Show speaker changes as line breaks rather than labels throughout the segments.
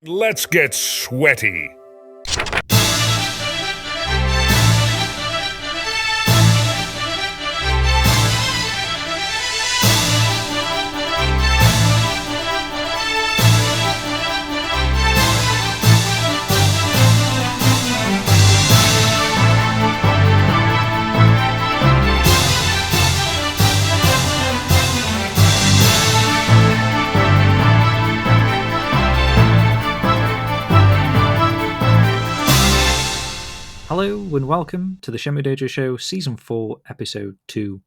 Let's get sweaty.
Hello and welcome to the Shenmue Dojo Show Season 4, Episode 2.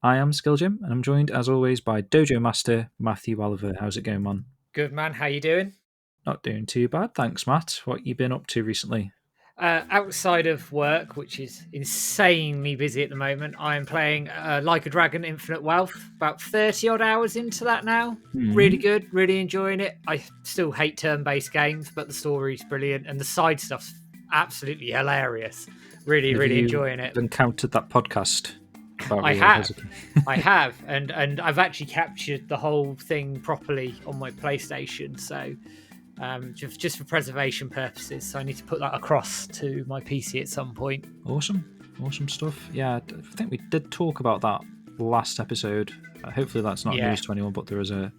I am Skilljim and I'm joined as always by Dojo Master Matthew Oliver. How's it going, man?
Good, man. How you doing?
Not doing too bad, thanks, Matt. What you been up to recently?
Outside of work, which is insanely busy at the moment, I am playing Like a Dragon Infinite Wealth, about 30 odd hours into that now. Really good, really enjoying it. I still hate turn-based games, but the story's brilliant and the side stuff's absolutely hilarious. Really enjoying it.
Encountered that podcast?
I have, and I've actually captured the whole thing properly on my PlayStation, so just for preservation purposes, so I need to put that across to my PC at some point.
Awesome stuff. Yeah, I think we did talk about that last episode. Hopefully that's not news to anyone, but there is a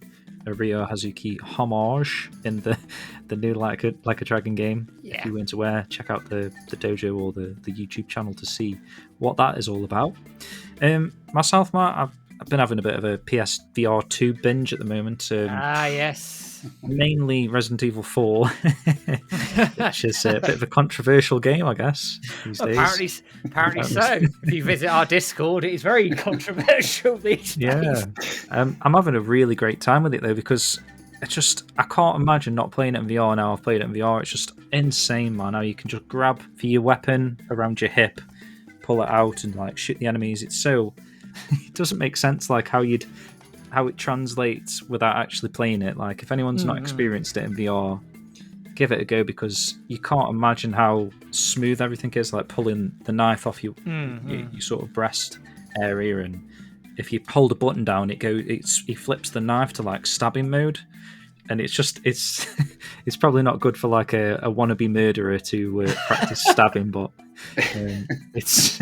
Ryo Hazuki homage in the new Like a Dragon game. If you weren't aware, check out the dojo or the YouTube channel to see what that is all about. Myself, Matt, I've been having a bit of a PSVR 2 binge at the moment.
Yes.
Mainly Resident Evil 4, which is a bit of a controversial game, I guess, these days.
Apparently so. If you visit our Discord, it is very controversial these days.
Yeah. I'm having a really great time with it, though, because I can't imagine not playing it in VR now. I've played it in VR. It's just insane, man. How you can just grab for your weapon around your hip, pull it out, and like shoot the enemies. It's so... it doesn't make sense, like how it translates without actually playing it. Like, if anyone's not experienced it in VR, give it a go, because you can't imagine how smooth everything is, like pulling the knife off your sort of breast area, and if you hold a button down, he flips the knife to like stabbing mode, and it's probably not good for like a wannabe murderer to practice stabbing, but it's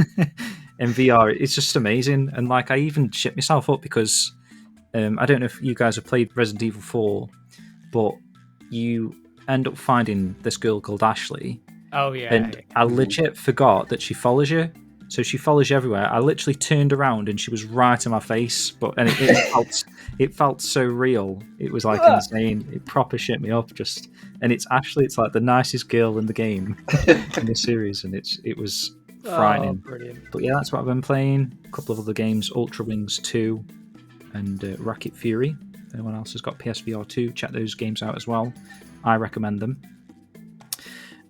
in VR it's just amazing. And like, I even shit myself up because I don't know if you guys have played Resident Evil 4, but you end up finding this girl called Ashley.
Oh, yeah.
And I legit forgot that she follows you. So she follows you everywhere. I literally turned around and she was right in my face. And it felt so real. It was like insane. It proper shit me up. And it's Ashley. It's like the nicest girl in the game in the series. And it was frightening.
Brilliant.
But yeah, that's what I've been playing. A couple of other games, Ultra Wings 2. And Racket Fury. If anyone else has got PSVR 2, check those games out as well. I recommend them.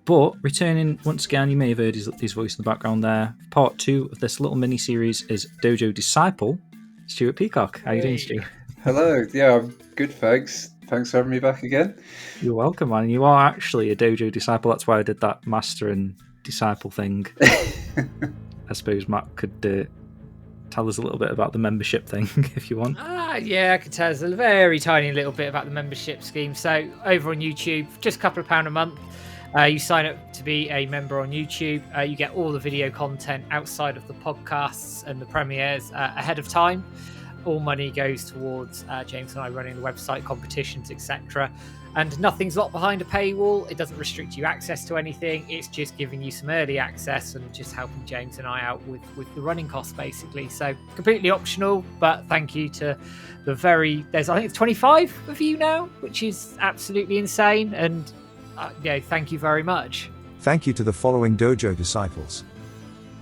But returning once again, you may have heard his voice in the background there. Part 2 of this little mini-series is Dojo Disciple. Stuart Peacock. How you doing, Stu?
Hello. Yeah, I'm good, thanks. Thanks for having me back again.
You're welcome, man. You are actually a Dojo Disciple. That's why I did that Master and Disciple thing. I suppose Matt could... tell us a little bit about the membership thing, if you want.
Yeah, I could tell us a very tiny little bit about the membership scheme. So over on YouTube, just a couple of £1 a month, you sign up to be a member on YouTube. You get all the video content outside of the podcasts and the premieres ahead of time. All money goes towards James and I running the website, competitions, etc. And nothing's locked behind a paywall. It doesn't restrict you access to anything. It's just giving you some early access and just helping James and I out with the running costs, basically. So completely optional, but thank you to I think it's 25 of you now, which is absolutely insane. And thank you very much.
Thank you to the following Dojo Disciples: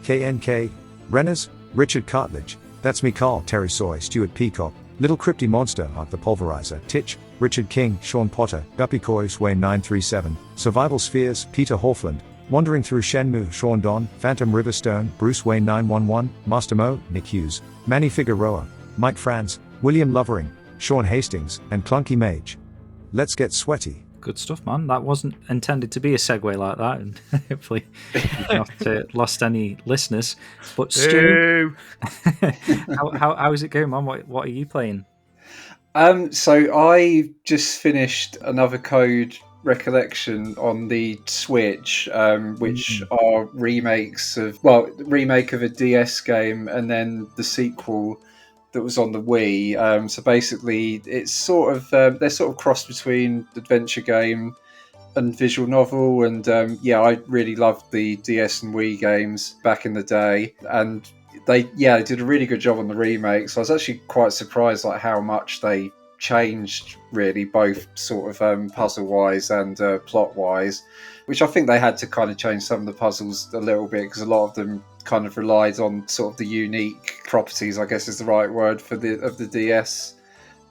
KNK, Renners, Richard Cartledge, That's Me Carl, Terry Soy, Stuart Peacock, Little Crypty Monster, Art the Pulverizer, Titch, Richard King, Sean Potter, Guppy Coy, Swain 937, Survival Spheres, Peter Horfland, Wandering Through Shenmue, Sean Don, Phantom Riverstone, Bruce Wayne 911, Master Mo, Nick Hughes, Manny Figueroa, Mike Franz, William Lovering, Sean Hastings, and Clunky Mage. Let's get sweaty.
Good stuff, man. That wasn't intended to be a segue like that, and hopefully you've not lost any listeners. But Stu, how is it going, man? What are you playing?
So I just finished another code recollection on the Switch, which are remakes of remake of a DS game and then the sequel that was on the Wii. So basically, it's sort of they're sort of crossed between adventure game and visual novel, and I really loved the DS and Wii games back in the day, and they did a really good job on the remake. So I was actually quite surprised like how much they changed, really, both sort of puzzle wise and plot wise, which I think they had to kind of change some of the puzzles a little bit because a lot of them kind of relied on sort of the unique properties, I guess is the right word, of the DS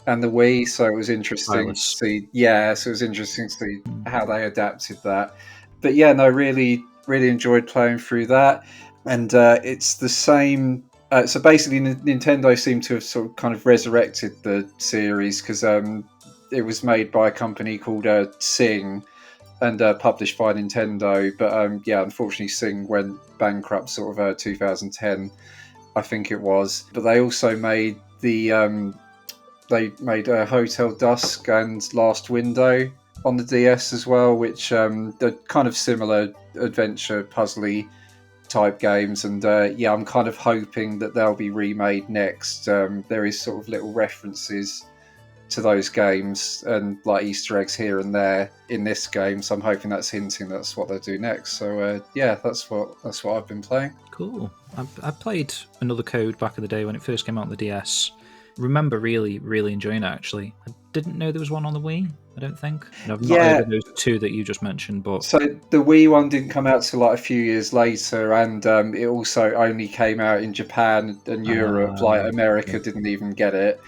and the Wii. So it was interesting to see. Yeah, so it was interesting to see how they adapted that. But yeah, no, really enjoyed playing through that. And it's the same. So basically, Nintendo seemed to have sort of kind of resurrected the series because it was made by a company called Sing and published by Nintendo. But unfortunately, Sing went bankrupt sort of 2010, I think it was. But they also made Hotel Dusk and Last Window on the DS as well, which are kind of similar adventure puzzly type games, and I'm kind of hoping that they'll be remade next. There is sort of little references to those games and like Easter eggs here and there in this game, so I'm hoping that's hinting that's what they'll do next. So that's what I've been playing.
Cool. I played Another Code back in the day when it first came out on the DS. Remember really enjoying it, actually. I didn't know there was one on the Wii, I don't think. And I've not heard of those two that you just mentioned, but...
So the Wii one didn't come out till like a few years later, and it also only came out in Japan and Europe. Like America didn't even get it.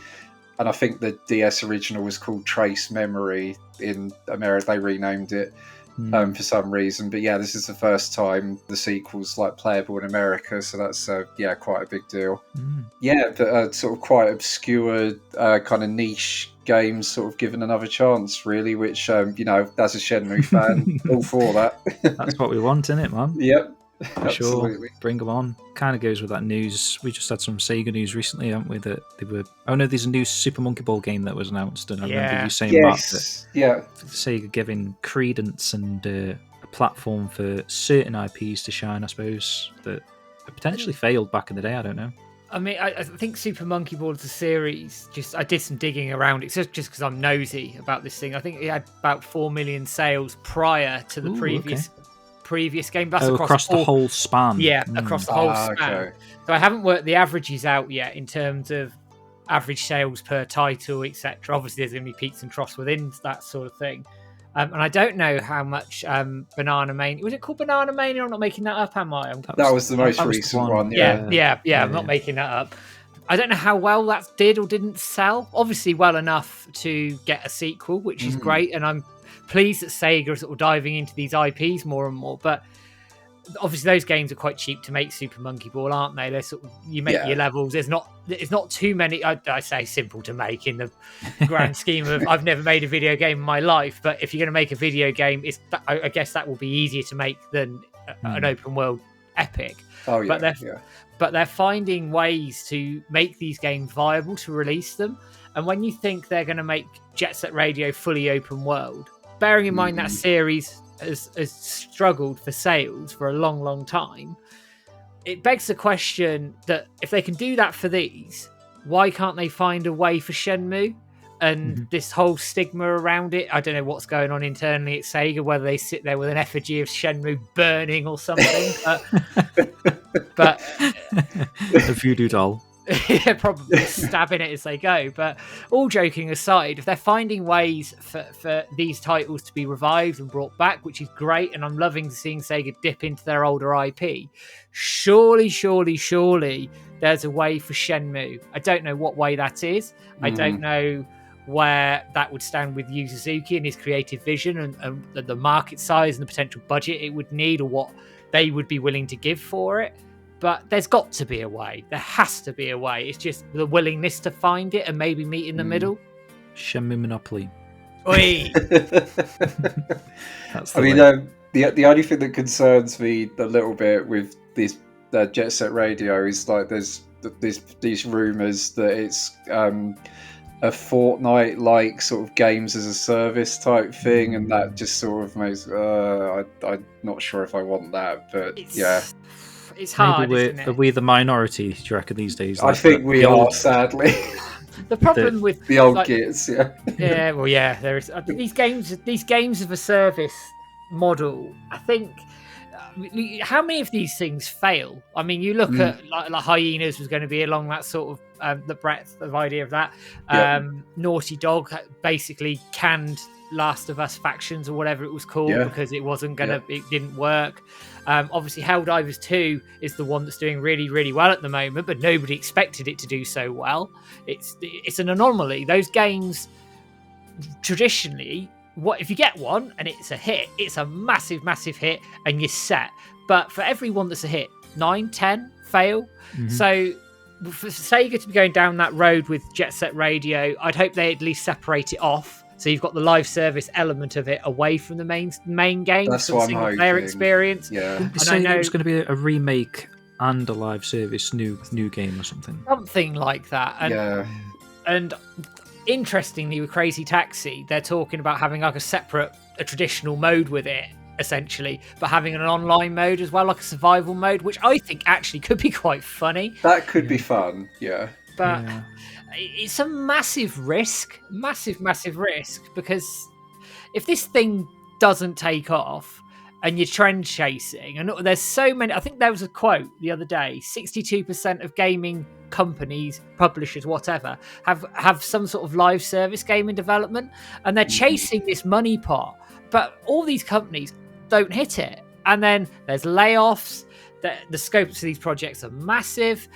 And I think the DS original was called Trace Memory. In America, they renamed it for some reason. But yeah, this is the first time the sequel's like playable in America, so that's quite a big deal. Yeah, but sort of quite obscure kind of niche games sort of given another chance, really, which as a Shenmue fan, all for that.
That's what we want, innit, man?
Yep.
Absolutely. Sure, bring them on. Kind of goes with that news. We just had some Sega news recently, haven't we? That they were. Oh no, there's a new Super Monkey Ball game that was announced, and I remember you saying Matt, that Sega giving credence and a platform for certain IPs to shine. I suppose that potentially failed back in the day. I don't know.
I mean, I think Super Monkey Ball as a series. I did some digging around it just because I'm nosy about this thing. I think it had about 4 million sales prior to the previous game. That's
across the whole span.
Yeah, across the whole span. Okay. So I haven't worked the averages out yet in terms of average sales per title, etc. Obviously, there's going to be peaks and troughs within that sort of thing. And I don't know how much Banana Mania... Was it called Banana Mania? I'm not making that up, am I?
That was the most recent one.
Yeah, I'm not making that up. I don't know how well that did or didn't sell. Obviously well enough to get a sequel, which is great, and I'm pleased that Sega are sort of diving into these IPs more and more. But obviously those games are quite cheap to make. Super Monkey Ball, aren't they? They're sort of, you make your levels. It's not too many. I say simple to make in the grand scheme of I've never made a video game in my life. But if you're going to make a video game, I guess that will be easier to make than an open world epic.
Oh yeah,
but they're finding ways to make these games viable to release them. And when you think they're going to make Jet Set Radio fully open world, bearing in mind that series has struggled for sales for a long time, it begs the question that if they can do that for these, why can't they find a way for Shenmue? And this whole stigma around it, I don't know what's going on internally at Sega, whether they sit there with an effigy of Shenmue burning or something. but
a voodoo doll.
Yeah, probably stabbing it as they go. But all joking aside, if they're finding ways for these titles to be revived and brought back, which is great, and I'm loving seeing Sega dip into their older IP, surely there's a way for Shenmue. I don't know what way that is. I don't know where that would stand with Yu Suzuki and his creative vision and the market size and the potential budget it would need, or what they would be willing to give for it. But there's got to be a way. There has to be a way. It's just the willingness to find it and maybe meet in the middle.
Shenmue Monopoly.
Oi!
The only thing that concerns me a little bit with this Jet Set Radio is like there's these rumours that it's a Fortnite like sort of games as a service type thing, and that just sort of makes I'm not sure if I want that, but
It's hard,
Maybe
isn't
are
it?
we the minority, do you reckon, these days?
I
Like
think
the
we are,
old-
sadly.
The problem with
The old
like,
kids,
there is these games of a service model. I think how many of these things fail? I mean, you look at like Hyenas was going to be along that sort of the breadth of idea of that. Naughty Dog basically canned Last of Us Factions or whatever it was called because it wasn't gonna, it didn't work. Obviously, Helldivers 2 is the one that's doing really, really well at the moment, but nobody expected it to do so well. It's an anomaly. Those games traditionally, what if you get one and it's a hit, it's a massive, massive hit and you're set. But for every one that's a hit, 9, 10 fail. So for Sega to be going down that road with Jet Set Radio, I'd hope they at least separate it off. So you've got the live service element of it away from the main game.
That's
for
what
the
I'm
single player
hoping.
experience.
Yeah.
Did they say it was going to be a remake and a live service new game or something?
Something like that. And, and interestingly, with Crazy Taxi, they're talking about having like a traditional mode with it, essentially, but having an online mode as well, like a survival mode, which I think actually could be quite funny.
That could be fun,
But it's a massive risk, massive risk, because if this thing doesn't take off and you're trend chasing, and there's so many, I think there was a quote the other day, 62% of gaming companies, publishers, whatever, have some sort of live service game in development, and they're chasing this money pot, but all these companies don't hit it. And then there's layoffs, the scopes of these projects are massive.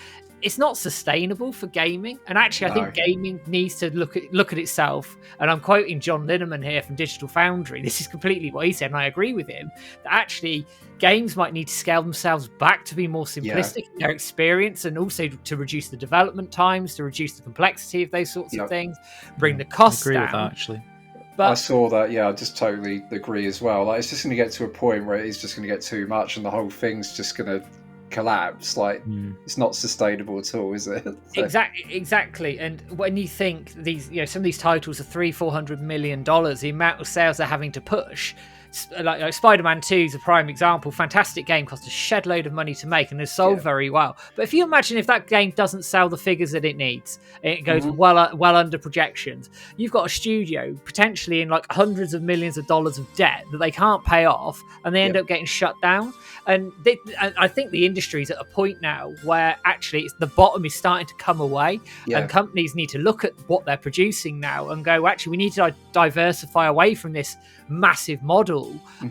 It's not sustainable for gaming, and actually I think gaming needs to look at itself, and I'm quoting John Lineman here from Digital Foundry, this is completely what he said and I agree with him, that actually games might need to scale themselves back to be more simplistic in their experience, and also to reduce the development times, to reduce the complexity of those sorts of things, bring the costs down.
I agree with that, actually.
I saw that, I just totally agree as well. Like, it's just going to get to a point where it's just going to get too much and the whole thing's just going to collapse. Like, it's not sustainable at all, is it? So.
Exactly. And when you think these, some of these titles are $300-400 million, the amount of sales they're having to push, like Spider-Man 2 is a prime example. Fantastic game, cost a shed load of money to make and has sold very well. But if you imagine if that game doesn't sell the figures that it needs, it goes well under projections. You've got a studio potentially in like hundreds of millions of dollars of debt that they can't pay off, and they end up getting shut down. And I think the industry's at a point now where actually the bottom is starting to come away, and companies need to look at what they're producing now and go, actually, we need to diversify away from this massive model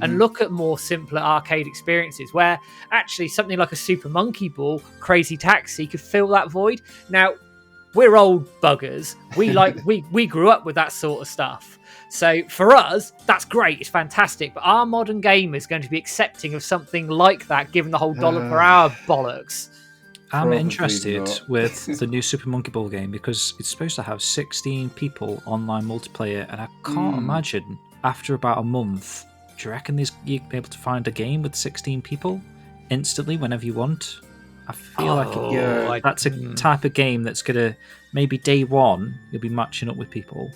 and look at more simpler arcade experiences where actually something like a Super Monkey Ball, Crazy Taxi could fill that void. Now, we're old buggers. We grew up with that sort of stuff. So for us, that's great. It's fantastic. But our modern gamer is going to be accepting of something like that, given the whole dollar per hour bollocks.
I'm interested with the new Super Monkey Ball game because it's supposed to have 16 people online multiplayer, and I can't imagine after about a month, do you reckon you'd be able to find a game with 16 people instantly whenever you want? I feel like that's a type of game that's going to, maybe day one, you'll be matching up with people,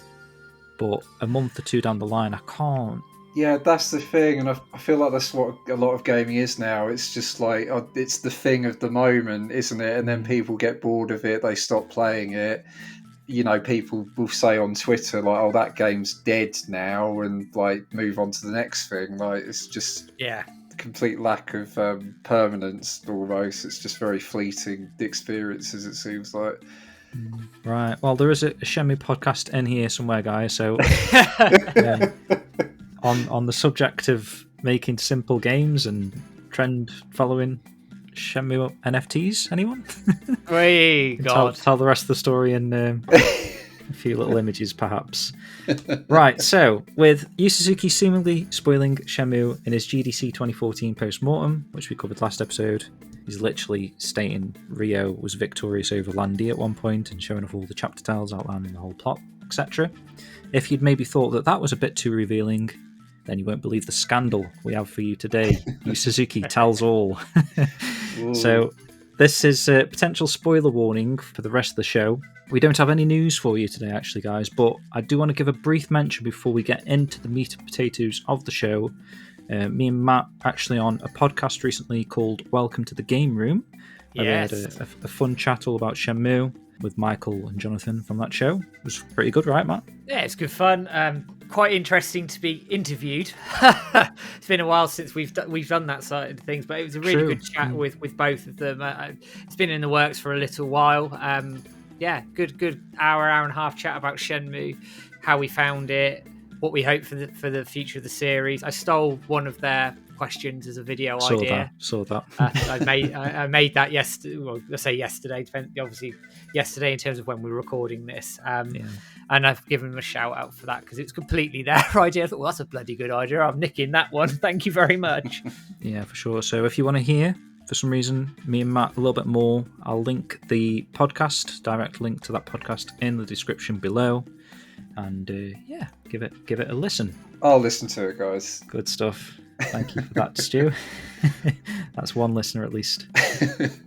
but a month or two down the line, I can't.
Yeah, that's the thing, and I feel like that's what a lot of gaming is now. It's just like, it's the thing of the moment, isn't it? And then people get bored of it, they stop playing it. People will say on Twitter, like, oh, that game's dead now, and, like, move on to the next thing. Like, it's just complete lack of permanence, almost. It's just very fleeting experiences, it seems like.
Right. Well, there is a Shenmue podcast in here somewhere, guys, so... On the subject of making simple games and trend following Shenmue NFTs, anyone?
Hey, God.
Tell the rest of the story in a few little images, perhaps. Right, so with Yu Suzuki seemingly spoiling Shenmue in his GDC 2014 post-mortem, which we covered last episode, he's literally stating Ryo was victorious over Landy at one point and showing off all the chapter tiles outlining the whole plot, etc. If you'd maybe thought that was a bit too revealing, then you won't believe the scandal we have for you today. Yu Suzuki tells all. So This is a potential spoiler warning for the rest of the show. We don't have any news for you today, actually, guys, but I do want to give a brief mention before we get into the meat and potatoes of the show. Me and Matt actually on a podcast recently called Welcome to the Game Room. Where we had a fun chat all about Shenmue with Michael and Jonathan from that show. It was pretty good, right, Matt?
Yeah, it's good fun. Quite interesting to be interviewed. It's been a while since we've done that side of things, but it was a really good chat with both of them. It's been in the works for a little while. Good hour and a half chat about Shenmue, how we found it, what we hope for the future of the series. I stole one of their questions as a video idea.
Saw that.
I made that yesterday. Well, let's say yesterday. Obviously, yesterday in terms of when we're recording this. And I've given them a shout out for that because it's completely their idea. I thought, well, that's a bloody good idea. I'm nicking that one. Thank you very much.
Yeah, for sure. So if you want to hear, for some reason, me and Matt a little bit more, I'll link the podcast, direct link to that podcast in the description below. And give it a listen.
I'll listen to it, guys.
Good stuff. Thank you for that, Stu. That's one listener at least.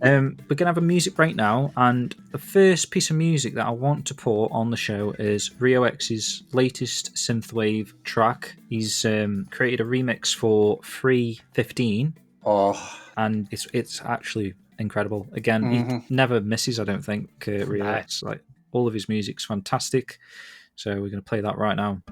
We're going to have a music break now, and the first piece of music that I want to put on the show is RyoX's latest synthwave track. He's created a remix for 3:15.
Oh,
and it's actually incredible. Again, he never misses, I don't think, RyoX. Like, all of his music's fantastic. So we're going to play that right now.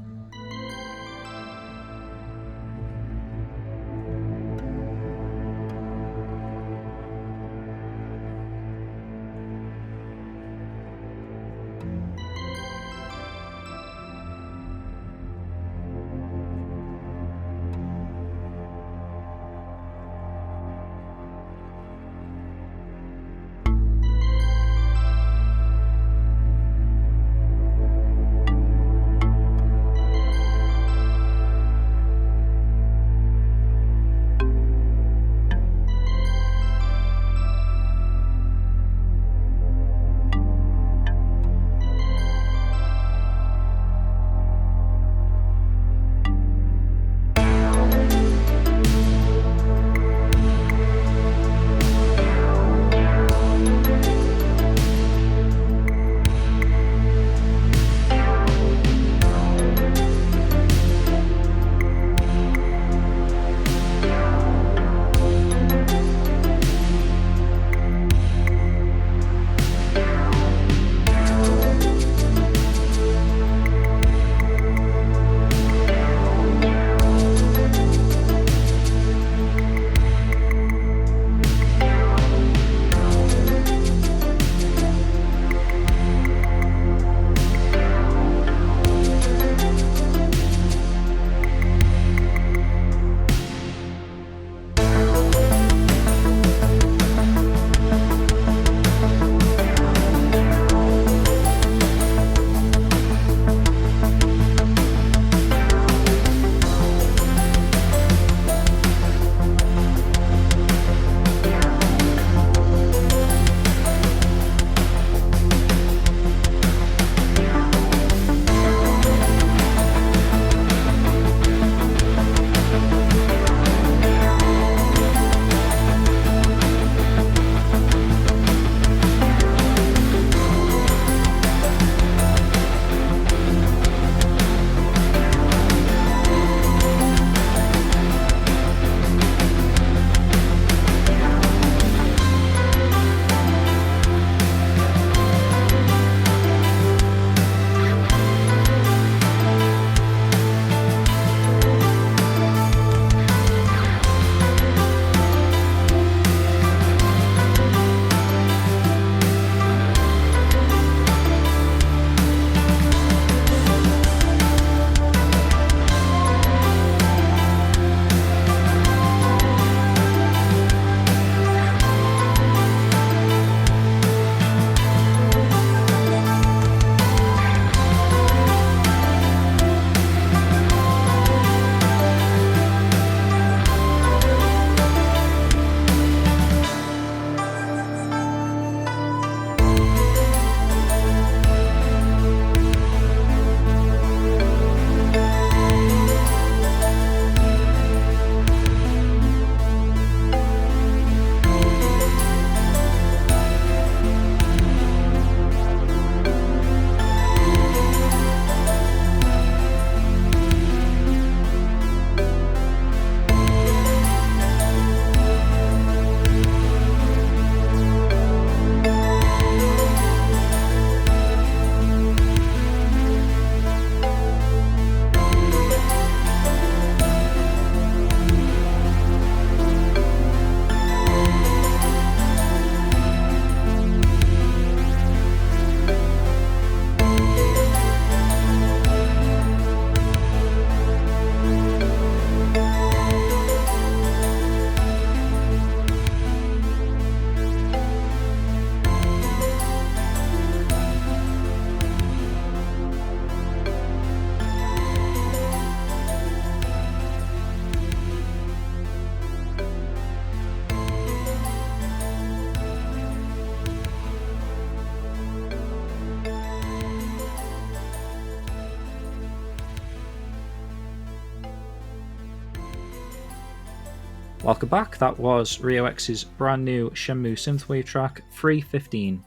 Welcome back. That was RyoX's brand new Shenmue Synthwave track 315.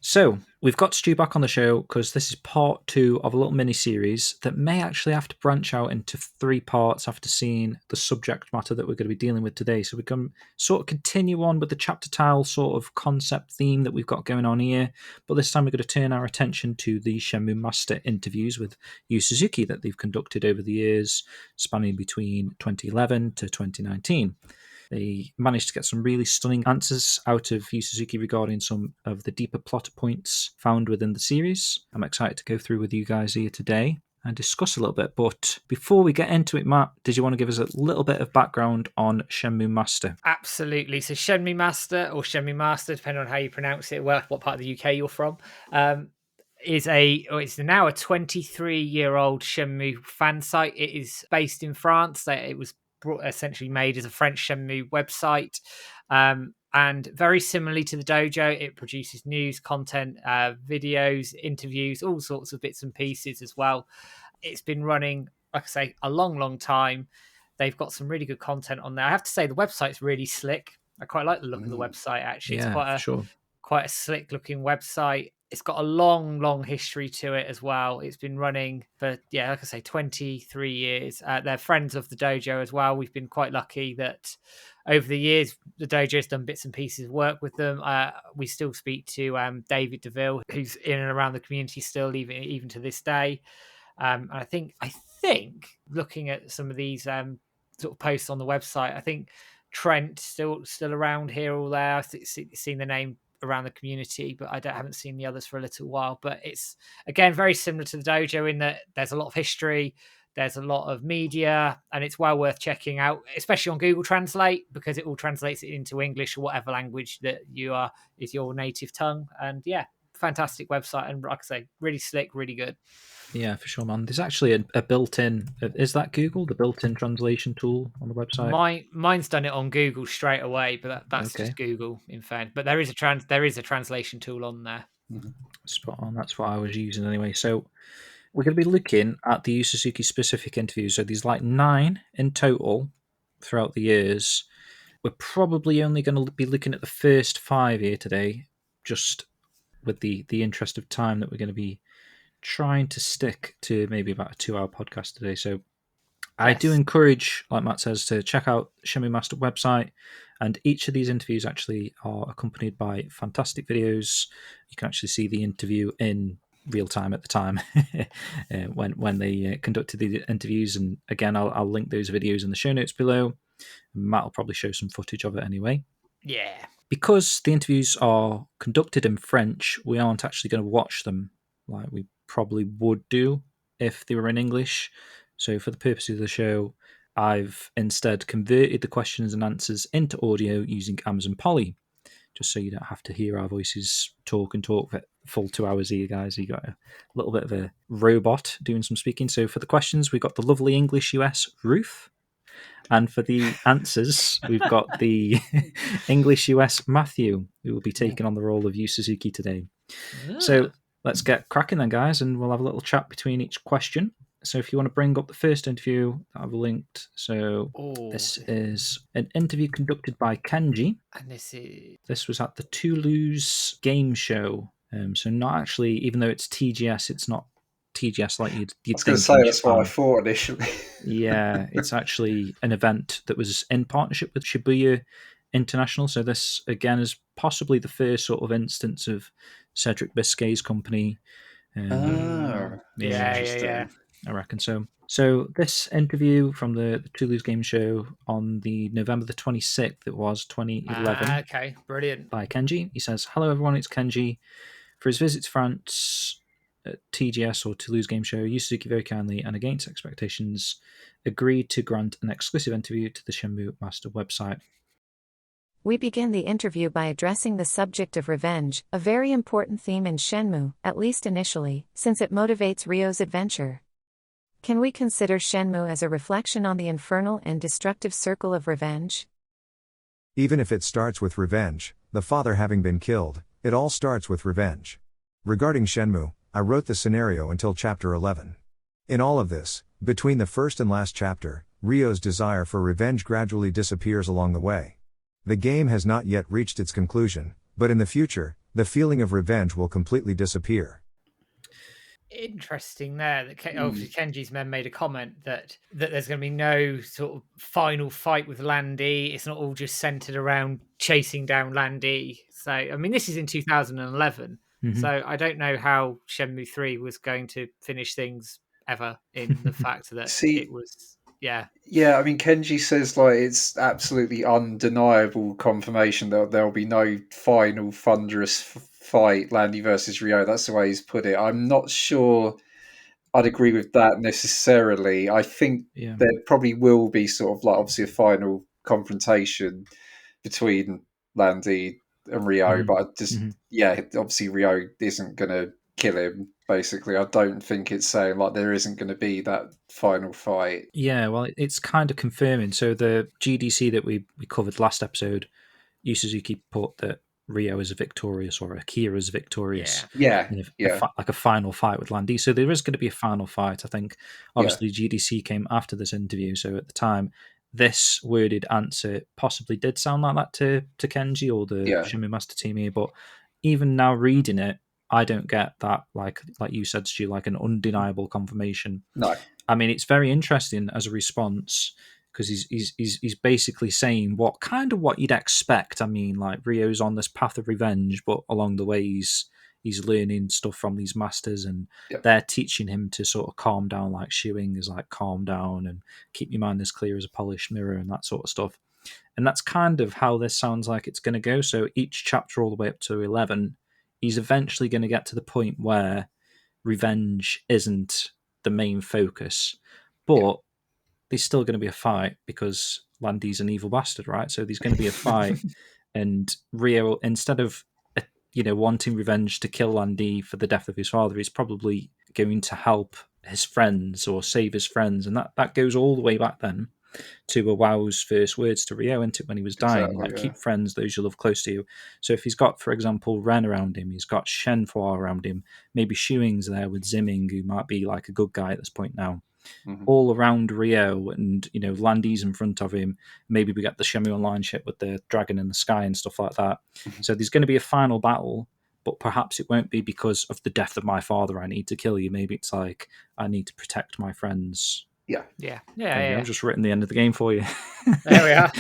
So, we've got Stu back on the show because this is part 2 of a little mini-series that may actually have to branch out into 3 parts after seeing the subject matter that we're going to be dealing with today. So we can sort of continue on with the chapter tile sort of concept theme that we've got going on here, but this time we're going to turn our attention to the Shenmue Master interviews with Yu Suzuki that they've conducted over the years, spanning between 2011 to 2019. They managed to get some really stunning answers out of Yu Suzuki regarding some of the deeper plot points found within the series. I'm excited to go through with you guys here today and discuss a little bit. But before we get into it, Matt, did you want to give us a little bit of background on Shenmue Master?
Absolutely. So Shenmue Master, or Shenmue Master, depending on how you pronounce it, what part of the UK you're from, it's now a 23-year-old Shenmue fan site. It is based in France. It was essentially made as a French Shenmue website, and very similarly to the dojo, it produces news, content, videos, interviews, all sorts of bits and pieces as well. It's been running, like I say, a long time. They've got some really good content on there. I have to say the website's really slick. I quite like the look of the website, actually.
Yeah,
It's
sure.
quite a slick looking website. It's got a long history to it as well. It's been running for, like I say, 23 years. They're friends of the dojo as well. We've been quite lucky that over the years, the dojo's done bits and pieces of work with them. We still speak to David DeVille, who's in and around the community still, even to this day. And I think looking at some of these sort of posts on the website, I think Trent still around here or there. I've seen the name around the community, but I haven't seen the others for a little while. But it's, again, very similar to the dojo in that there's a lot of history, there's a lot of media, and it's well worth checking out, especially on Google Translate, because it all translates it into English or whatever language that is your native tongue. And fantastic website, and like I say, really slick, really good.
Yeah, for sure, man. There's actually a built-in, is that Google, the built-in translation tool on the website?
Mine's done it on Google straight away, but that's
Okay.
just Google, in fact. But there is a translation tool on there.
Spot on. That's what I was using anyway. So we're going to be looking at the Yu Suzuki specific interviews. So there's like 9 in total throughout the years. We're probably only going to be looking at the first 5 here today, just with the interest of time that we're going to be trying to stick to maybe about a 2-hour podcast today. So I do encourage, like Matt says, to check out Shenmue Master website, and each of these interviews actually are accompanied by fantastic videos. You can actually see the interview in real time at the time when they conducted the interviews, and again I'll link those videos in the show notes below. Matt will probably show some footage of it anyway.
Yeah.
Because the interviews are conducted in French, we aren't actually going to watch them like we probably would do if they were in English. So for the purposes of the show, I've instead converted the questions and answers into audio using Amazon Polly, just so you don't have to hear our voices talk for full 2 hours here, guys. You got a little bit of a robot doing some speaking. So for the questions, we've got the lovely English US Ruth. And for the answers, we've got the English US Matthew, who will be taking on the role of Yu Suzuki today. So let's get cracking then, guys, and we'll have a little chat between each question. So if you want to bring up the first interview that I've linked. So this is an interview conducted by Kenji.
And
this was at the Toulouse game show. So not actually, even though it's TGS, it's not TGS like you'd think. I was
going to say, that's what I thought initially.
Yeah, it's actually an event that was in partnership with Shibuya International. So this, again, is possibly the first sort of instance of Cedric Biscay's company.
Yeah.
I reckon so. So this interview from the Toulouse Game Show on the November the 26th, it was 2011.
Okay, brilliant.
By Kenji. He says, "Hello everyone, it's Kenji. For his visit to France at TGS or Toulouse Game Show, Yu Suzuki very kindly and against expectations agreed to grant an exclusive interview to the Shenmue Master website."
We begin the interview by addressing the subject of revenge, a very important theme in Shenmue, at least initially, since it motivates Ryo's adventure. Can we consider Shenmue as a reflection on the infernal and destructive circle of revenge?
Even if it starts with revenge, the father having been killed, it all starts with revenge. Regarding Shenmue, I wrote the scenario until chapter 11. In all of this, between the first and last chapter, Ryo's desire for revenge gradually disappears along the way. The game has not yet reached its conclusion, but in the future, the feeling of revenge will completely disappear.
Interesting there that obviously Kenji's men made a comment that there's going to be no sort of final fight with Landy. It's not all just centered around chasing down Landy. So I mean, this is in 2011, so I don't know how Shenmue 3 was going to finish things ever, in the fact that it was
I mean, Kenji says like it's absolutely undeniable confirmation that there'll be no final thunderous fight, Landy versus Ryo. That's the way he's put it. I'm not sure I'd agree with that necessarily. I think there probably will be sort of like obviously a final confrontation between Landy and Ryo, but I just obviously Ryo isn't going to kill him. Basically, I don't think it's saying like there isn't going to be that final fight.
Yeah, well, it's kind of confirming. So the GDC that we covered last episode, Yu Suzuki put that Ryo is victorious, or Akira's victorious. Like a final fight with Landy. So there is going to be a final fight. I think obviously GDC came after this interview, so at the time this worded answer possibly did sound like that to Kenji or the Shenmue Master Team here, but even now reading it, I don't get that, like you said, Stu, like an undeniable confirmation.
No.
I mean, it's very interesting as a response, because he's basically saying what you'd expect. I mean, like Ryo's on this path of revenge, but along the way he's learning stuff from these masters, and they're teaching him to sort of calm down, like Shuing is like calm down and keep your mind as clear as a polished mirror and that sort of stuff. And that's kind of how this sounds like it's going to go. So each chapter all the way up to 11, he's eventually going to get to the point where revenge isn't the main focus, but there's still going to be a fight because Landy's an evil bastard, right? So there's going to be a fight, and Ryo, instead of wanting revenge to kill Landy for the death of his father, he's probably going to help his friends or save his friends, and that goes all the way back then to Iwao's first words to Ryo, isn't it, when he was dying, keep friends, those you love, close to you. So if he's got, for example, Ren around him, he's got Shenhua around him, maybe Shuing's there with Zimming, who might be like a good guy at this point now. All around Ryo, and Landy's in front of him. Maybe we get the Shenmue Online ship with the dragon in the sky and stuff like that. So there's going to be a final battle, but perhaps it won't be because of the death of my father I need to kill you. Maybe it's like I need to protect my friends. I've just written the end of the game for you.
There we are.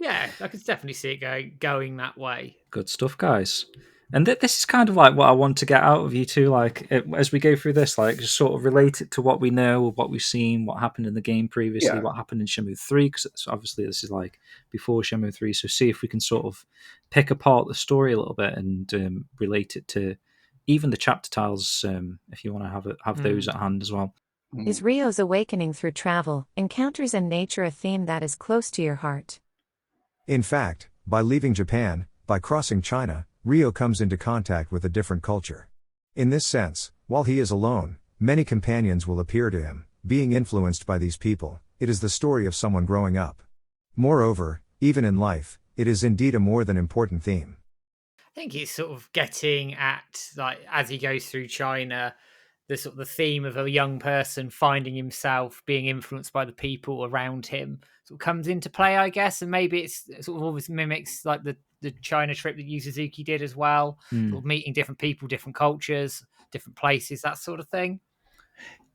I could definitely see it going that way.
Good stuff, guys. And this is kind of like what I want to get out of you too. Like as we go through this, like just sort of relate it to what we know, what we've seen, what happened in the game previously, what happened in Shenmue 3, because obviously this is like before Shenmue 3. So see if we can sort of pick apart the story a little bit and relate it to even the chapter tiles, if you want to have those at hand as well.
Is Ryo's awakening through travel, encounters, and nature a theme that is close to your heart?
In fact, by leaving Japan, by crossing China, Ryo comes into contact with a different culture. In this sense, while he is alone, many companions will appear to him, being influenced by these people. It is the story of someone growing up. Moreover, even in life, it is indeed a more than important theme.
I think it's sort of getting at, like, as he goes through China, the sort of the theme of a young person finding himself being influenced by the people around him sort of comes into play, I guess. And maybe it's sort of always mimics like the China trip that Yu Suzuki did as well, sort of meeting different people, different cultures, different places, that sort of thing.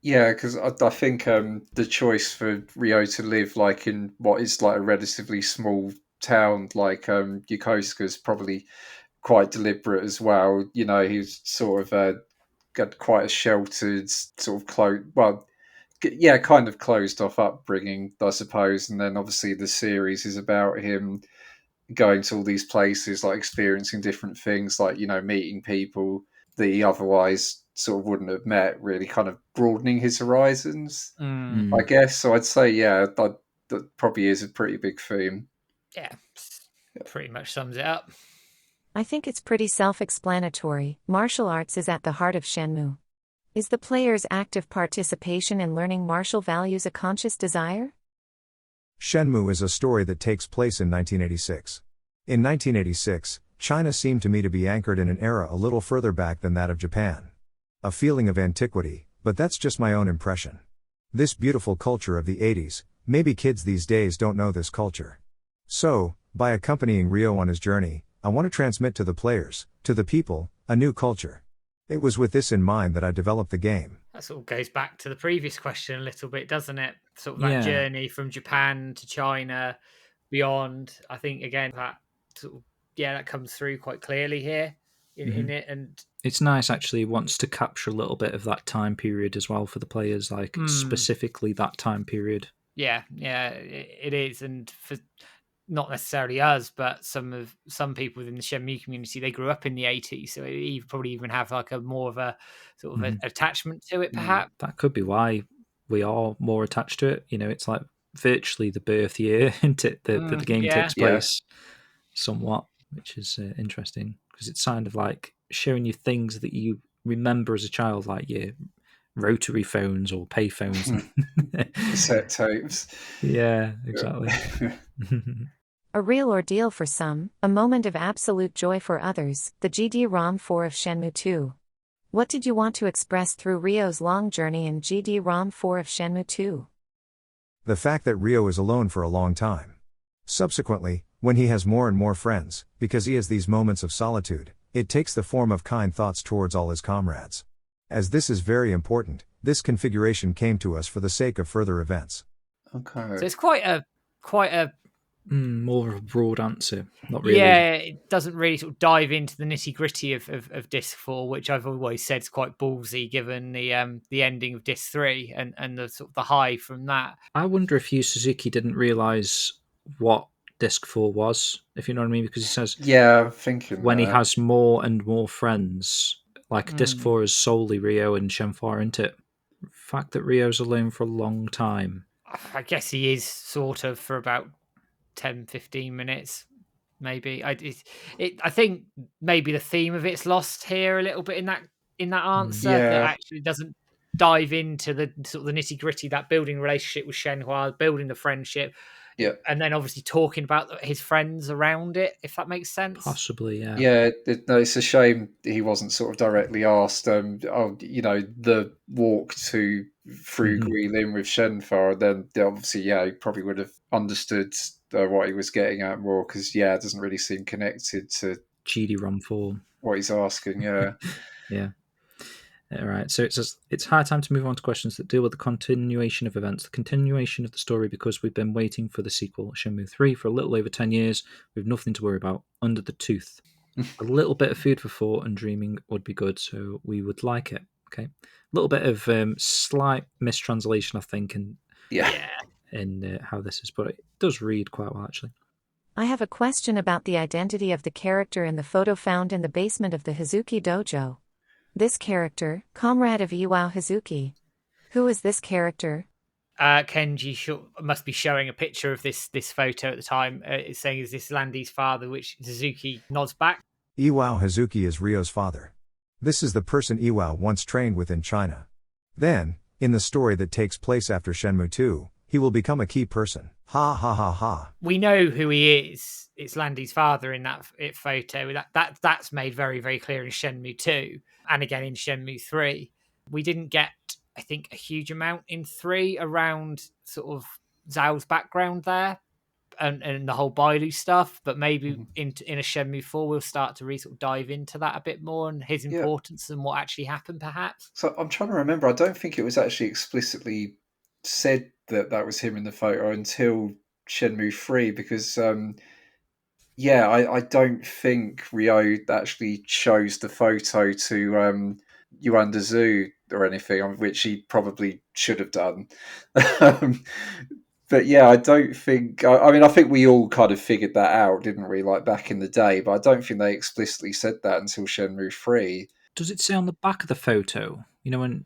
Yeah, because I think the choice for Ryo to live like in what is like a relatively small town like Yokosuka is probably quite deliberate as well. He's sort of got quite a sheltered sort of kind of closed off upbringing, I suppose. And then obviously the series is about him going to all these places, like experiencing different things, like meeting people that he otherwise sort of wouldn't have met, really kind of broadening his horizons, I guess. So I'd say that probably is a pretty big theme.
Pretty much sums it up.
I think it's pretty self-explanatory. Martial arts is at the heart of Shenmue. Is the player's active participation in learning martial values a conscious desire?
Shenmue is a story that takes place in 1986. In 1986, China seemed to me to be anchored in an era a little further back than that of Japan. A feeling of antiquity, but that's just my own impression. This beautiful culture of the 80s, maybe kids these days don't know this culture. So, by accompanying Ryo on his journey, I want to transmit to the players, to the people, a new culture. It was with this in mind that I developed the game.
That sort of goes back to the previous question a little bit, doesn't it? Sort of that
Yeah.
journey from Japan to China, beyond. I think again that sort of, that comes through quite clearly here in it, and
it's nice actually. Wants to capture a little bit of that time period as well for the players, like specifically that time period.
Yeah, it is, and for not necessarily us, but some people within the Shenmue community, they grew up in the 80s, so you probably even have like a more of a sort of attachment to it, perhaps.
That could be why we are more attached to it. You know, it's like virtually the birth year that the game takes place, somewhat, which is interesting because it's kind of like showing you things that you remember as a child, like your rotary phones or pay phones.
Cassette tapes.
Yeah, exactly.
A real ordeal for some, a moment of absolute joy for others, the GD-ROM 4 of Shenmue 2. What did you want to express through Ryo's long journey in GD-ROM 4 of Shenmue 2?
The fact that Ryo is alone for a long time. Subsequently, when he has more and more friends, because he has these moments of solitude, it takes the form of kind thoughts towards all his comrades. As this is very important, this configuration came to us for the sake of further events.
Okay.
So it's quite a
more of a broad answer, not really.
Yeah, it doesn't really sort of dive into the nitty gritty of Disc 4, which I've always said is quite ballsy, given the ending of Disc 3 and the sort of the high from that.
I wonder if Yu Suzuki didn't realise what Disc 4 was, if you know what I mean, because he says,
yeah, I'm thinking
when
that.
he has more and more friends, like Disc 4 is solely Ryo and Shenmue, isn't it? The fact that Ryo's alone for a long time.
I guess he is sort of for about 10-15 minutes, maybe. I think maybe the theme of it's lost here a little bit in that answer.
Yeah.
That actually doesn't dive into the sort of the nitty gritty, that building relationship with Shenhua, building the friendship, and then obviously talking about his friends around it, if that makes sense.
Possibly, yeah.
Yeah, it's a shame he wasn't sort of directly asked. The walk through Guilin with Shenfa, then obviously, he probably would have understood what he was getting at more, because it doesn't really seem connected to
GD-ROM 4.
what he's asking. Yeah.
Yeah. All right, so it says it's high time to move on to questions that deal with the continuation of events, the continuation of the story, because we've been waiting for the sequel, Shenmue 3, for a little over 10 years. We've nothing to worry about. Under the tooth. A little bit of food for thought and dreaming would be good, so we would like it. Okay, a little bit of slight mistranslation, I think, in how this is, but it does read quite well, actually.
I have a question about the identity of the character in the photo found in the basement of the Hazuki Dojo. This character, comrade of Iwao Hazuki. Who is this character?
Kenji must be showing a picture of this photo at the time. It's saying, is this Landy's father, which Suzuki nods back.
Iwao Hazuki is Ryo's father. This is the person Iwao once trained with in China. Then, in the story that takes place after Shenmue 2, he will become a key person. Ha ha ha ha.
We know who he is. It's Landy's father in that photo. That's made very, very clear in Shenmue 2 and again in Shenmue 3. We didn't get, I think, a huge amount in 3 around sort of Zhao's background there and the whole Bailu stuff, but maybe in a Shenmue 4 we'll start to really sort of dive into that a bit more and his importance and what actually happened, perhaps. So
I'm trying to remember. I don't think it was actually explicitly said that was him in the photo until Shenmue 3, because I don't think Ryo actually shows the photo to Yuan Zhu or anything, which he probably should have done. But I don't think. I think we all kind of figured that out, didn't we? Like back in the day, but I don't think they explicitly said that until Shenmue 3.
Does it say on the back of the photo? You know, when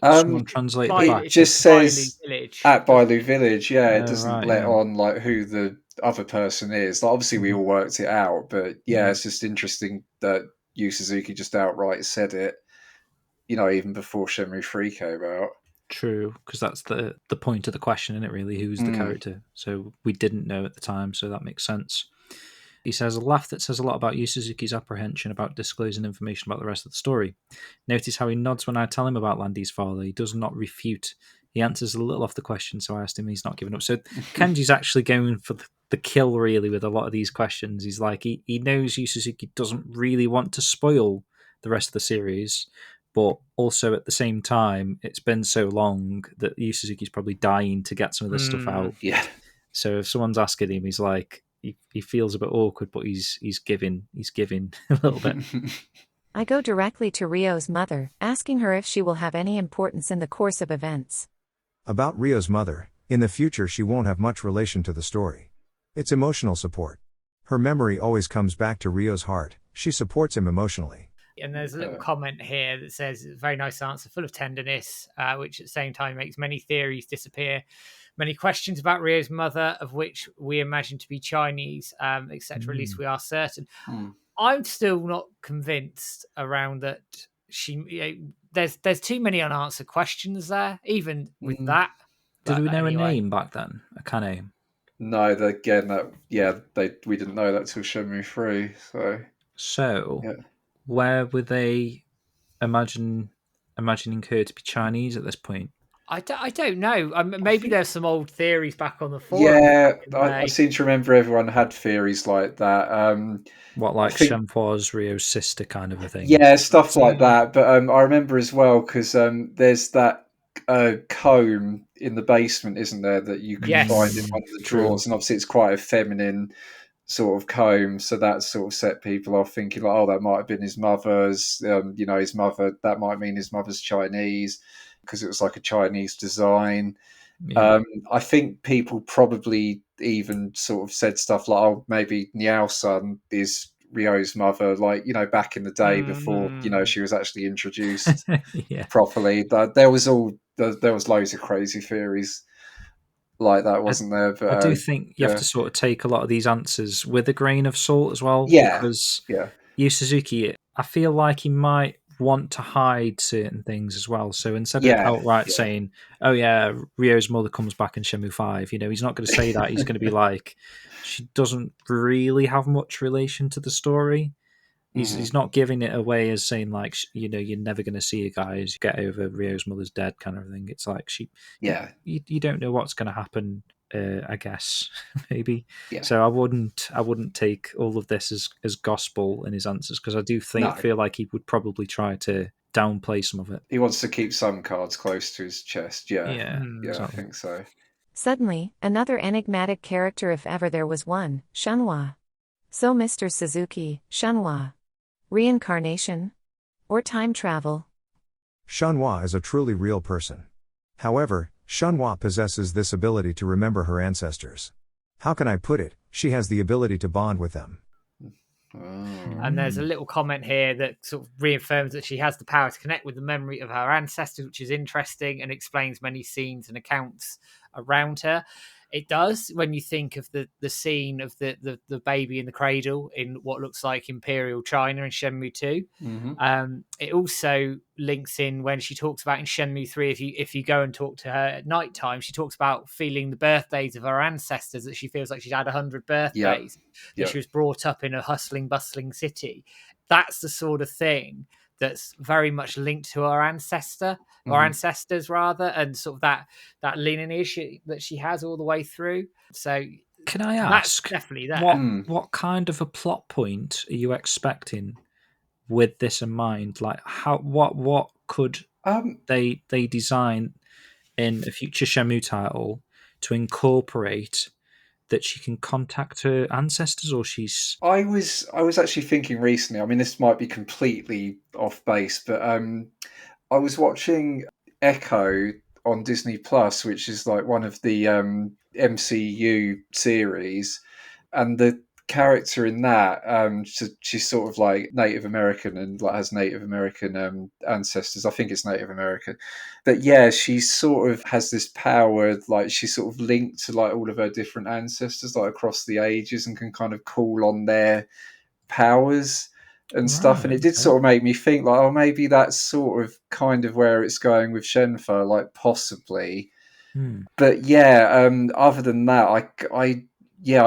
someone translated the back,
it just says at Bailu Village. Yeah, it doesn't let on like who the other person is. Like, obviously, we all worked it out, but it's just interesting that Yu Suzuki just outright said it. Even before Shenmue 3 came out.
True, because that's the point of the question, isn't it, really? Who's the character? So we didn't know at the time, so that makes sense. He says, a laugh that says a lot about Yu Suzuki's apprehension about disclosing information about the rest of the story. Notice how he nods when I tell him about Landy's father. He does not refute. he answers a little off the question, so I asked him, he's not giving up. So Kenji's actually going for the kill, really, with a lot of these questions. He's like, he knows Yu Suzuki doesn't really want to spoil the rest of the series, but also at the same time, it's been so long that Yu Suzuki's probably dying to get some of this stuff out.
Yeah.
So if someone's asking him, he's like, he feels a bit awkward, but he's giving a little bit.
I go directly to Ryo's mother, asking her if she will have any importance in the course of events.
About Ryo's mother, in the future she won't have much relation to the story. It's emotional support. Her memory always comes back to Ryo's heart. She supports him emotionally.
And there's a little comment here that says, very nice answer, full of tenderness, which at the same time makes many theories disappear. Many questions about Ryo's mother, of which we imagine to be Chinese, etc. At least we are certain. I'm still not convinced around that there's too many unanswered questions there, even with that.
Did we know
anyway.
a name back then? A Kane?
No, again, we didn't know that till Shenmue 3.
So, where were they imagining her to be Chinese at this point?
I don't know. Maybe there's some old theories back on the forum.
Yeah, I seem to remember everyone had theories like that.
What, like Shenhua's Ryo's sister kind of a thing?
Yeah, stuff like that. But I remember as well, because there's that comb in the basement, isn't there, that you can find in one of the drawers, and obviously it's quite a feminine sort of comb, so that sort of set people off thinking like, oh, that might have been his mother's. His mother, that might mean his mother's Chinese, because it was like a Chinese design. Yeah. I think people probably even sort of said stuff like, oh, maybe Niao-san is Ryo's mother, like, back in the day before, she was actually introduced properly. There was loads of crazy theories like that, wasn't there? But
I do think you have to sort of take a lot of these answers with a grain of salt as well. Because Yu Suzuki, I feel like he might want to hide certain things as well. So instead of outright saying, oh yeah, Ryo's mother comes back in Shenmue 5, he's not going to say that. He's going to be like, she doesn't really have much relation to the story. He's not giving it away as saying like, you're never going to see her, guys, get over Ryo's mother's dead kind of thing. It's like you don't know what's going to happen. I guess maybe. So I wouldn't take all of this as gospel in his answers, because I do feel like he would probably try to downplay some of it.
He wants to keep some cards close to his chest.
Exactly.
I think so.
Suddenly, another enigmatic character, if ever there was one, Shenhua. So Mr. Suzuki, Shenhua. Reincarnation? Or time travel?
Shenhua is a truly real person. However, Shenhua possesses this ability to remember her ancestors. How can I put it? She has the ability to bond with them.
And there's a little comment here that sort of reaffirms that she has the power to connect with the memory of her ancestors, which is interesting and explains many scenes and accounts around her. It does, when you think of the scene of the baby in the cradle in what looks like Imperial China in Shenmue 2. It also links in when she talks about in Shenmue 3, if you go and talk to her at night time, she talks about feeling the birthdays of her ancestors, that she feels like she's had 100 birthdays, that she was brought up in a hustling, bustling city. That's the sort of thing that's very much linked to our ancestors rather, and sort of that lineage that she has all the way through. So
can I ask,
that's definitely there.
What kind of a plot point are you expecting with this in mind? Like what could they design in a future Shenmue title to incorporate that she can contact her ancestors, or she's...
I was actually thinking recently, I mean, this might be completely off base, but I was watching Echo on Disney Plus, which is like one of the MCU series, and the character in that, she's sort of like Native American and like has Native American ancestors. I think it's Native American, but yeah, she sort of has this power, like she's sort of linked to like all of her different ancestors, like across the ages, and can kind of call on their powers and stuff. And it did sort of make me think like, oh, maybe that's sort of kind of where it's going with Shenfa, like possibly. But yeah, other than that, I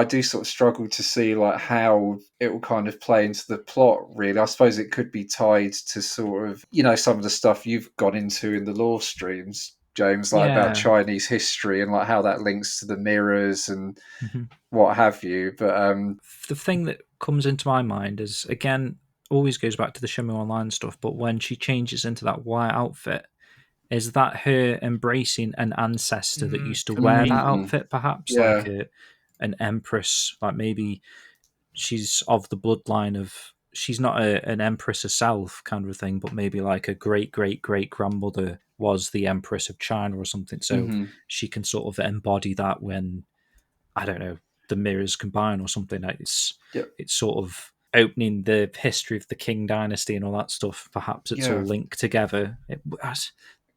do sort of struggle to see like how it will kind of play into the plot, really. I suppose it could be tied to sort of, some of the stuff you've gone into in the lore streams, James, like about
Yeah.
Chinese history and like how that links to the mirrors and
Mhm.
what have you. But
The thing that comes into my mind is, again, always goes back to the Shenmue Online stuff, but when she changes into that white outfit, is that her embracing an ancestor that used to
could
wear
be.
that outfit, perhaps?
Yeah.
Like an empress, like maybe she's of the bloodline of, she's not an empress herself kind of thing, but maybe like a great great great grandmother was the empress of China or something, so she can sort of embody that when, I don't know, the mirrors combine or something. Like it's sort of opening the history of the King Dynasty and all that stuff. Perhaps it's all linked together. It's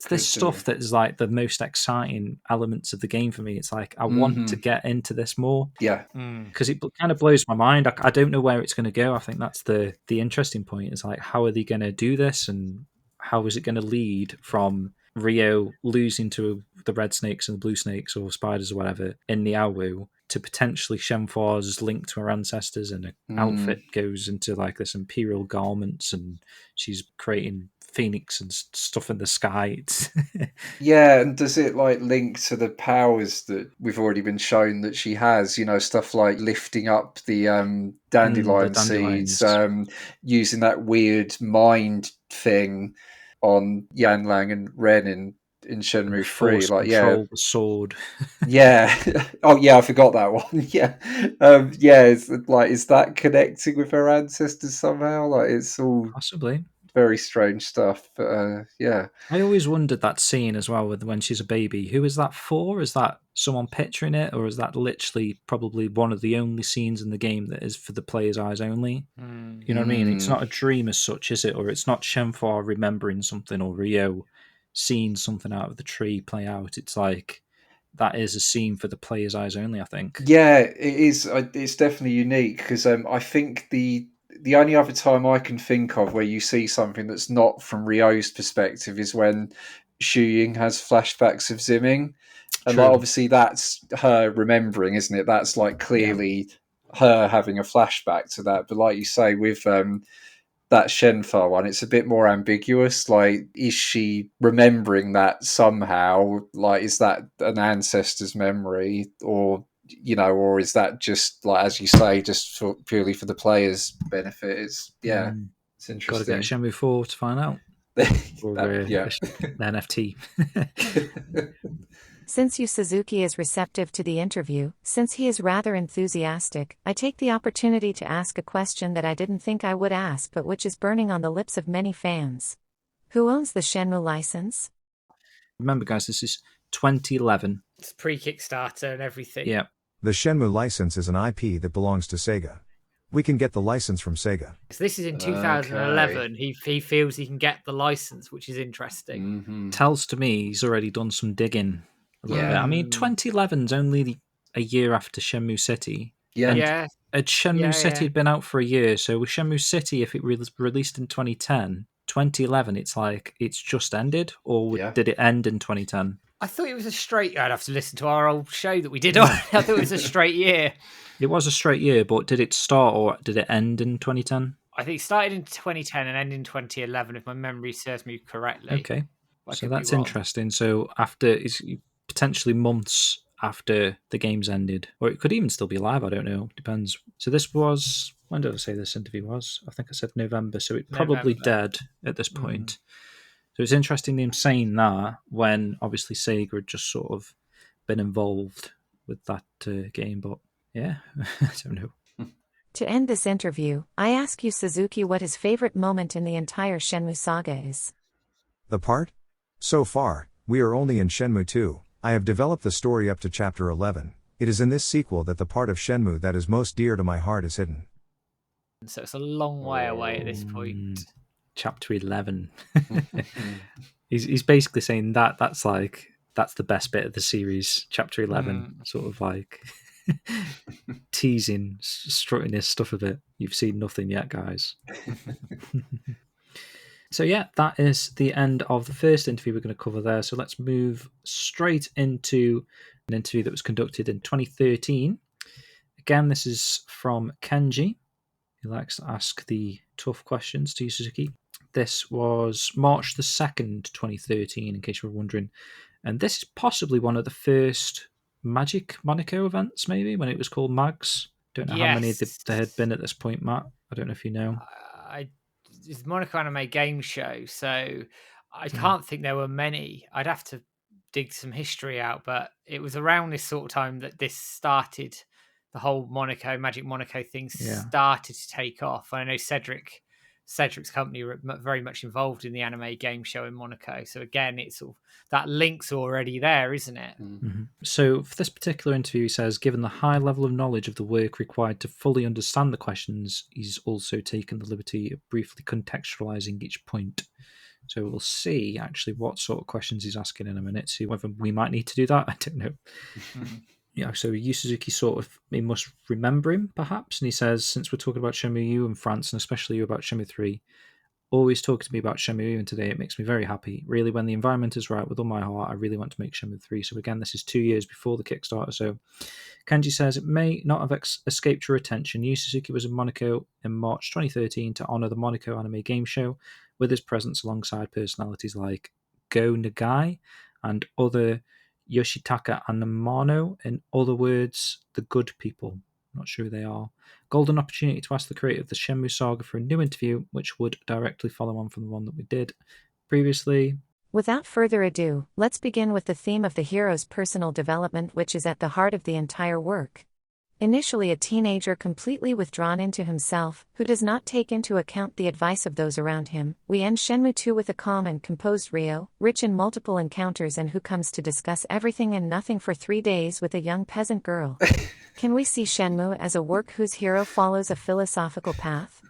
this stuff that is like the most exciting elements of the game for me. It's like I want to get into this more.
Yeah.
Because it kind of blows my mind. I don't know where it's going to go. I think that's the interesting point. Is like, how are they going to do this, and how is it going to lead from Ryo losing to the red snakes and the blue snakes or spiders or whatever in the Awu to potentially Shenhua's linked to her ancestors, and her outfit goes into like this imperial garments, and she's creating phoenix and stuff in the sky.
Yeah, and does it like link to the powers that we've already been shown that she has? You know, stuff like lifting up the dandelion
dandelions.
seeds, using that weird mind thing on Yanlang and Ren in Shenmue 3.
Force
Like,
control the sword.
yeah. Oh, yeah, I forgot that one. Yeah. Yeah, it's like, is that connecting with her ancestors somehow? Like, it's all
Possibly.
very strange stuff. But yeah.
I always wondered that scene as well with when she's a baby. Who is that for? Is that someone picturing it, or is that literally probably one of the only scenes in the game that is for the player's eyes only? You know what I mean? It's not a dream as such, is it? Or it's not Shenhua remembering something, or Ryo seeing something out of the tree play out. It's like that is a scene for the player's eyes only, I think.
Yeah, it is. It's definitely unique because I think the only other time I can think of where you see something that's not from Ryo's perspective is when Xu Ying has flashbacks of Zimming, and like,
True.
obviously that's her remembering, isn't it? That's like clearly her having a flashback to that. But like you say, with that Shenfa one, it's a bit more ambiguous. Like, is she remembering that somehow? Like, is that an ancestor's memory, or or is that just like, as you say, just purely for the player's benefit? It's it's
Got to
interesting.
get Shenmue 4 to find out. Or
Yeah.
the NFT.
Since Yu Suzuki is receptive to the interview, since he is rather enthusiastic, I take the opportunity to ask a question that I didn't think I would ask but which is burning on the lips of many fans. Who owns the Shenmue license?
Remember, guys, this is 2011.
It's pre-Kickstarter and everything.
Yeah.
The Shenmue license is an IP that belongs to Sega. We can get the license from Sega.
So this is in 2011. He feels he can get the license, which is interesting.
Tells to me he's already done some digging a little bit. I mean, 2011's only a year after Shenmue City.
Yeah.
And
Yeah.
Shenmue City had been out for a year, so with Shenmue City, if it was released in 2010, 2011, it's like it's just ended, or did it end in 2010?
I thought it was a straight. I'd have to listen to our old show that we did on. I thought it was a straight year.
It was a straight year, but did it start or did it end in 2010?
I think it started in 2010 and ended in 2011, if my memory serves me correctly.
Okay, so that's interesting. So after, it's potentially months after the game's ended, or it could even still be live. I don't know. Depends. So this was, when did I say this interview was? I think I said November. So it's probably dead at this point. So it's interesting him saying that when obviously Sega had just sort of been involved with that game, but yeah, I don't know.
To end this interview, I ask Yu Suzuki what his favorite moment in the entire Shenmue saga is.
The part? So far, we are only in Shenmue 2. I have developed the story up to Chapter 11. It is in this sequel that the part of Shenmue that is most dear to my heart is hidden.
So it's a long way away at this point.
Chapter 11. He's basically saying that's the best bit of the series. Chapter 11, sort of like teasing, strutting his stuff a bit. You've seen nothing yet, guys. So yeah, that is the end of the first interview we're going to cover there. So let's move straight into an interview that was conducted in 2013. Again, this is from Kenji. He likes to ask the tough questions to Yu Suzuki. This was March the 2nd, 2013, in case you were wondering. And this is possibly one of the first Magic Monaco events, maybe, when it was called Mags. Don't know how many there had been at this point, Matt. I don't know if you know.
It's Monaco Anime Game Show, so I can't think there were many. I'd have to dig some history out, but it was around this sort of time that this started. The whole Magic Monaco thing started to take off. I know Cedric's company were very much involved in the anime game show in Monaco. So again, it's sort of, that link's already there, isn't it?
Mm-hmm. So for this particular interview, he says, given the high level of knowledge of the work required to fully understand the questions, he's also taken the liberty of briefly contextualizing each point. So we'll see actually what sort of questions he's asking in a minute, see whether we might need to do that. I don't know. Yeah, so Yu Suzuki he must remember him, perhaps. And he says, since we're talking about Shenmue U and France, and especially you about Shenmue 3, always talk to me about Shenmue U, and today it makes me very happy. Really, when the environment is right, with all my heart, I really want to make Shenmue 3. So again, this is 2 years before the Kickstarter. So Kenji says, it may not have escaped your attention. Yu Suzuki was in Monaco in March 2013 to honour the Monaco Anime Game Show with his presence alongside personalities like Go Nagai and other Yoshitaka Anamano, in other words, the good people. Not sure who they are. Golden opportunity to ask the creator of the Shenmue saga for a new interview, which would directly follow on from the one that we did previously.
Without further ado, let's begin with the theme of the hero's personal development, which is at the heart of the entire work. Initially a teenager completely withdrawn into himself, who does not take into account the advice of those around him, we end Shenmue 2 with a calm and composed Ryo, rich in multiple encounters and who comes to discuss everything and nothing for 3 days with a young peasant girl. Can we see Shenmue as a work whose hero follows a philosophical path?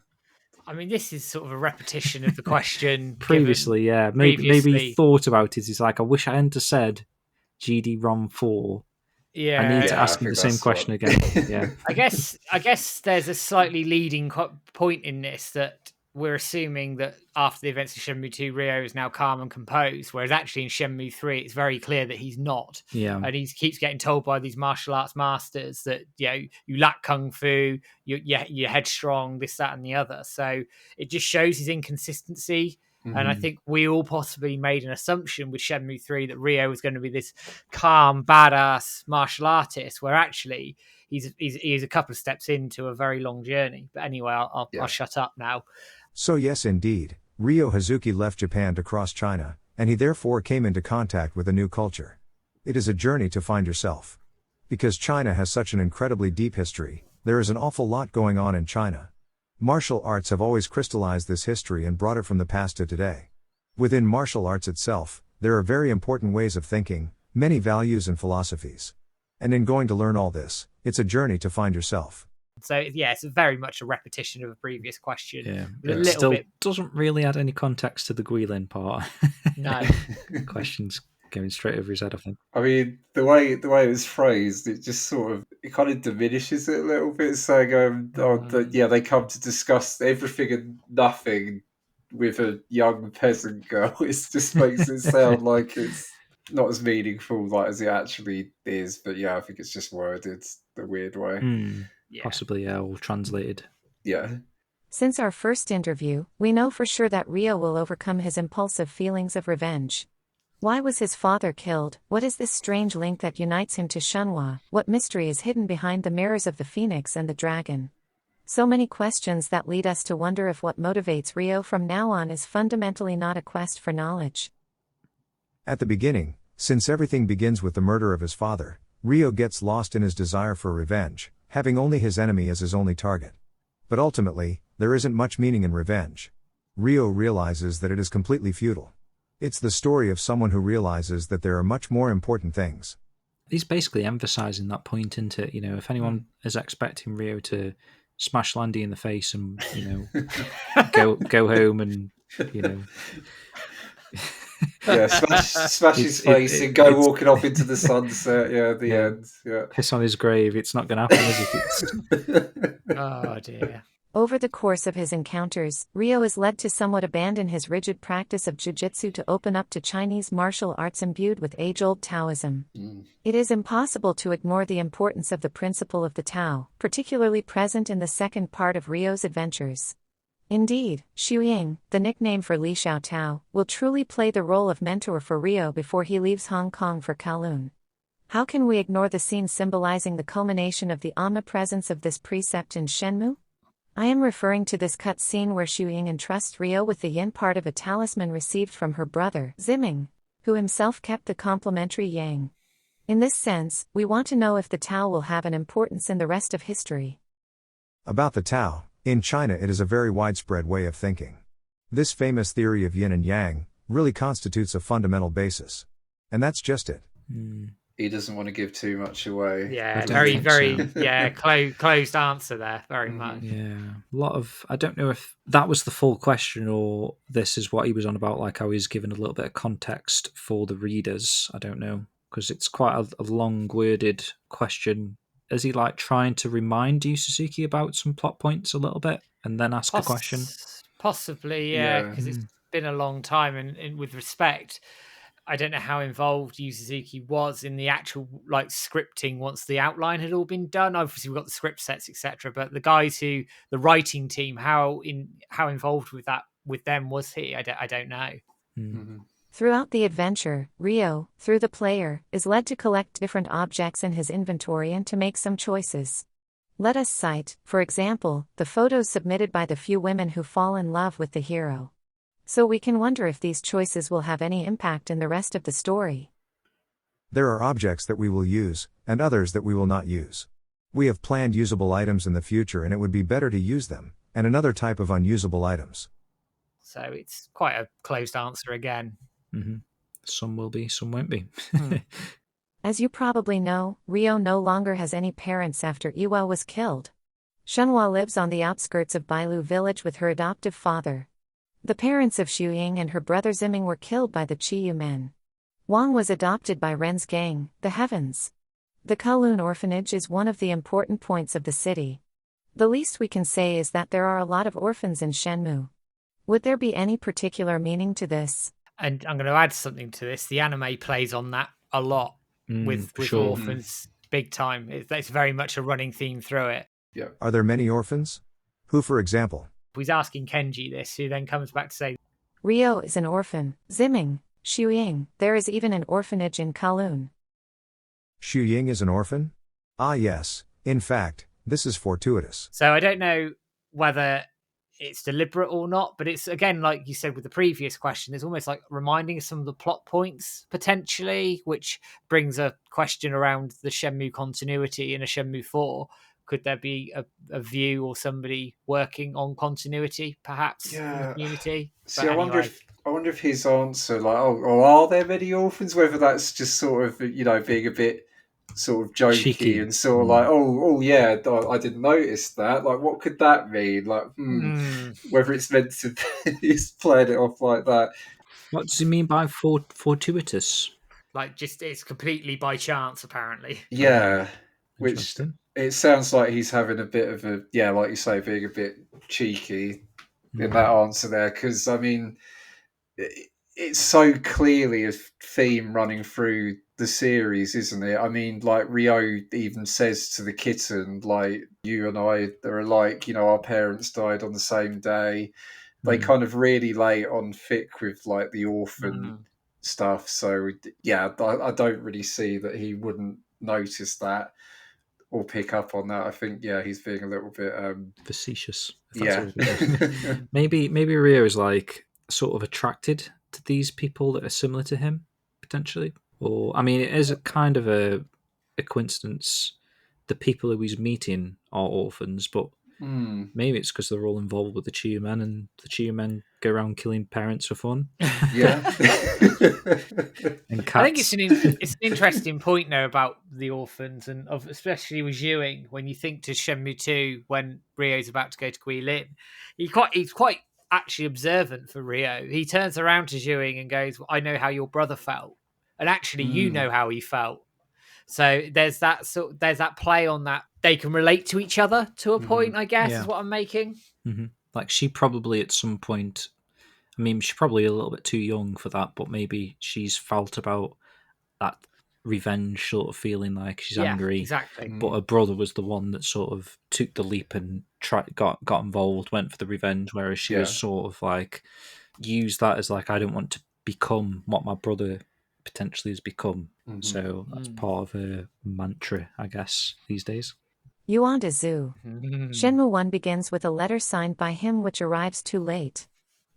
I mean, this is sort of a repetition of the question.
Previously, yeah. Maybe he thought about it. He's like, I wish I hadn't said GD-ROM 4.
Yeah,
I need to ask him the same question again. Yeah,
I guess there's a slightly leading point in this that we're assuming that after the events of Shenmue 2, Ryo is now calm and composed, whereas actually in Shenmue 3, it's very clear that he's not.
Yeah,
and he keeps getting told by these martial arts masters that you lack kung fu, you're headstrong, this, that, and the other. So it just shows his inconsistency. And I think we all possibly made an assumption with Shenmue 3 that Ryo was going to be this calm, badass martial artist, where actually he's a couple of steps into a very long journey. But anyway, I'll shut up now.
So yes, indeed, Ryo Hazuki left Japan to cross China, and he therefore came into contact with a new culture. It is a journey to find yourself. Because China has such an incredibly deep history, there is an awful lot going on in China. Martial arts have always crystallized this history and brought it from the past to today. Within martial arts itself, there are very important ways of thinking, many values and philosophies. And in going to learn all this, it's a journey to find yourself.
So yeah, it's very much a repetition of a previous question.
Yeah,
but
it still doesn't really add any context to the Guilin part.
No.
Questions going straight over his head, I think.
I mean, the way it was phrased, it just sort of, it kind of diminishes it a little bit, saying, they come to discuss everything and nothing with a young peasant girl. It just makes it sound like it's not as meaningful as it actually is. But yeah, I think it's just worded the weird way.
Possibly, or translated.
Yeah.
Since our first interview, we know for sure that Ryo will overcome his impulsive feelings of revenge. Why was his father killed? What is this strange link that unites him to Shenhua? What mystery is hidden behind the mirrors of the phoenix and the dragon? So many questions that lead us to wonder if what motivates Ryo from now on is fundamentally not a quest for knowledge.
At the beginning, since everything begins with the murder of his father, Ryo gets lost in his desire for revenge, having only his enemy as his only target. But ultimately, there isn't much meaning in revenge. Ryo realizes that it is completely futile. It's the story of someone who realizes that there are much more important things.
He's basically emphasizing that point into it. If anyone is expecting Ryo to smash Landy in the face and, go home and,
Yeah, smash his face and go walking off into the sunset. Yeah, at the end. Yeah.
Piss on his grave. It's not going to happen, is it?
Oh, dear.
Over the course of his encounters, Ryo is led to somewhat abandon his rigid practice of jujitsu to open up to Chinese martial arts imbued with age-old Taoism. It is impossible to ignore the importance of the principle of the Tao, particularly present in the second part of Ryo's adventures. Indeed, Xu Ying, the nickname for Li Xiaotao, will truly play the role of mentor for Ryo before he leaves Hong Kong for Kowloon. How can we ignore the scene symbolizing the culmination of the omnipresence of this precept in Shenmue? I am referring to this cut scene where Xu Ying entrusts Ryo with the yin part of a talisman received from her brother, Ziming, who himself kept the complementary yang. In this sense, we want to know if the Tao will have an importance in the rest of history.
About the Tao, in China it is a very widespread way of thinking. This famous theory of yin and yang really constitutes a fundamental basis. And that's just it.
He doesn't want to give too much away.
Yeah,
don't
very,
think
very,
so.
yeah, closed answer there, very much.
Yeah, a lot of. I don't know if that was the full question or this is what he was on about, like how he's given a little bit of context for the readers. I don't know, because it's quite a long-worded question. Is he like trying to remind Yu Suzuki about some plot points a little bit and then ask a question?
Possibly, yeah,
Yeah.
because it's been a long time, and with respect, I don't know how involved Yu Suzuki was in the actual like scripting once the outline had all been done. Obviously, we've got the script sets, etc. But the guys the writing team, how involved with them was he? I don't know.
Throughout the adventure, Ryo, through the player, is led to collect different objects in his inventory and to make some choices. Let us cite, for example, the photos submitted by the few women who fall in love with the hero. So we can wonder if these choices will have any impact in the rest of the story.
There are objects that we will use, and others that we will not use. We have planned usable items in the future and it would be better to use them, and another type of unusable items.
So it's quite a closed answer again.
Some will be, some won't be.
As you probably know, Ryo no longer has any parents after Iwa was killed. Shenhua lives on the outskirts of Bailu village with her adoptive father. The parents of Xu Ying and her brother Ziming were killed by the Chiyu men. Wang was adopted by Ren's gang, the Heavens. The Kowloon orphanage is one of the important points of the city. The least we can say is that there are a lot of orphans in Shenmue. Would there be any particular meaning to this?
And I'm going to add something to this. The anime plays on that a lot with
sure.
orphans, big time. It's very much a running theme through it.
Yeah.
Are there many orphans? Who, for example?
He's asking Kenji this, who then comes back to say,
Ryo is an orphan, Ziming, Xu Ying, there is even an orphanage in Kowloon.
Xu Ying is an orphan? Ah yes, in fact, this is fortuitous.
So I don't know whether it's deliberate or not, but it's, again, like you said with the previous question, it's almost like reminding us some of the plot points, potentially, which brings a question around the Shenmue continuity in a Shenmue 4. Could there be a view or somebody working on continuity, perhaps, in the community?
See,
But
I wonder
anyway.
I wonder if his answer, like, are there many orphans? Whether that's just sort of, being a bit sort of jokey
Cheeky.
and sort of like, oh yeah, I didn't notice that. Like, what could that mean? Like, whether it's meant to be, he's playing it off like that.
What does he mean by fortuitous?
Like, just it's completely by chance, apparently.
Yeah, which
Interesting.
it sounds like he's having a bit of a, like you say, being a bit cheeky in that answer there, because I mean, it's so clearly a theme running through the series, isn't it? I mean, like Ryo even says to the kitten, like, you and I are alike, our parents died on the same day. They kind of really lay it on thick with like the orphan stuff. So yeah, I don't really see that he wouldn't notice that or pick up on that. I think, he's being a little bit
Facetious.
yeah.
Maybe Ryo is like sort of attracted to these people that are similar to him, potentially. Or I mean, it is a kind of a coincidence. The people who he's meeting are orphans, but maybe it's because they're all involved with the Chiyu men, and the Chiyu men go around killing parents for fun.
Yeah.
And cats.
I think it's an interesting point now about the orphans, and especially with Ewing, when you think to Shenmue 2, when Ryo's about to go to Guilin, he's quite actually observant for Ryo. He turns around to Ewing and goes, I know how your brother felt. And actually, you know how he felt. So there's that play on that. They can relate to each other to a point, I guess, is what I'm making.
Like she probably at some point, I mean, she's probably a little bit too young for that, but maybe she's felt about that revenge sort of feeling, like she's angry.
Exactly.
But her brother was the one that sort of took the leap and got involved, went for the revenge, whereas she was sort of like used that as like, I don't want to become what my brother potentially has become. So that's part of her mantra, I guess, these days.
Yuanda Zhu. Shenmue 1 begins with a letter signed by him which arrives too late.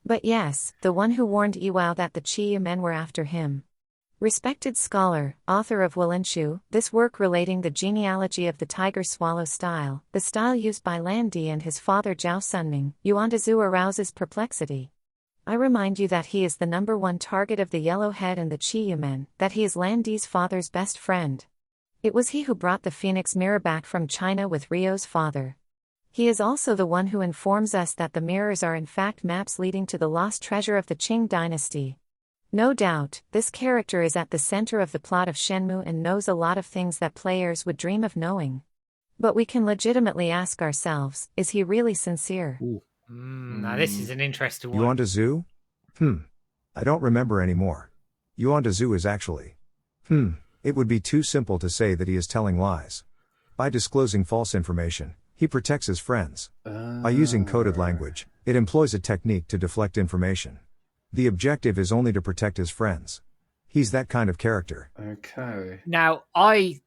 But yes, the one who warned Iwao that the Chiyu men were after him. Respected scholar, author of Wulanshu, this work relating the genealogy of the tiger swallow style, the style used by Lan Di and his father Zhao Sunming, Yuanda Zhu arouses perplexity. I remind you that he is the number one target of the Yellowhead and the Chiyu men, that he is Lan Di's father's best friend. It was he who brought the Phoenix mirror back from China with Ryo's father. He is also the one who informs us that the mirrors are in fact maps leading to the lost treasure of the Qing dynasty. No doubt, this character is at the center of the plot of Shenmue and knows a lot of things that players would dream of knowing. But we can legitimately ask ourselves, is he really sincere?
Now this is an interesting one.
Yuanda Zhu? I don't remember anymore. Yuanda Zhu is actually... It would be too simple to say that he is telling lies. By disclosing false information, he protects his friends. By using coded language, it employs a technique to deflect information. The objective is only to protect his friends. He's that kind of character.
Okay.
Now, we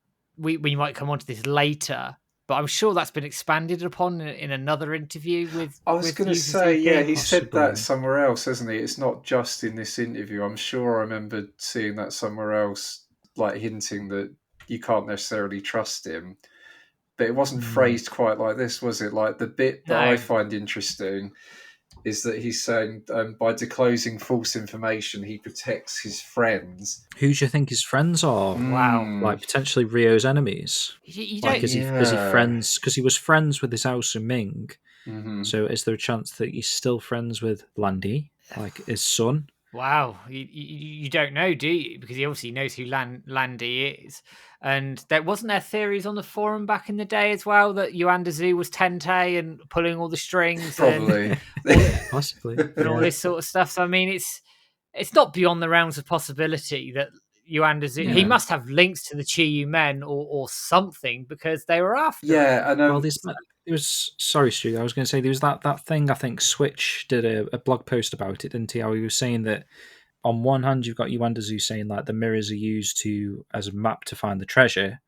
might come on to this later, but I'm sure that's been expanded upon in another interview with.
I was going to
Yuzu
say,
Suzuki.
yeah, he said
Possibly.
that somewhere else, hasn't he? It's not just in this interview. I'm sure I remember seeing that somewhere else, like hinting that you can't necessarily trust him. But it wasn't phrased quite like this, was it? Like the bit that
No.
I find interesting is that he's saying by disclosing false information, he protects his friends.
Who do you think his friends are?
Wow.
Like potentially Ryo's enemies.
You
Like,
don't.
is he friends? Because he was friends with this Ao Ming.
Mm-hmm.
So is there a chance that he's still friends with Landy, like his son?
Wow, you don't know, do you? Because he obviously knows who Landy is, and wasn't there theories on the forum back in the day as well that Yuanda Zhu was Tente and pulling all the strings,
Probably.
Possibly.
and all this sort of stuff. So I mean, it's not beyond the realms of possibility that Yuanda Zhu, he
Yeah.
must have links to the Chiyu men or something because they were after. him.
Yeah, and
Well, there was sorry, Stu. I was going to say there was that thing. I think Switch did a blog post about it, didn't he? How he was saying that on one hand you've got Yuanda Zhu saying like the mirrors are used as a map to find the treasure,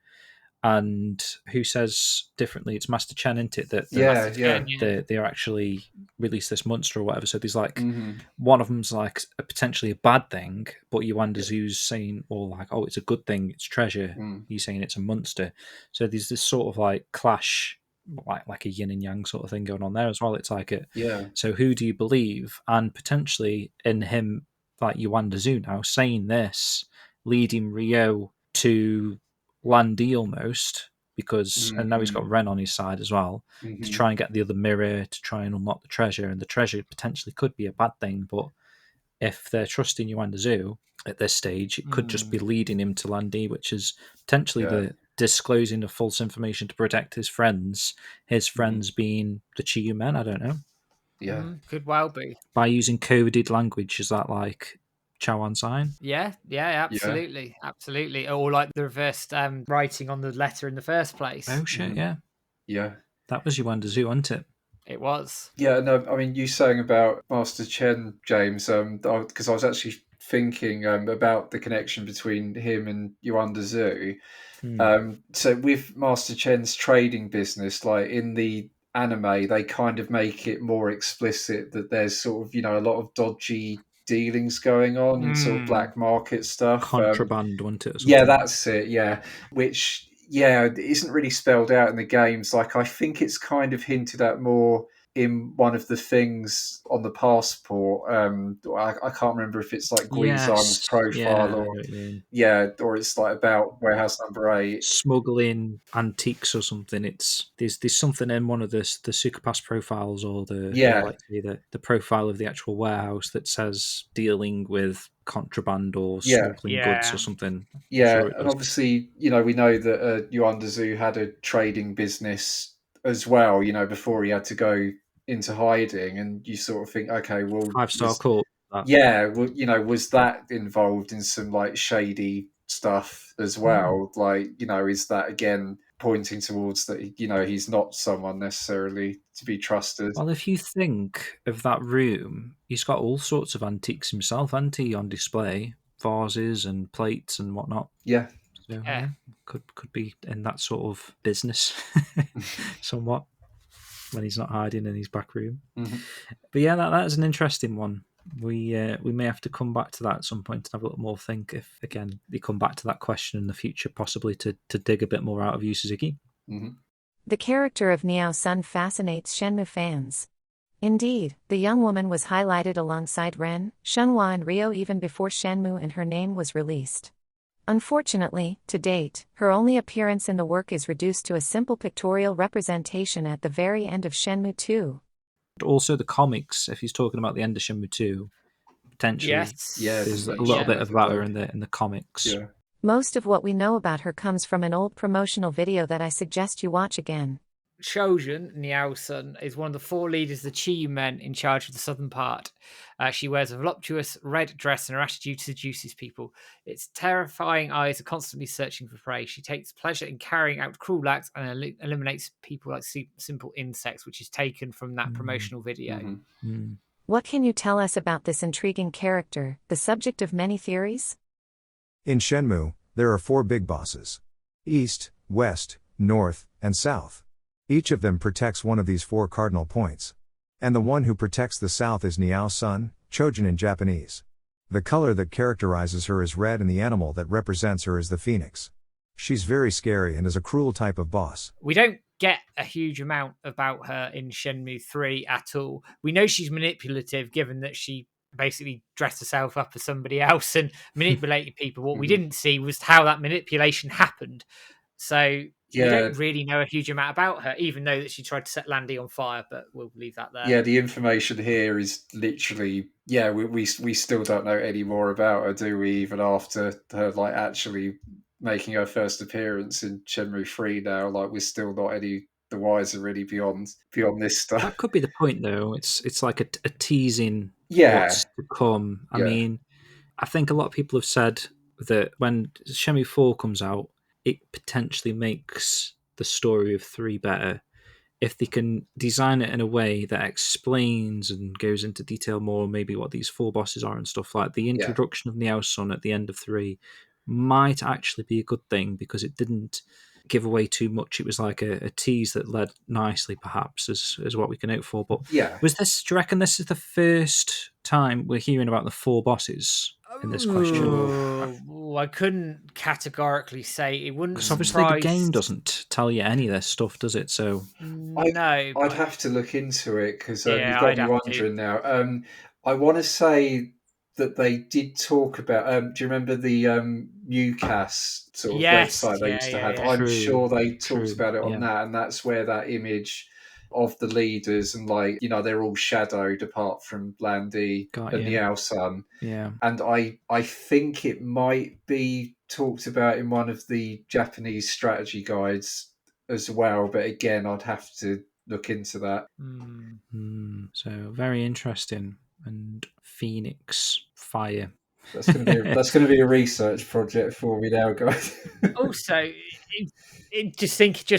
and who says differently? It's Master Chen, isn't it? That
yeah.
they are actually released this monster or whatever. So there's like
Mm-hmm.
one of them's like potentially a bad thing, but Yuanda Zhu's saying, or like, oh, it's a good thing, it's treasure. He's saying it's a monster. So there's this sort of like clash, like a yin and yang sort of thing going on there as well. It's like it.
Yeah.
So who do you believe? And potentially in him, like Yuanda Zhu now saying this, leading Ryo to Landy almost, because and now he's got Ren on his side as well to try and get the other mirror to try and unlock the treasure, and the treasure potentially could be a bad thing, but if they're trusting Yuanda Zhu at this stage, it could just be leading him to Landy, which is potentially the disclosing of false information to protect his friends being the Chiyu men. I don't know.
Yeah.
Could well be.
By using coded language, is that like Chawan sign?
Yeah, absolutely. Or like the reversed writing on the letter in the first place.
Oh shit, yeah.
Yeah.
That was Yuanda Zhu, wasn't it?
It was.
Yeah, no, I mean, you saying about Master Chen, James, because I was actually thinking about the connection between him and Yuanda Zhu. So with Master Chen's trading business, like in the anime, they kind of make it more explicit that there's sort of, a lot of dodgy dealings going on and sort of black market stuff.
Contraband, wasn't it? Or
Yeah,
something?
that's it, yeah. Which, it isn't really spelled out in the games. Like, I think it's kind of hinted at more in one of the things on the passport. I can't remember if it's like Guizhang's profile or it's like about warehouse number 8.
Smuggling antiques or something. There's something in one of the Sukapass profiles or the profile of the actual warehouse that says dealing with contraband or smuggling goods or something.
Yeah, and obviously, we know that Yuanda Zhu had a trading business as well, before he had to go into hiding, and you sort of think, okay, well,
5-star Corp.
Yeah, well, was that involved in some like shady stuff as well? Like, is that again pointing towards that, you know, he's not someone necessarily to be trusted.
Well, if you think of that room, he's got all sorts of antiques himself, hasn't he, on display? Vases and plates and whatnot.
Yeah.
So,
Yeah.
could be in that sort of business somewhat when he's not hiding in his back room.
Mm-hmm.
But yeah, that is an interesting one. We may have to come back to that at some point and have a little more think if, again, we come back to that question in the future, possibly to dig a bit more out of you, Suzuki.
Mm-hmm.
The character of Niao Sun fascinates Shenmue fans. Indeed, the young woman was highlighted alongside Ren, Shenhua and Ryo even before Shenmue and her name was released. Unfortunately, to date, her only appearance in the work is reduced to a simple pictorial representation at the very end of Shenmue 2.
Also, the comics, if he's talking about the end of Shenmue 2, potentially
Yes.
Yeah,
there's a
yeah.
little bit
I
of
think
about
so.
her in the comics.
Yeah.
Most of what we know about her comes from an old promotional video that I suggest you watch again.
Shojin, Niao-sun, is one of the 4 leaders of the Chi men in charge of the southern part. She wears a voluptuous red dress and her attitude seduces people. Its terrifying eyes are constantly searching for prey. She takes pleasure in carrying out cruel acts and eliminates people like simple insects, which is taken from that promotional video.
Mm-hmm.
What can you tell us about this intriguing character, the subject of many theories?
In Shenmue, there are 4 big bosses: East, West, North, and South. Each of them protects one of these 4 cardinal points. And the one who protects the South is Niao Sun, Chojin in Japanese. The color that characterizes her is red and the animal that represents her is the phoenix. She's very scary and is a cruel type of boss.
We don't get a huge amount about her in Shenmue 3 at all. We know she's manipulative, given that she basically dressed herself up as somebody else and manipulated people. What we didn't see was how that manipulation happened. So we don't really know a huge amount about her, even though that she tried to set Landy on fire, but we'll leave that there.
Yeah, the information here is literally, we still don't know any more about her, do we, even after her, like, actually making her first appearance in Shenmue 3 now. Like, we're still not any the wiser really beyond this stuff.
That could be the point, though. It's like a teasing
Yeah.
what's to come. I
Yeah.
mean, I think a lot of people have said that when Shenmue 4 comes out, it potentially makes the story of 3 better if they can design it in a way that explains and goes into detail more, maybe what these 4 bosses are and stuff like. The introduction of Niao Sun at the end of 3 might actually be a good thing because it didn't give away too much. It was like a tease that led nicely, perhaps, as what we can hope for. But do you reckon this is the first time we're hearing about the 4 bosses in this question?
I couldn't categorically say. It wouldn't
because obviously the game doesn't tell you any of this stuff, does it? So
I'd have to look into it because you've got
I'd
me
have
wondering now. I want to say that they did talk about. Do you remember the Ucas sort of website they used to have? I'm sure they talked about it on that, and that's where that image of the leaders and, like, you know, they're all shadowed apart from Landy and Niao Sun.
Yeah,
and I think it might be talked about in one of the Japanese strategy guides as well. But again, I'd have to look into that.
So very interesting. And Phoenix Fire.
That's going to be a research project for me now, guys.
Also, just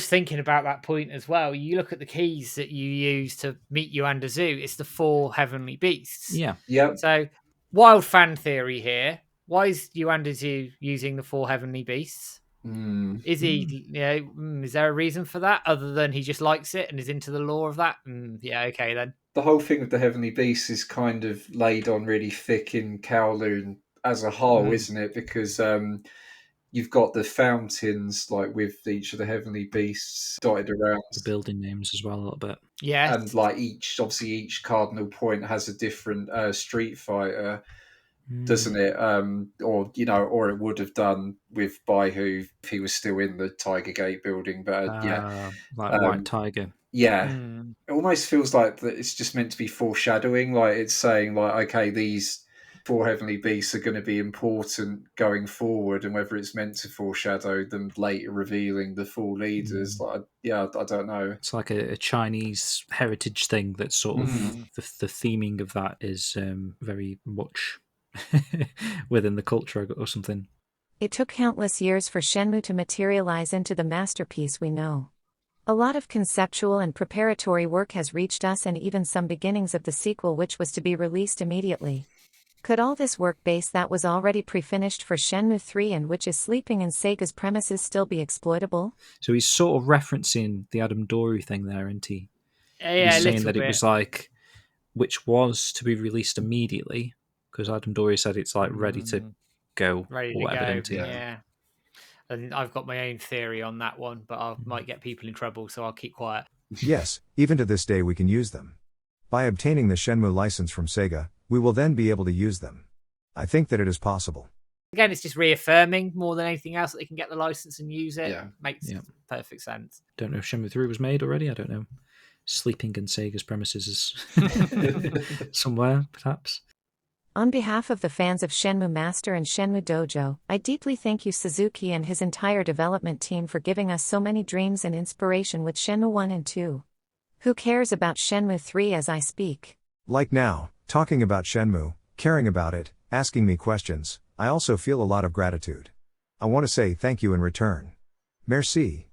thinking about that point as well. You look at the keys that you use to meet Yuandazu. It's the 4 heavenly beasts.
Yeah.
So, wild fan theory here. Why is Yuandazu using the 4 heavenly beasts? Is he? Is there a reason for that other than he just likes it and is into the lore of that? Okay then.
The whole thing with the heavenly beasts is kind of laid on really thick in Kowloon as a whole, isn't it? Because you've got the fountains, like, with each of the heavenly beasts dotted around.
The building names as well a little bit.
Yeah.
And, like, each cardinal point has a different Street Fighter, doesn't it? Or it would have done with Baihu if he was still in the Tiger Gate building. But
like White Tiger.
Yeah. It almost feels like that it's just meant to be foreshadowing. Like, it's saying, like, okay, these 4 heavenly beasts are going to be important going forward, and whether it's meant to foreshadow them later revealing the 4 leaders, I don't know.
It's like a Chinese heritage thing that's sort of the theming of that is very much within the culture or something.
It took countless years for Shenmue to materialize into the masterpiece we know. A lot of conceptual and preparatory work has reached us, and even some beginnings of the sequel, which was to be released immediately. Could all this work base that was already pre-finished for Shenmue 3 and which is sleeping in Sega's premises still be exploitable?
So he's sort of referencing the Adam Dory thing there, isn't he?
Yeah,
He's
a
saying
little
that
bit.
it was like, which was to be released immediately, because Adam Dory said it's like ready to go,
ready
or
to
whatever,
go.
didn't he?
Yeah. And I've got my own theory on that one, but I might get people in trouble, so I'll keep quiet.
Yes, even to this day we can use them. By obtaining the Shenmue license from Sega, we will then be able to use them. I think that it is possible.
Again, it's just reaffirming more than anything else that they can get the license and use it.
Yeah.
Makes perfect sense.
Don't know if Shenmue 3 was made already, I don't know. Sleeping in Sega's premises is somewhere, perhaps.
On behalf of the fans of Shenmue Master and Shenmue Dojo, I deeply thank you Suzuki and his entire development team for giving us so many dreams and inspiration with Shenmue 1 and 2. Who cares about Shenmue 3 as I speak?
Like now, talking about Shenmue, caring about it, asking me questions, I also feel a lot of gratitude. I want to say thank you in return. Merci.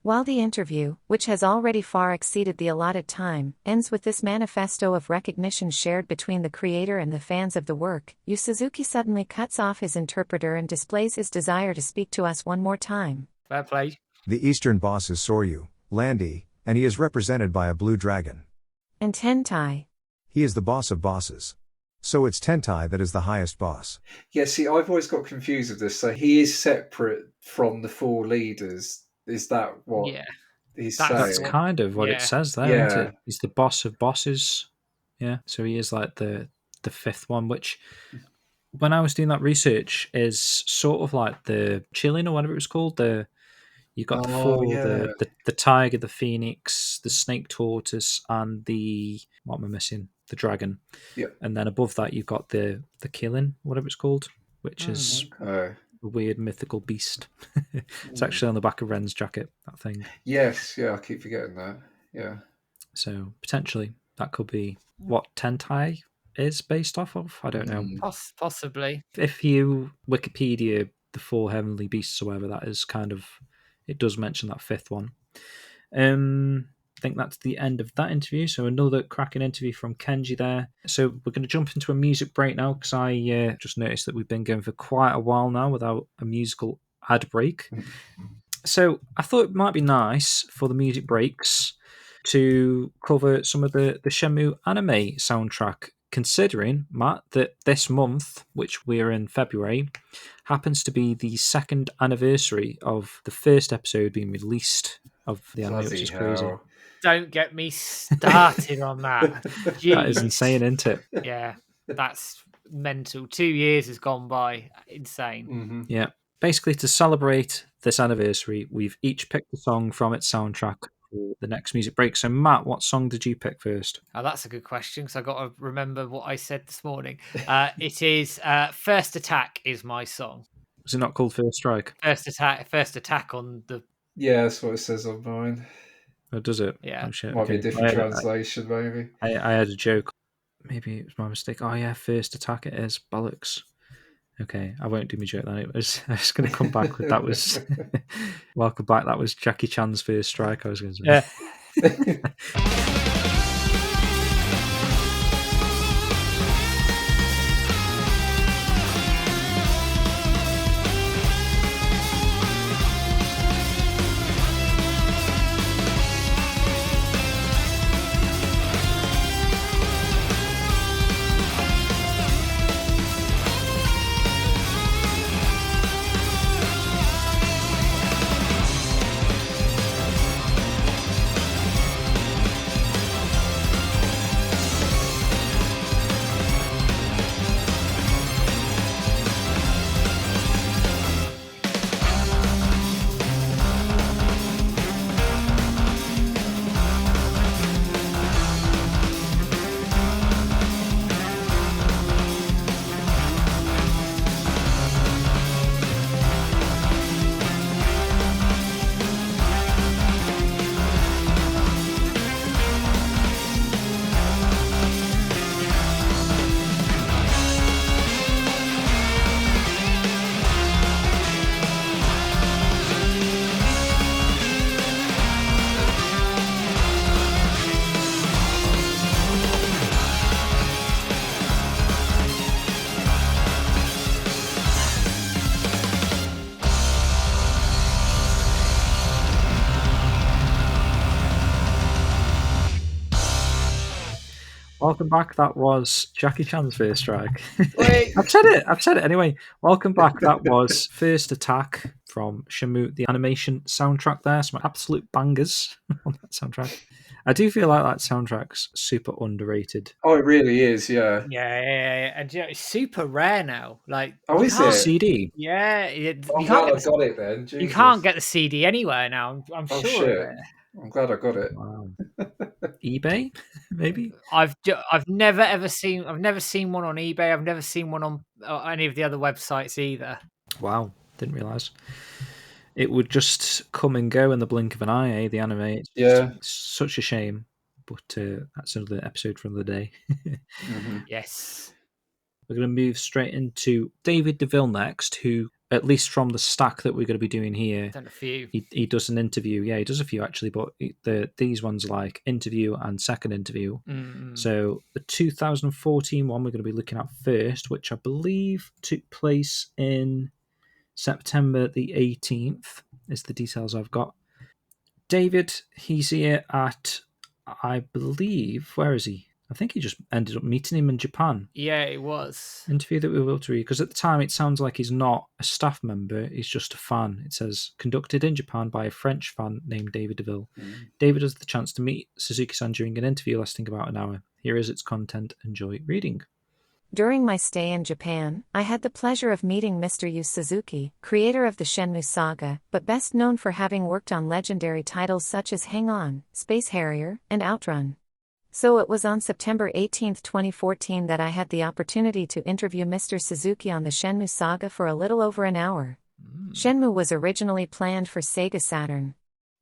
While the interview, which has already far exceeded the allotted time, ends with this manifesto of recognition shared between the creator and the fans of the work, Yu Suzuki suddenly cuts off his interpreter and displays his desire to speak to us one more time.
Fair play.
The eastern boss is Soryu, Landy, and he is represented by a blue dragon.
And Tentai.
He is the boss of bosses. So it's Tentai that is the highest boss.
Yeah, see, I've always got confused with this. So he is separate from the 4 leaders. Is that what he's
That's
saying?
That's kind of what it says there, isn't it? He's the boss of bosses. Yeah, so he is like the 5th one, which, when I was doing that research, is sort of like the Chilling or whatever it was called. You've got the 4, the tiger, the phoenix, the snake tortoise, and the, what am I missing? The dragon.
Yeah.
And then above that, you've got the killing, whatever it's called, which is a weird mythical beast. It's actually on the back of Ren's jacket, that thing.
Yes, yeah, I keep forgetting that. Yeah.
So potentially that could be what Tentai is based off of. I don't know.
Possibly.
If you Wikipedia the 4 heavenly beasts or whatever, that is kind of, it does mention that 5th one. I think that's the end of that interview. So another cracking interview from Kenji there. So we're going to jump into a music break now, because I just noticed that we've been going for quite a while now without a musical ad break. So I thought it might be nice for the music breaks to cover some of the Shenmue anime soundtrack, considering, Matt, that this month, which we're in February, happens to be the 2nd anniversary of the first episode being released of the anime, which is crazy.
Don't get me started on that.
That is insane, isn't it?
Yeah, that's mental. 2 years has gone by. Insane.
Mm-hmm.
Yeah. Basically, to celebrate this anniversary, we've each picked a song from its soundtrack for the next music break. So, Matt, what song did you pick first?
Oh, that's a good question, because I got to remember what I said this morning. It is First Attack is my song.
Was it not called First Strike?
First Attack on the...
Yeah, that's what it says on mine.
Oh, does it?
Yeah.
Oh, shit.
Might be a
Okay.
different translation, maybe.
I had a joke. Maybe it was my mistake. Oh, yeah, First Attack it is. Bollocks. Okay, I won't do my joke then. I was going to come back with that was... Welcome back. That was Jackie Chan's First Strike, I was going to say.
Yeah.
Welcome back. That was Jackie Chan's first strike.
Wait.
I've said it anyway. Welcome back. That was First Attack from Shenmue, the animation soundtrack there. Some absolute bangers on that soundtrack. I do feel like that soundtrack's super underrated.
Oh, it really is. Yeah.
Yeah. And you know, it's super rare now. Like,
Oh,
you
is
can't-
it?
CD.
Yeah,
I'm
you
glad
can't
I
get
got it then.
you
Jesus.
can't get the CD anywhere now. I'm
Oh,
sure
shit.
of it.
I'm glad I got it.
Wow. eBay, maybe.
I've never seen one on eBay. I've never seen one on any of the other websites either.
Wow, didn't realize it would just come and go in the blink of an eye. The anime, it's
Yeah.
such a shame. But that's another episode for the day.
Mhm.
Yes.
We're going to move straight into David DeVille next, who, at least from the stack that we're going to be doing here,
Done a few.
he does an interview. Yeah, he does a few actually, but these ones are like interview and second interview. So the 2014 one we're going to be looking at first, which I believe took place in September the 18th, is the details I've got. David, he's here at, I believe, where is he? I think he just ended up meeting him in Japan.
Yeah, it was.
Interview that we will to read, because at the time it sounds like he's not a staff member, he's just a fan. It says, conducted in Japan by a French fan named David DeVille. David has the chance to meet Suzuki-san during an interview lasting about an hour. Here is its content. Enjoy reading.
During my stay in Japan, I had the pleasure of meeting Mr. Yu Suzuki, creator of the Shenmue saga, but best known for having worked on legendary titles such as Hang On, Space Harrier, and Outrun. So it was on September 18, 2014 that I had the opportunity to interview Mr. Suzuki on the Shenmue saga for a little over an hour. Shenmue was originally planned for Sega Saturn.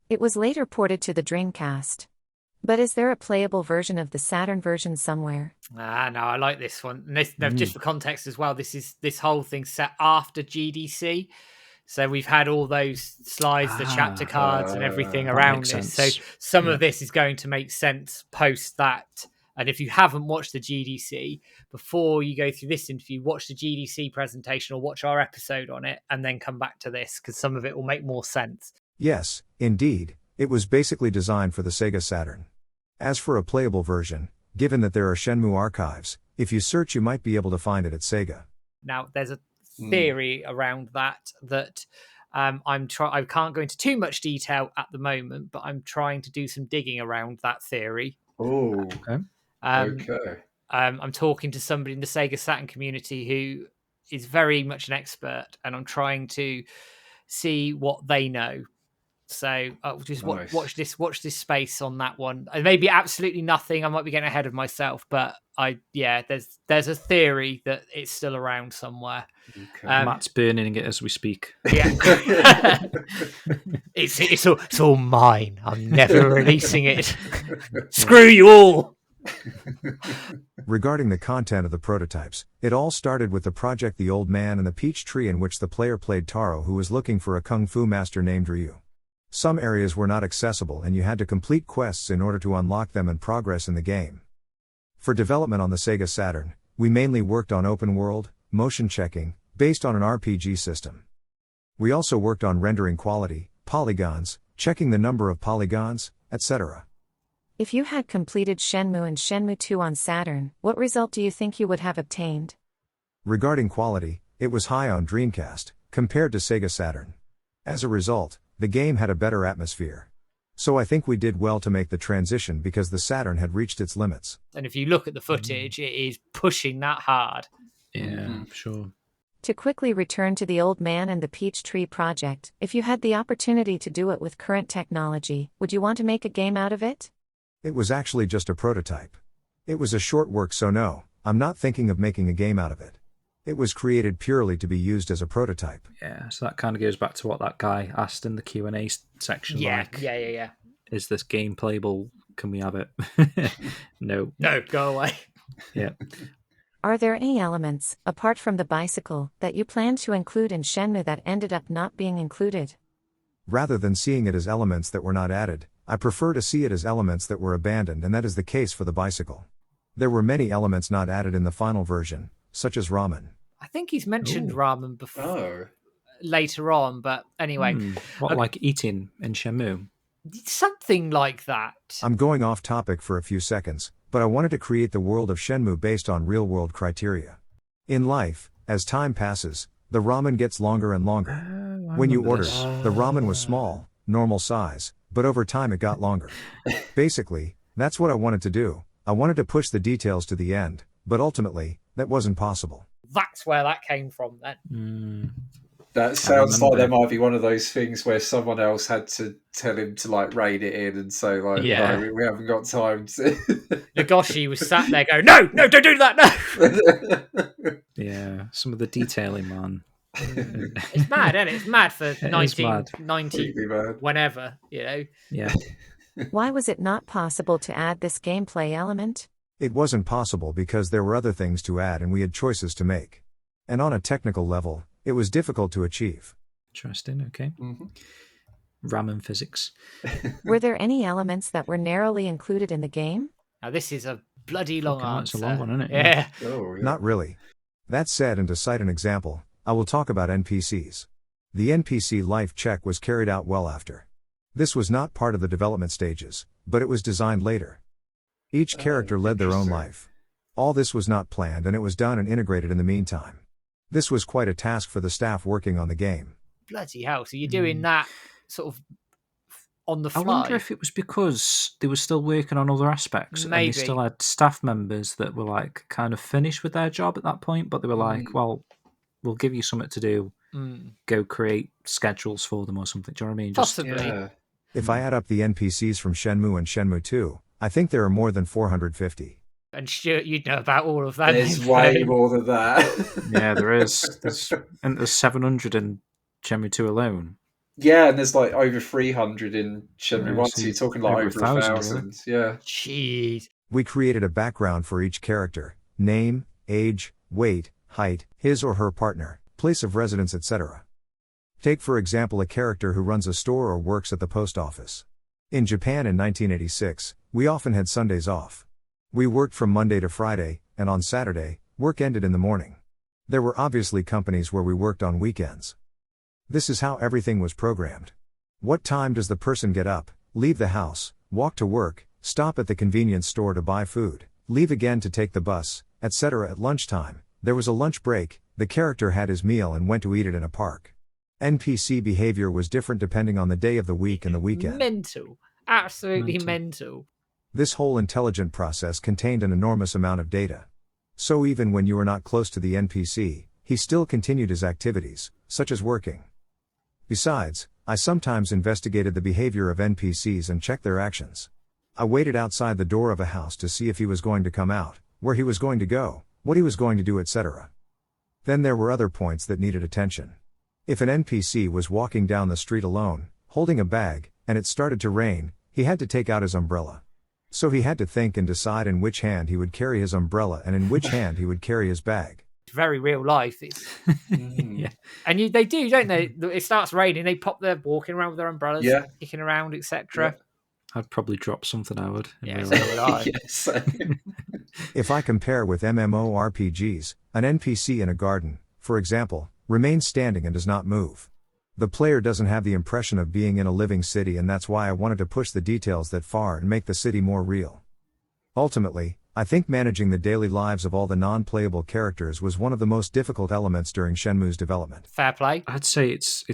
It was later ported to the Dreamcast. But is there a playable version of the Saturn version somewhere?
No, I like this one. And this, just for context as well, this whole thing set after GDC. So we've had all those slides, the chapter cards and everything around this. So some of this is going to make sense post that. And if you haven't watched the GDC, before you go through this interview, watch the GDC presentation or watch our episode on it and then come back to this, because some of it will make more sense.
Yes, indeed, it was basically designed for the Sega Saturn. As for a playable version, given that there are Shenmue archives, if you search you might be able to find it at Sega.
Now, there's a theory around that I can't go into too much detail at the moment, but I'm trying to do some digging around that theory.
Oh,
Okay.
okay.
I'm talking to somebody in the Sega Saturn community who is very much an expert, and I'm trying to see what they know. So I'll just
Nice.
watch this space on that one. And maybe absolutely nothing. I might be getting ahead of myself, but there's a theory that it's still around somewhere.
Okay.
Matt's burning it as we speak.
Yeah, it's all mine. I'm never releasing it. Screw you all.
Regarding the content of the prototypes, it all started with the project The Old Man and the Peach Tree, in which the player played Taro, who was looking for a kung fu master named Ryu. Some areas were not accessible and you had to complete quests in order to unlock them and progress in the game. For development on the Sega Saturn, we mainly worked on open world, motion checking, based on an RPG system. We also worked on rendering quality, polygons, checking the number of polygons, etc.
If you had completed Shenmue and Shenmue 2 on Saturn, what result do you think you would have obtained?
Regarding quality, it was high on Dreamcast, compared to Sega Saturn. As a result, the game had a better atmosphere. So I think we did well to make the transition because the Saturn had reached its limits.
And if you look at the footage, it is pushing that hard.
Yeah, sure.
To quickly return to The Old Man and the Peach Tree project, if you had the opportunity to do it with current technology, would you want to make a game out of it?
It was actually just a prototype. It was a short work, so no, I'm not thinking of making a game out of it. It was created purely to be used as a prototype.
Yeah, so that kind of goes back to what that guy asked in the Q&A section.
Yeah.
Is this game playable? Can we have it? No,
Go away.
Yeah.
Are there any elements, apart from the bicycle, that you planned to include in Shenmue that ended up not being included?
Rather than seeing it as elements that were not added, I prefer to see it as elements that were abandoned, and that is the case for the bicycle. There were many elements not added in the final version, such as ramen.
I think he's mentioned ramen before
Oh,
later on, but anyway,
What, like eating in Shenmue?
something like that.
I'm going off topic for a few seconds, but I wanted to create the world of Shenmue based on real-world criteria. In life, as time passes, the ramen gets longer and longer. When you ordered, the ramen was small, normal size, but over time it got longer. Basically, that's what I wanted to do. I wanted to push the details to the end, but ultimately, that wasn't possible.
That's where that came from then.
That sounds like there might be one of those things where someone else had to tell him to like rein it in and say like, no, we haven't got time to.
Nagoshi was sat there going, no, don't do that, no.
Yeah, some of the detailing, man.
It's mad, isn't it? It's mad for 1990,
mad.
whenever, you know.
Yeah.
Why was it not possible to add this gameplay element?
It wasn't possible because there were other things to add and we had choices to make. And on a technical level, it was difficult to achieve.
Interesting, okay. Ramen physics.
Were there any elements that were narrowly included in the game?
Now, this is a bloody long answer.
It's a long one, isn't it?
Yeah.
Oh, yeah.
Not really. That said, and to cite an example, I will talk about NPCs. The NPC life check was carried out well after. This was not part of the development stages, but it was designed later. Each character led their own life. All this was not planned and it was done and integrated in the meantime. This was quite a task for the staff working on the game.
Bloody hell. So you're doing that sort of on the fly?
I wonder if it was because they were still working on other aspects.
Maybe.
And they still had staff members that were like kind of finished with their job at that point, but they were like, well, we'll give you something to do. Go create schedules for them or something. Do you know what I mean?
Possibly.
Yeah.
If I add up the NPCs from Shenmue and Shenmue 2, I think there are more than 450.
And Stuart, you'd know about all of that.
There's way more than that.
Yeah, there is. There's 700 in Shenmue 2 alone.
Yeah, and there's like over 300 in Shenmue 1, so
so
you're talking like over 1,000. Yeah.
Jeez.
We created a background for each character: name, age, weight, height, his or her partner, place of residence, etc. Take for example a character who runs a store or works at the post office. In Japan in 1986, we often had Sundays off. We worked from Monday to Friday, and on Saturday, work ended in the morning. There were obviously companies where we worked on weekends. This is how everything was programmed. What time does the person get up, leave the house, walk to work, stop at the convenience store to buy food, leave again to take the bus, etc. At lunchtime, there was a lunch break, the character had his meal and went to eat it in a park. NPC behavior was different depending on the day of the week and the weekend.
Mental. Absolutely mental.
This whole intelligent process contained an enormous amount of data. So even when you were not close to the NPC, he still continued his activities, such as working. Besides, I sometimes investigated the behavior of NPCs and checked their actions. I waited outside the door of a house to see if he was going to come out, where he was going to go, what he was going to do, etc. Then there were other points that needed attention. If an NPC was walking down the street alone, holding a bag, and it started to rain, he had to take out his umbrella. So he had to think and decide in which hand he would carry his umbrella and in which hand he would carry his bag.
It's very real life. It's...
Yeah.
And they do, don't they? It starts raining, they pop their walking around with their umbrellas, kicking around, etc.
I'd probably drop something, I would.
Yeah, so would I.
Yes.
If I compare with MMORPGs, an NPC in a garden, for example, remains standing and does not move. The player doesn't have the impression of being in a living city, and that's why I wanted to push the details that far and make the city more real. Ultimately, I think managing the daily lives of all the non-playable characters was one of the most difficult elements during Shenmue's development.
Fair play.
I'd say it's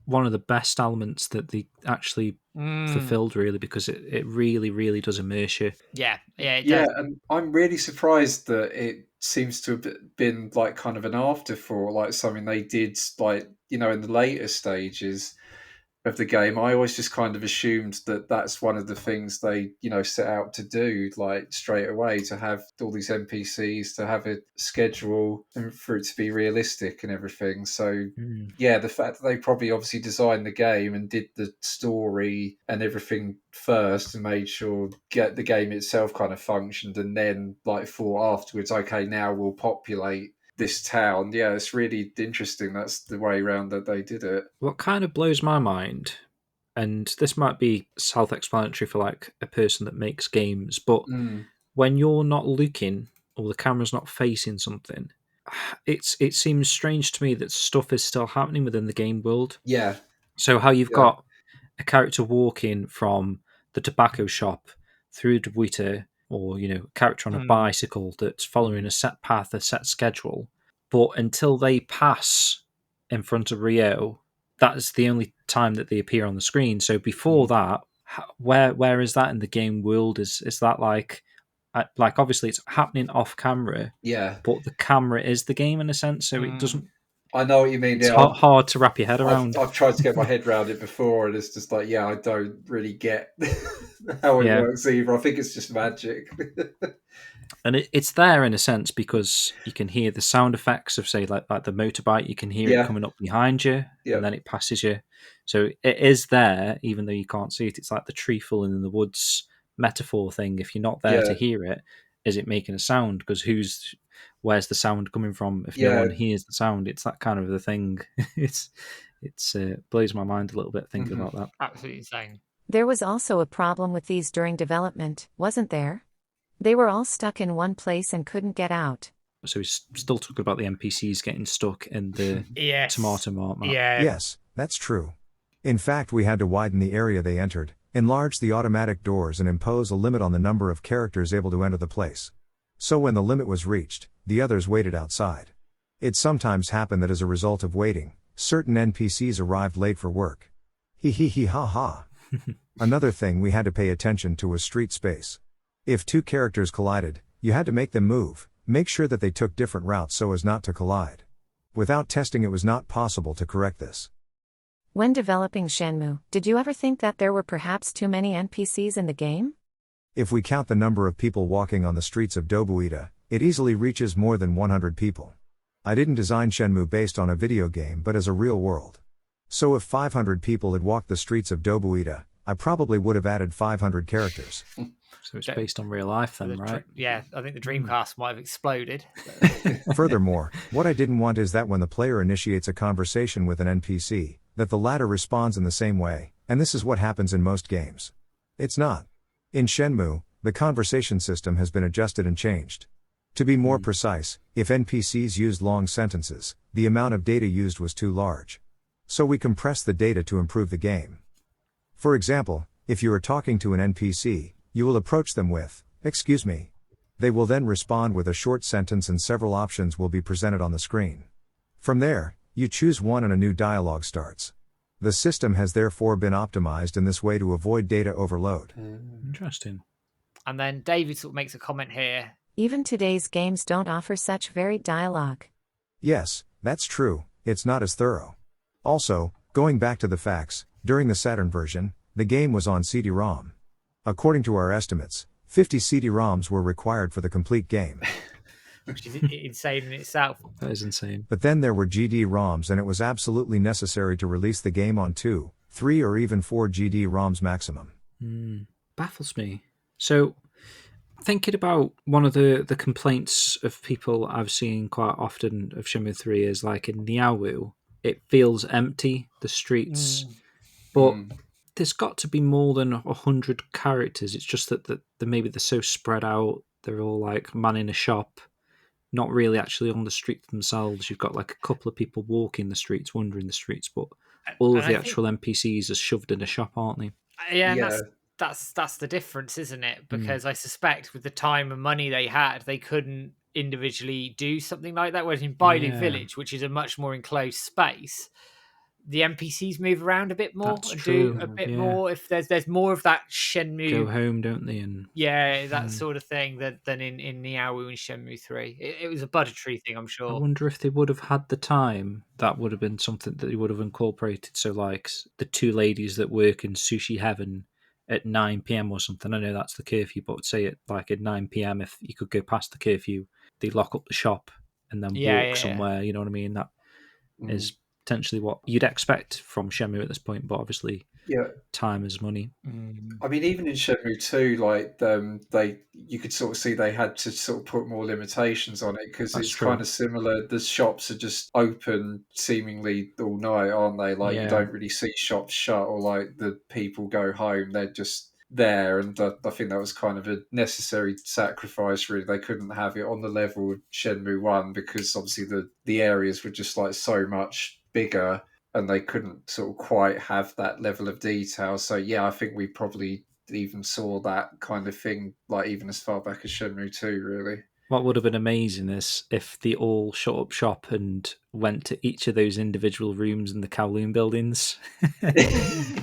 one of the best elements that they actually fulfilled, really, because it really, really does immerse you.
Yeah, it
Yeah,
does.
and I'm really surprised that it seems to have been like kind of an afterthought, like something they did, like, you know, in the later stages of the game. I always just kind of assumed that that's one of the things they, you know, set out to do, like straight away, to have all these NPCs, to have a schedule and for it to be realistic and everything. So yeah, the fact that they probably obviously designed the game and did the story and everything first and made sure get the game itself kind of functioned, and then like thought afterwards, okay, now we'll populate this town. Yeah, it's really interesting. That's the way around that they did it.
What kind of blows my mind, and this might be self-explanatory for like a person that makes games, but when you're not looking or the camera's not facing something, it seems strange to me that stuff is still happening within the game world.
Yeah.
So how you've got a character walking from the tobacco shop through DOBUITA or a character on a bicycle that's following a set path, a set schedule. But until they pass in front of Ryo, that's the only time that they appear on the screen. So before that, where is that in the game world? Is that like obviously it's happening off camera, but the camera is the game in a sense, so it doesn't.
I know what you mean.
It's hard to wrap your head around.
I've tried to get my head around it before, and it's just like, I don't really get how it works either. I think it's just magic.
And it's there in a sense because you can hear the sound effects of, say, like the motorbike. You can hear it coming up behind you, and then it passes you. So it is there, even though you can't see it. It's like the tree falling in the woods metaphor thing. If you're not there to hear it, is it making a sound? Because where's the sound coming from? If no one hears the sound, it's that kind of the thing. It's blows my mind a little bit thinking about that.
Absolutely insane.
There was also a problem with these during development, wasn't there? They were all stuck in one place and couldn't get out.
So he's still talking about the NPCs getting stuck in the tomato mart map.
Yes, that's true. In fact, we had to widen the area they entered, enlarge the automatic doors, and impose a limit on the number of characters able to enter the place. So when the limit was reached, the others waited outside. It sometimes happened that as a result of waiting, certain NPCs arrived late for work. Hee ha ha. Another thing we had to pay attention to was street space. If two characters collided, you had to make them move, make sure that they took different routes so as not to collide. Without testing, it was not possible to correct this.
When developing Shenmue, did you ever think that there were perhaps too many NPCs in the game?
If we count the number of people walking on the streets of DOBUITA, it easily reaches more than 100 people. I didn't design Shenmue based on a video game but as a real world. So if 500 people had walked the streets of DOBUITA, I probably would have added 500 characters.
So it's based on real life then, right?
I think the Dreamcast might have exploded.
Furthermore, what I didn't want is that when the player initiates a conversation with an NPC, that the latter responds in the same way, and this is what happens in most games. It's not. In Shenmue, the conversation system has been adjusted and changed. To be more precise, if NPCs used long sentences, the amount of data used was too large. So we compressed the data to improve the game. For example, if you are talking to an NPC, you will approach them with, "Excuse me." They will then respond with a short sentence and several options will be presented on the screen. From there, you choose one and a new dialogue starts. The system has therefore been optimized in this way to avoid data overload.
Interesting.
And then David sort of makes a comment here.
Even today's games don't offer such varied dialogue.
Yes, that's true, it's not as thorough. Also, going back to the facts, during the Saturn version, the game was on CD-ROM. According to our estimates, 50 CD-ROMs were required for the complete game.
Which is insane in itself.
That is insane.
But then there were GD-ROMs and it was absolutely necessary to release the game on 2, 3 or even 4 GD-ROMs maximum.
Baffles me. So, thinking about one of the complaints of people I've seen quite often of Shenmue 3 is like in Niawu, it feels empty, the streets. But there's got to be more than 100 characters. It's just that maybe they're so spread out. They're all like manning a shop, not really actually on the streets themselves. You've got like a couple of people walking the streets, wandering the streets, but all of the actual NPCs are shoved in a shop, aren't they?
Yeah. That's the difference, isn't it? Because I suspect with the time and money they had, they couldn't individually do something like that. Whereas in Baidu Village, which is a much more enclosed space, the NPCs move around a bit more do a bit more. If there's more of that Shenmue
go home, don't they? And
that sort of thing than in Niawu and Shenmue 3. It was a budgetary thing, I'm sure.
I wonder if they would have had the time. That would have been something that they would have incorporated. So like the two ladies that work in Sushi Heaven at 9 p.m. or something. I know that's the curfew, but say it like at 9 p.m. if you could go past the curfew, they lock up the shop and then walk somewhere. You know what I mean? That is potentially what you'd expect from Shenmue at this point, but obviously time is money.
I mean, even in Shenmue 2, like you could sort of see they had to sort of put more limitations on it because it's kind of similar. The shops are just open seemingly all night, aren't they? Like you don't really see shops shut or like the people go home. They're just there, and I think that was kind of a necessary sacrifice. Really, they couldn't have it on the level of Shenmue 1 because obviously the areas were just like so much bigger and they couldn't sort of quite have that level of detail. So I think we probably even saw that kind of thing, like even as far back as Shenmue 2, really.
What would have been amazing is if they all shut up shop and went to each of those individual rooms in the Kowloon buildings.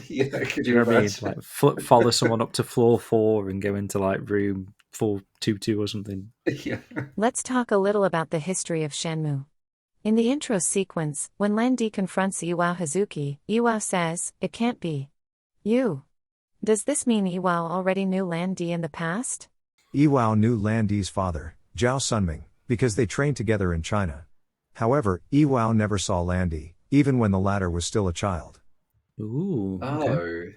Yeah, could
Do
you
you know what I mean?
imagine?
Like follow someone up to floor 4 and go into like room 422 or something.
Yeah.
Let's talk a little about the history of Shenmue. In the intro sequence, when Lan Di confronts Iwao Hazuki, Iwao says, "It can't be you." Does this mean Iwao already knew Lan Di in the past?
Iwao knew Lan Di's father, Zhao Sunming, because they trained together in China. However, Iwao never saw Lan Di, even when the latter was still a child.
Ooh. Okay.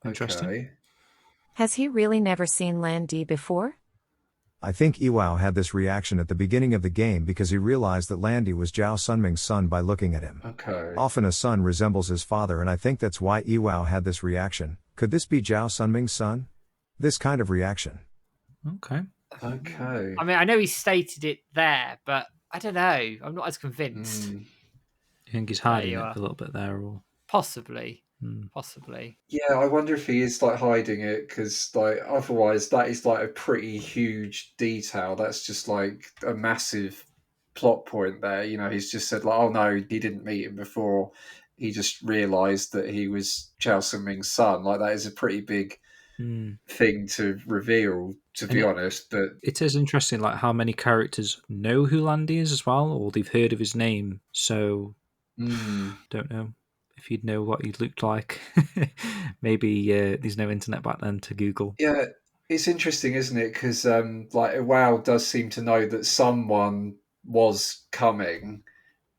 Oh,
Interesting.
okay.
Has he really never seen Lan Di before?
I think Iwao had this reaction at the beginning of the game because he realized that Lan Di was Zhao Sunming's son by looking at him.
Okay.
Often a son resembles his father, and I think that's why Iwao had this reaction. Could this be Zhao Sunming's son? This kind of reaction.
Okay.
Okay.
I mean, I know he stated it there, but I don't know. I'm not as convinced.
You think he's hiding
you
it
are.
a little bit there, or
Possibly. Possibly.
Yeah, I wonder if he is like hiding it because, like, otherwise that is like a pretty huge detail. That's just like a massive plot point there. You know, he's just said like, "Oh no, he didn't meet him before. He just realised that he was Chao Sun-ming's son." Like, that is a pretty big thing to reveal, to be honest. But
it is interesting, like how many characters know who Lan Di is as well, or they've heard of his name. So, don't know if you'd know what he looked like. Maybe there's no internet back then to Google.
yeah, it's interesting, isn't it? Because like WoW does seem to know that someone was coming.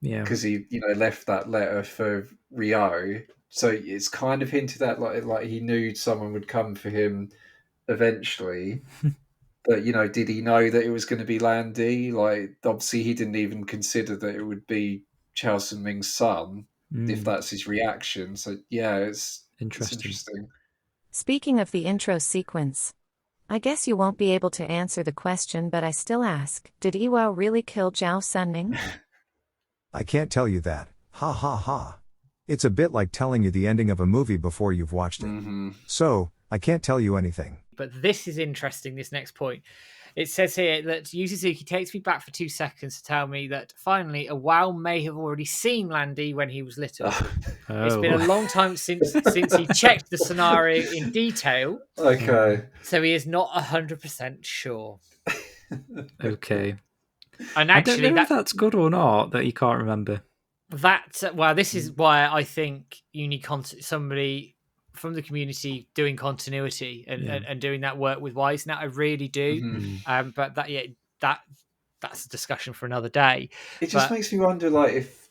Yeah,
because he, left that letter for Ryo. So it's kind of hinted at like he knew someone would come for him eventually. But did he know that it was going to be Lan Di? Like, obviously, he didn't even consider that it would be Chao Sun-ming's son. If that's his reaction, so yeah, it's interesting.
Speaking of the intro sequence, I guess you won't be able to answer the question, but I still ask: did Iwao really kill Zhao Sunming?
I can't tell you that. Ha ha ha. It's a bit like telling you the ending of a movie before you've watched it. So, I can't tell you anything.
But this is interesting, this next point. It says here that Yu Suzuki takes me back for 2 seconds to tell me that finally Iwao may have already seen Lan Di when he was little. It's been a long time since he checked the scenario in detail.
Okay.
So he is not 100% sure.
Okay.
And
I don't
actually,
know if that's good or not, that you can't remember.
This is why I think you need somebody from the community doing continuity and doing that work with Wise. Now, I really do. But that's a discussion for another day.
It just makes me wonder, like, if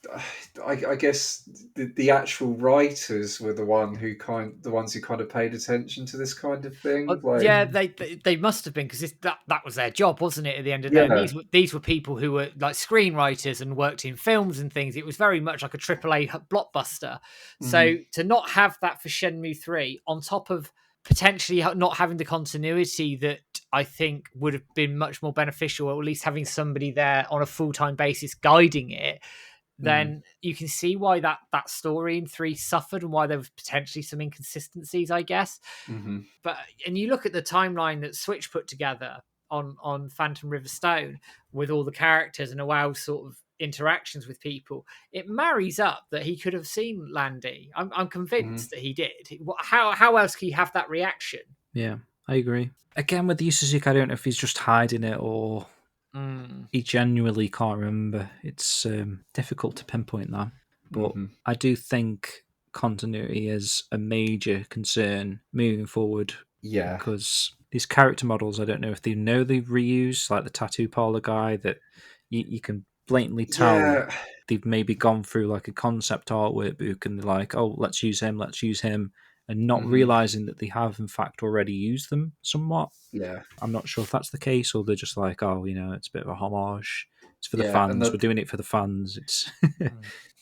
I guess the actual writers were the ones who kind of paid attention to this kind of thing.
Yeah, they must have been, because that was their job, wasn't it? At the end of the day, these were people who were like screenwriters and worked in films and things. It was very much like a AAA blockbuster. So to not have that for Shenmue 3, on top of potentially not having the continuity that I think would have been much more beneficial, or at least having somebody there on a full-time basis guiding it, then you can see why that story in 3 suffered and why there was potentially some inconsistencies, I guess. But and you look at the timeline that Switch put together on Phantom River Stone with all the characters and Iwao's sort of interactions with people, it marries up that he could have seen Lan Di. I'm convinced that he did. How else can you have that reaction?
Yeah, I agree. Again, with Yu Suzuki, I don't know if he's just hiding it or he genuinely can't remember. It's difficult to pinpoint that. But I do think continuity is a major concern moving forward.
Yeah.
Because these character models, I don't know if they know they've reused, like the tattoo parlor guy, that you can blatantly tell they've maybe gone through like a concept art workbook and they're like, oh, let's use him, and not realizing that they have in fact already used them somewhat.
Yeah.
I'm not sure if that's the case, or they're just like, oh, it's a bit of a homage. It's for the fans. We're doing it for the fans. It's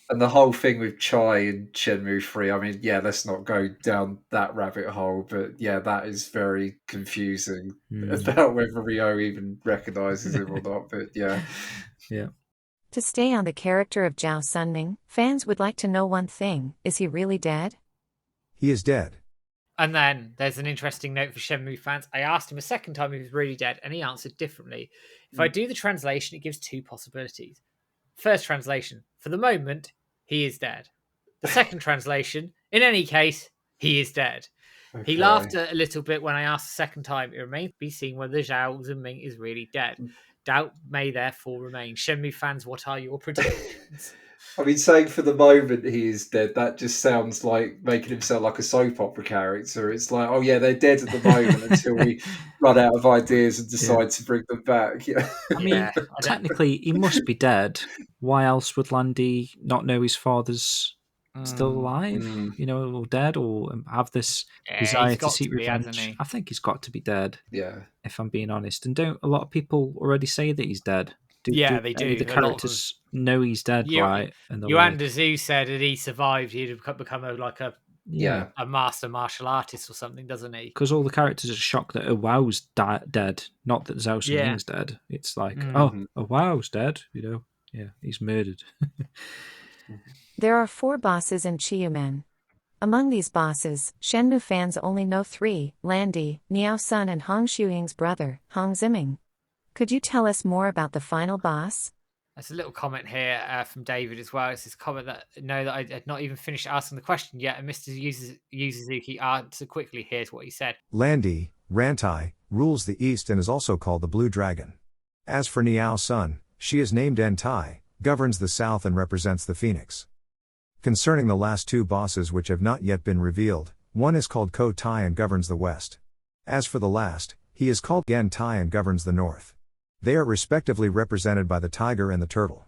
and the whole thing with Chai and Shenmue 3, I mean, let's not go down that rabbit hole, but that is very confusing about whether Ryo even recognizes him or not. But yeah.
To stay on the character of Zhao Sunming, fans would like to know one thing: is he really dead?
He is dead.
And then there's an interesting note for Shenmue fans. I asked him a second time if he was really dead, and he answered differently. If I do the translation, it gives two possibilities. First translation, for the moment, he is dead. The second translation, in any case, he is dead. He laughed a little bit when I asked the second time. It remains to be seen whether Zhao Ziming is really dead. Doubt may therefore remain. Shenmue fans, what are your predictions?
I mean, saying for the moment he is dead, that just sounds like making him sound like a soap opera character. It's like, oh yeah, they're dead at the moment until we run out of ideas and decide to bring them back. Yeah.
I mean, technically, he must be dead. Why else would Landy not know his father's still alive, or dead, or have this desire to seek revenge? I think he's got to be dead.
Yeah.
If I'm being honest. And don't a lot of people already say that he's dead?
They do.
The characters know he's dead, right? And
Yuan Dazu said that he survived, he'd have become a master martial artist or something, doesn't he?
Because all the characters are shocked that Wow's dead, not that Zhao Xinling's dead. It's like, Wow's dead, he's murdered.
There are 4 bosses in Chiyumen. Among these bosses, Shenmue fans only know 3, Landy, Niao Sun and Hong Xiuying's brother, Hong Ziming. Could you tell us more about the final boss?
There's a little comment here from David as well. It's this comment that I had not even finished asking the question yet, and Mr. Yu Suzuki answered quickly. Here's what he said.
Landy, Rantai, rules the east and is also called the Blue Dragon. As for Niao Sun, she is named Entai, governs the south and represents the Phoenix. Concerning the last 2 bosses which have not yet been revealed, one is called Ko Tai and governs the west. As for the last, he is called Gen Tai and governs the north. They are respectively represented by the tiger and the turtle.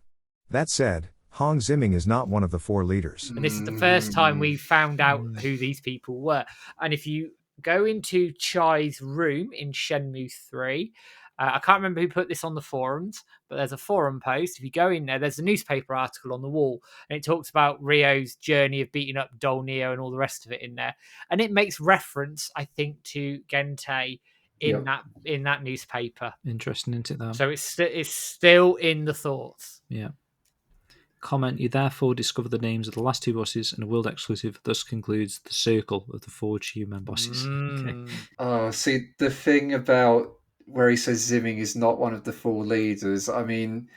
That said, Hong Ziming is not one of the 4 leaders.
And this is the first time we found out who these people were. And if you go into Chai's room in Shenmue 3, I can't remember who put this on the forums, but there's a forum post. If you go in there, there's a newspaper article on the wall, and it talks about Ryo's journey of beating up Dol Neo and all the rest of it in there. And it makes reference, I think, to Gentai in that newspaper.
Interesting, isn't it, though?
So it's still in the thoughts.
Yeah. Comment, you therefore discover the names of the last 2 bosses and a world exclusive, thus concludes the circle of the 4 Chiyumen bosses. Okay.
Oh, see, the thing about where he says Ziming is not one of the 4 leaders, I mean...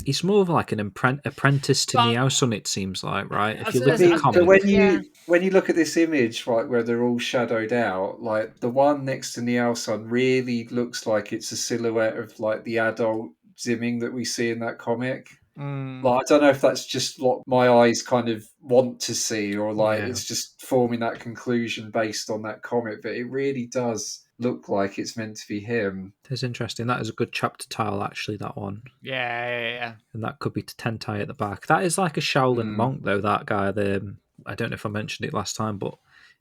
He's more of like an apprentice to Niao Sun, it seems like, right? If you look at the
comic. When you look at this image, right, where they're all shadowed out, like the one next to Niao Sun really looks like it's a silhouette of like the adult Ziming that we see in that comic. Like, I don't know if that's just what my eyes kind of want to see, or like it's just forming that conclusion based on that comic, but it really does look like it's meant to be him.
That's interesting. That is a good chapter tile, actually, that one.
Yeah.
And that could be Tentai at the back. That is like a Shaolin monk, though, that guy. I don't know if I mentioned it last time, but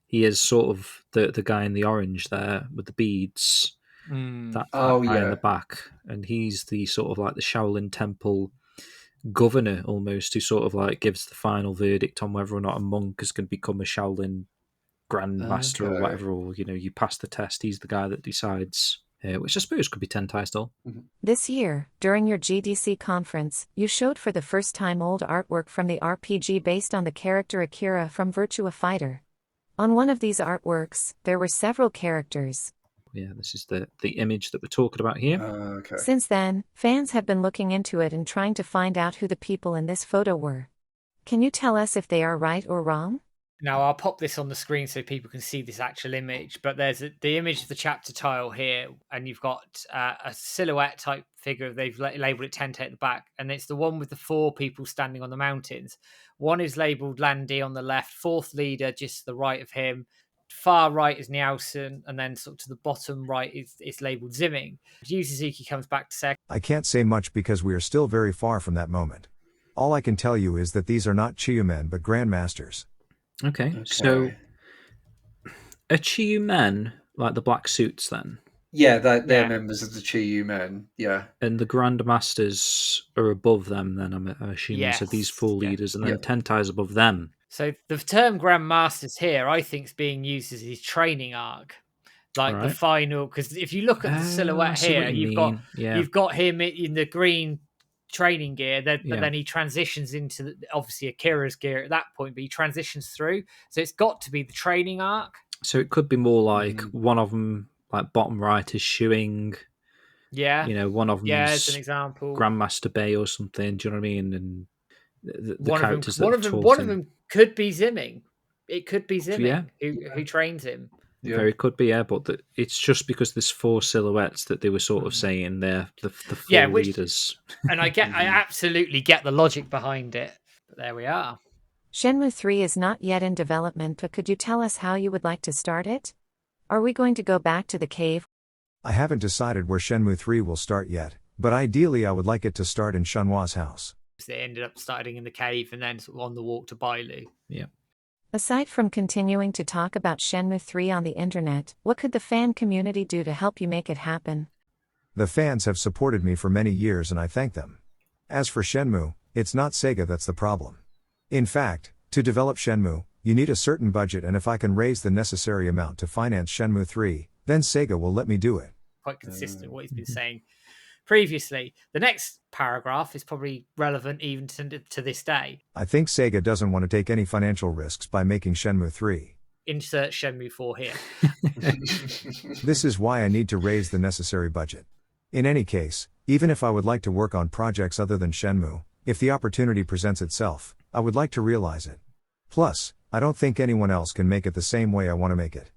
he is sort of the guy in the orange there with the beads. That guy in the back. And he's the sort of like the Shaolin Temple governor, almost, who sort of like gives the final verdict on whether or not a monk is going to become a Shaolin Grandmaster or whatever, or you pass the test. He's the guy that decides, which I suppose could be Tentai still.
This year, during your GDC conference, you showed for the first time old artwork from the RPG based on the character Akira from Virtua Fighter. On one of these artworks, there were several characters.
Yeah, this is the image that we're talking about here.
Okay.
Since then, fans have been looking into it and trying to find out who the people in this photo were. Can you tell us if they are right or wrong?
Now, I'll pop this on the screen so people can see this actual image, but there's the image of the chapter tile here, and you've got a silhouette type figure. They've labelled it Tente at the back, and it's the one with the 4 people standing on the mountains. One is labelled Landy on the left, 4th leader just to the right of him. Far right is Nielsen, and then sort of to the bottom right is labelled Ziming. Yu Suzuki comes back to say,
I can't say much because we are still very far from that moment. All I can tell you is that these are not Chiyumen but Grandmasters.
Okay, so are Chiyumen like the black suits then?
Yeah, they're members of the Chiyumen, yeah.
And the Grandmasters are above them then, I'm assuming.
Yes.
So these 4 leaders, and then Tentai's above them.
So the term Grandmasters here, I think, is being used as his training arc. Like the final, because if you look at the silhouette here, you've got him in the green training gear, but
Yeah.
then he transitions into obviously Akira's gear at that point, but he transitions through. So it's got to be the training arc.
So it could be more like one of them, like bottom right, is shoeing.
Yeah.
One of them
as an example.
Grandmaster Bay or something. Do you know what I mean? And the characters
one of them could be Zimming. It could be Zimming who trains him.
Yeah. Very could be, but it's just because there's 4 silhouettes that they were sort of saying they're the 4 leaders.
And I absolutely get the logic behind it. But there we are.
Shenmue 3 is not yet in development, but could you tell us how you would like to start it? Are we going to go back to the cave?
I haven't decided where Shenmue 3 will start yet, but ideally I would like it to start in Shenhua's house.
They ended up starting in the cave and then sort of on the walk to Bailu.
Yeah.
Aside from continuing to talk about Shenmue 3 on the internet, what could the fan community do to help you make it happen?
The fans have supported me for many years and I thank them. As for Shenmue, it's not Sega that's the problem. In fact, to develop Shenmue, you need a certain budget, and if I can raise the necessary amount to finance Shenmue 3, then Sega will let me do it.
Quite consistent with what he's been saying previously. The next paragraph is probably relevant even to this day.
I think Sega doesn't want to take any financial risks by making Shenmue 3.
Insert Shenmue 4 here.
This is why I need to raise the necessary budget. In any case, even if I would like to work on projects other than Shenmue, if the opportunity presents itself, I would like to realize it. Plus, I don't think anyone else can make it the same way I want to make it.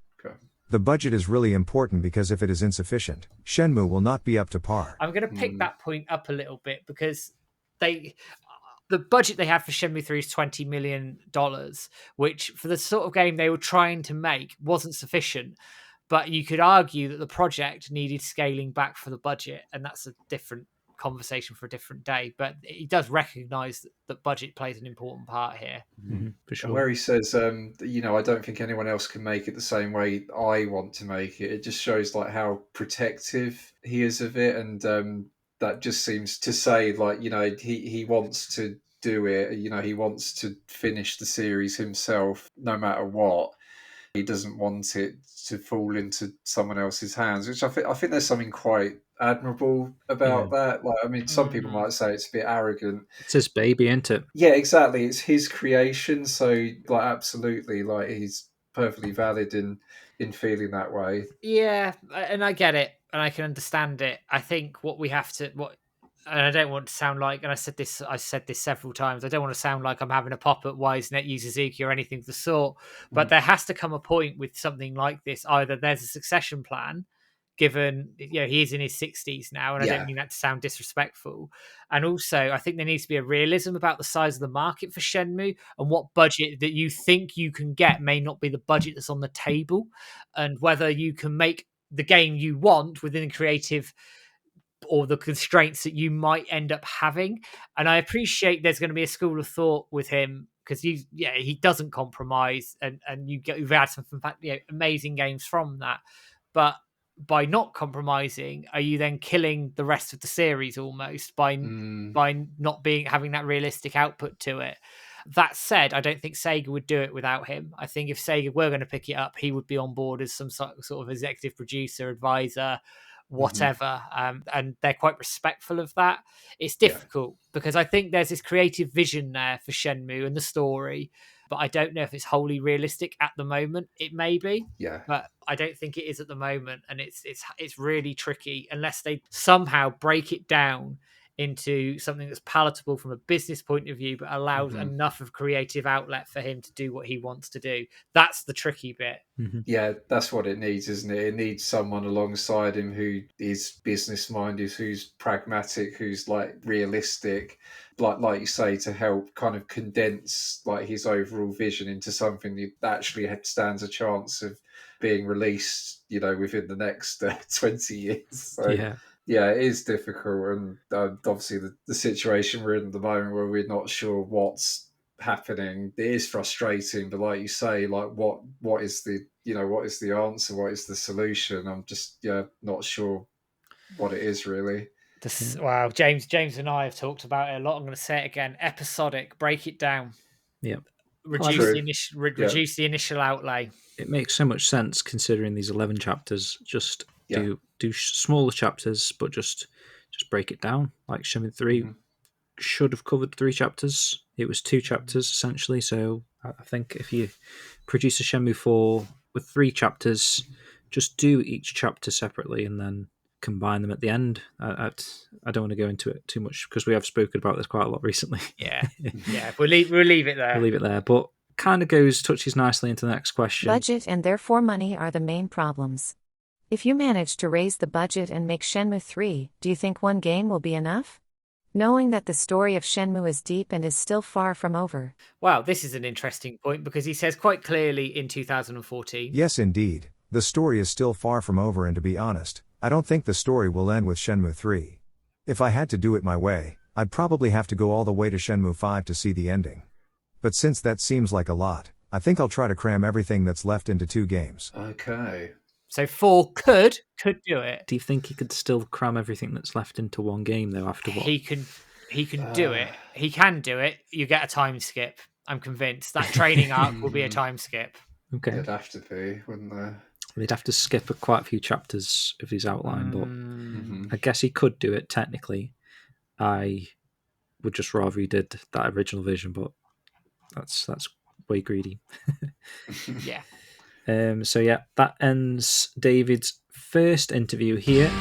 The budget is really important because if it is insufficient, Shenmue will not be up to par.
I'm going to pick that point up a little bit because the budget they had for Shenmue 3 is $20 million, which for the sort of game they were trying to make wasn't sufficient. But you could argue that the project needed scaling back for the budget, and that's a different conversation for a different day. But he does recognise that budget plays an important part here.
For sure.
And where he says, I don't think anyone else can make it the same way I want to make it. It just shows like how protective he is of it, and that just seems to say like he wants to do it. He wants to finish the series himself, no matter what. He doesn't want it to fall into someone else's hands, which I think there's something quite admirable about that. Like, I mean, some people might say it's a bit arrogant.
It's his baby, isn't it?
Yeah, exactly. It's his creation, so like absolutely, like he's perfectly valid in feeling that way.
Yeah, and I get it, and I can understand it. I think what we have to and I don't want to sound like, and I said this several times, I don't want to sound like I'm having a pop at why isn't it Yu Suzuki or anything of the sort, but there has to come a point with something like this. Either there's a succession plan, given he is in his 60s now, and I don't mean that to sound disrespectful. And also, I think there needs to be a realism about the size of the market for Shenmue, and what budget that you think you can get may not be the budget that's on the table, and whether you can make the game you want within creative or the constraints that you might end up having. And I appreciate there's going to be a school of thought with him because he doesn't compromise, and you've had some amazing games from that. But by not compromising, are you then killing the rest of the series almost by not having that realistic output to it? That said, I don't think Sega would do it without him. I think if Sega were going to pick it up, he would be on board as some sort of executive producer, advisor, whatever. And they're quite respectful of that. It's difficult because I think there's this creative vision there for Shenmue and the story, but I don't know if it's wholly realistic at the moment. It may be, but I don't think it is at the moment, and it's really tricky unless they somehow break it down into something that's palatable from a business point of view, but allows enough of creative outlet for him to do what he wants to do. That's the tricky bit.
Yeah, that's what it needs, isn't it? It needs someone alongside him who is business minded, who's pragmatic, who's like realistic, like you say, to help kind of condense like his overall vision into something that actually stands a chance of being released, within the next 20 years. So, yeah, it is difficult, and obviously the situation we're in at the moment where we're not sure what's happening, it is frustrating. But like you say, like what is the what is the answer? What is the solution? I'm just not sure what it is really.
Wow, James and I have talked about it a lot. I'm going to say it again: episodic. Break it down.
Yeah.
Reduce the initial outlay.
It makes so much sense considering these 11 chapters. Just do smaller chapters, but just break it down like Shenmue 3. should have covered 3 chapters. It was 2 chapters, essentially. So I think if you produce a Shenmue 4 with 3 chapters, just do each chapter separately and then combine them at the end. I don't want to go into it too much because we have spoken about this quite a lot recently.
Yeah. We'll leave it there.
We'll leave it there. But kind of touches nicely into the next question.
Budget and therefore money are the main problems. If you manage to raise the budget and make Shenmue 3, do you think one game will be enough? Knowing that the story of Shenmue is deep and is still far from over.
Wow, this is an interesting point because he says quite clearly in 2014.
Yes, indeed. The story is still far from over, and to be honest, I don't think the story will end with Shenmue 3. If I had to do it my way, I'd probably have to go all the way to Shenmue 5 to see the ending. But since that seems like a lot, I think I'll try to cram everything that's left into 2 games.
Okay.
So 4 could do it.
Do you think he could still cram everything that's left into one game, though, after what?
He can do it. He can do it. You get a time skip. I'm convinced. That training arc will be a time skip.
Okay.
It'd have to be, wouldn't there?
They'd have to skip quite a few chapters of his outline, but I guess he could do it technically. I would just rather he did that original version, but that's way greedy.
Yeah.
So yeah, that ends David's first interview here.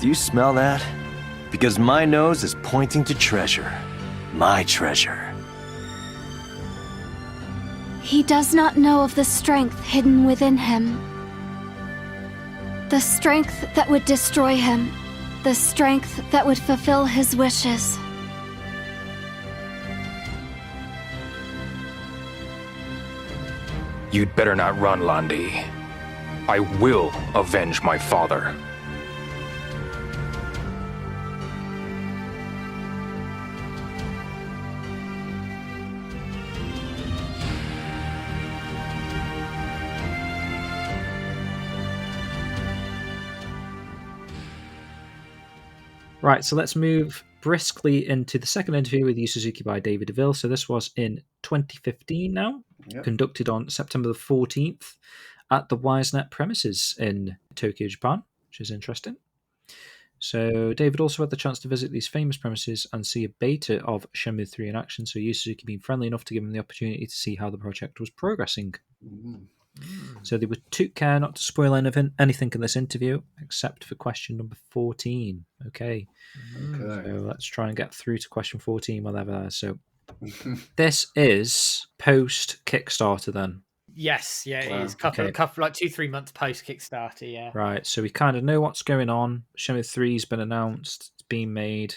Do you smell that? Because my nose is pointing to treasure. My treasure.
He does not know of the strength hidden within him. The strength that would destroy him. The strength that would fulfill his wishes.
You'd better not run, Landi. I will avenge my father.
Right, so let's move briskly into the second interview with Yu Suzuki by David DeVille. So this was in 2015 now, conducted on September the 14th at the WiseNet premises in Tokyo, Japan, which is interesting. So David also had the chance to visit these famous premises and see a beta of Shenmue 3 in action, so Yu Suzuki being friendly enough to give him the opportunity to see how the project was progressing. So they took care not to spoil anything in this interview, except for question number 14. Okay. So let's try and get through to question 14 while they're there. So this is post Kickstarter then.
Yes, yeah, it is. Couple like 2-3 months post Kickstarter, yeah.
Right, so we kind of know what's going on. Shenmue 3's been announced, it's been made,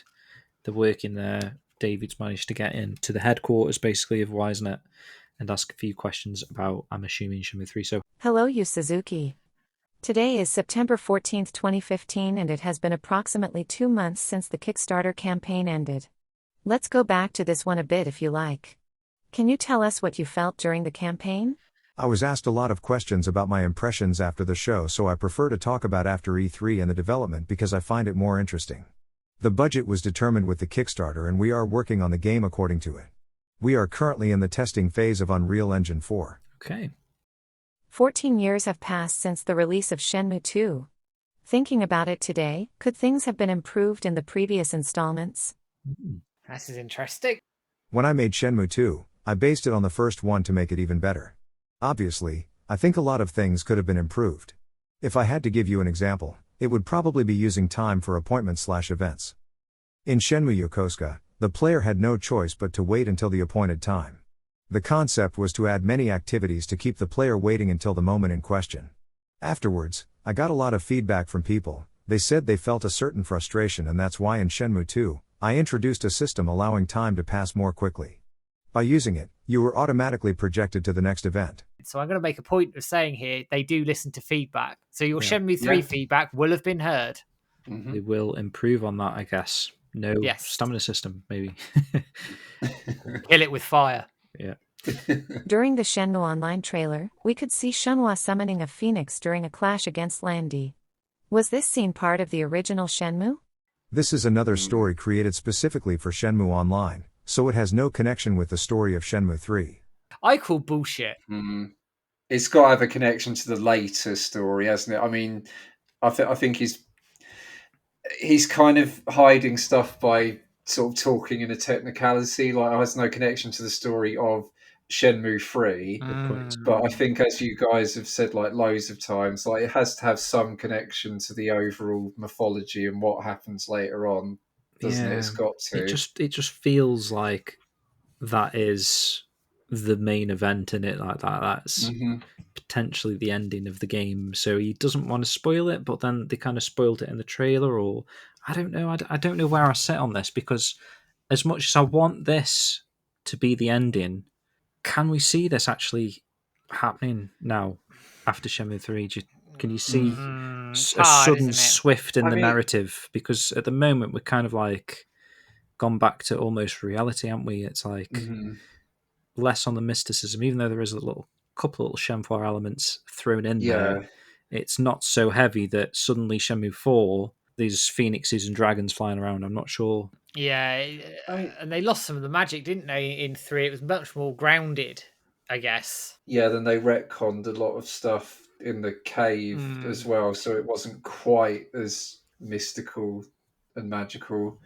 they're working there. David's managed to get into the headquarters basically of WiseNet and ask a few questions about, I'm assuming, Shenmue 3. So,
hello, Yu Suzuki. Today is September 14th, 2015, and it has been approximately 2 months since the Kickstarter campaign ended. Let's go back to this one a bit if you like. Can you tell us what you felt during the campaign?
I was asked a lot of questions about my impressions after the show, so I prefer to talk about after E3 and the development because I find it more interesting. The budget was determined with the Kickstarter and we are working on the game according to it. We are currently in the testing phase of Unreal Engine 4.
Okay.
14 years have passed since the release of Shenmue 2. Thinking about it today, could things have been improved in the previous installments?
This is interesting.
When I made Shenmue 2, I based it on the first one to make it even better. Obviously, I think a lot of things could have been improved. If I had to give you an example, it would probably be using time for appointments/events. In Shenmue Yokosuka, the player had no choice but to wait until the appointed time. The concept was to add many activities to keep the player waiting until the moment in question. Afterwards, I got a lot of feedback from people. They said they felt a certain frustration, and that's why in Shenmue 2, I introduced a system allowing time to pass more quickly. By using it, you were automatically projected to the next event.
So I'm going to make a point of saying here, they do listen to feedback. So your Shenmue 3 feedback will have been heard.
They will improve on that, I guess. No stamina system, maybe.
Kill it with fire.
Yeah.
During the Shenmue Online trailer, we could see Shenhua summoning a phoenix during a clash against Landi. Was this scene part of the original Shenmue?
This is another story created specifically for Shenmue Online, so it has no connection with the story of Shenmue 3.
I call bullshit.
It's got to have a connection to the later story, hasn't it? I mean, I think he's kind of hiding stuff by sort of talking in a technicality, like it has no connection to the story of Shenmue 3. But I think, as you guys have said like loads of times, like it has to have some connection to the overall mythology and what happens later on, doesn't it? It's got to.
It just feels like that is the main event in it, like that. That's potentially the ending of the game. So he doesn't want to spoil it, but then they kind of spoiled it in the trailer, or I don't know. I don't know where I sit on this, because as much as I want this to be the ending, can we see this actually happening now after Shenmue 3? Can you see a sudden swift in the narrative? Because at the moment we're kind of like gone back to almost reality, haven't we? It's like less on the mysticism, even though there is a couple of little Shenmue elements thrown in there. It's not so heavy that suddenly Shenmue 4, these phoenixes and dragons flying around, I'm not sure.
Yeah, and they lost some of the magic, didn't they, in 3? It was much more grounded, I guess.
Yeah, then they retconned a lot of stuff in the cave as well, so it wasn't quite as mystical and magical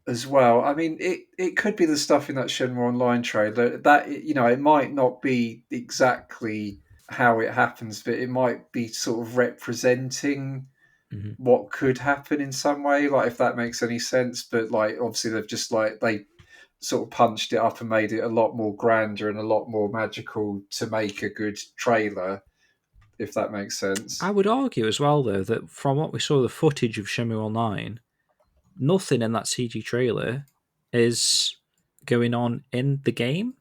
as well. I mean, it could be the stuff in that Shenmue Online trailer that, you know, it might not be exactly how it happens, but it might be sort of representing what could happen in some way, like if that makes any sense. But like obviously they've just like they sort of punched it up and made it a lot more grander and a lot more magical to make a good trailer, if that makes sense.
I would argue as well, though, that from what we saw, the footage of Shenmue Online, nothing in that CG trailer is going on in the game,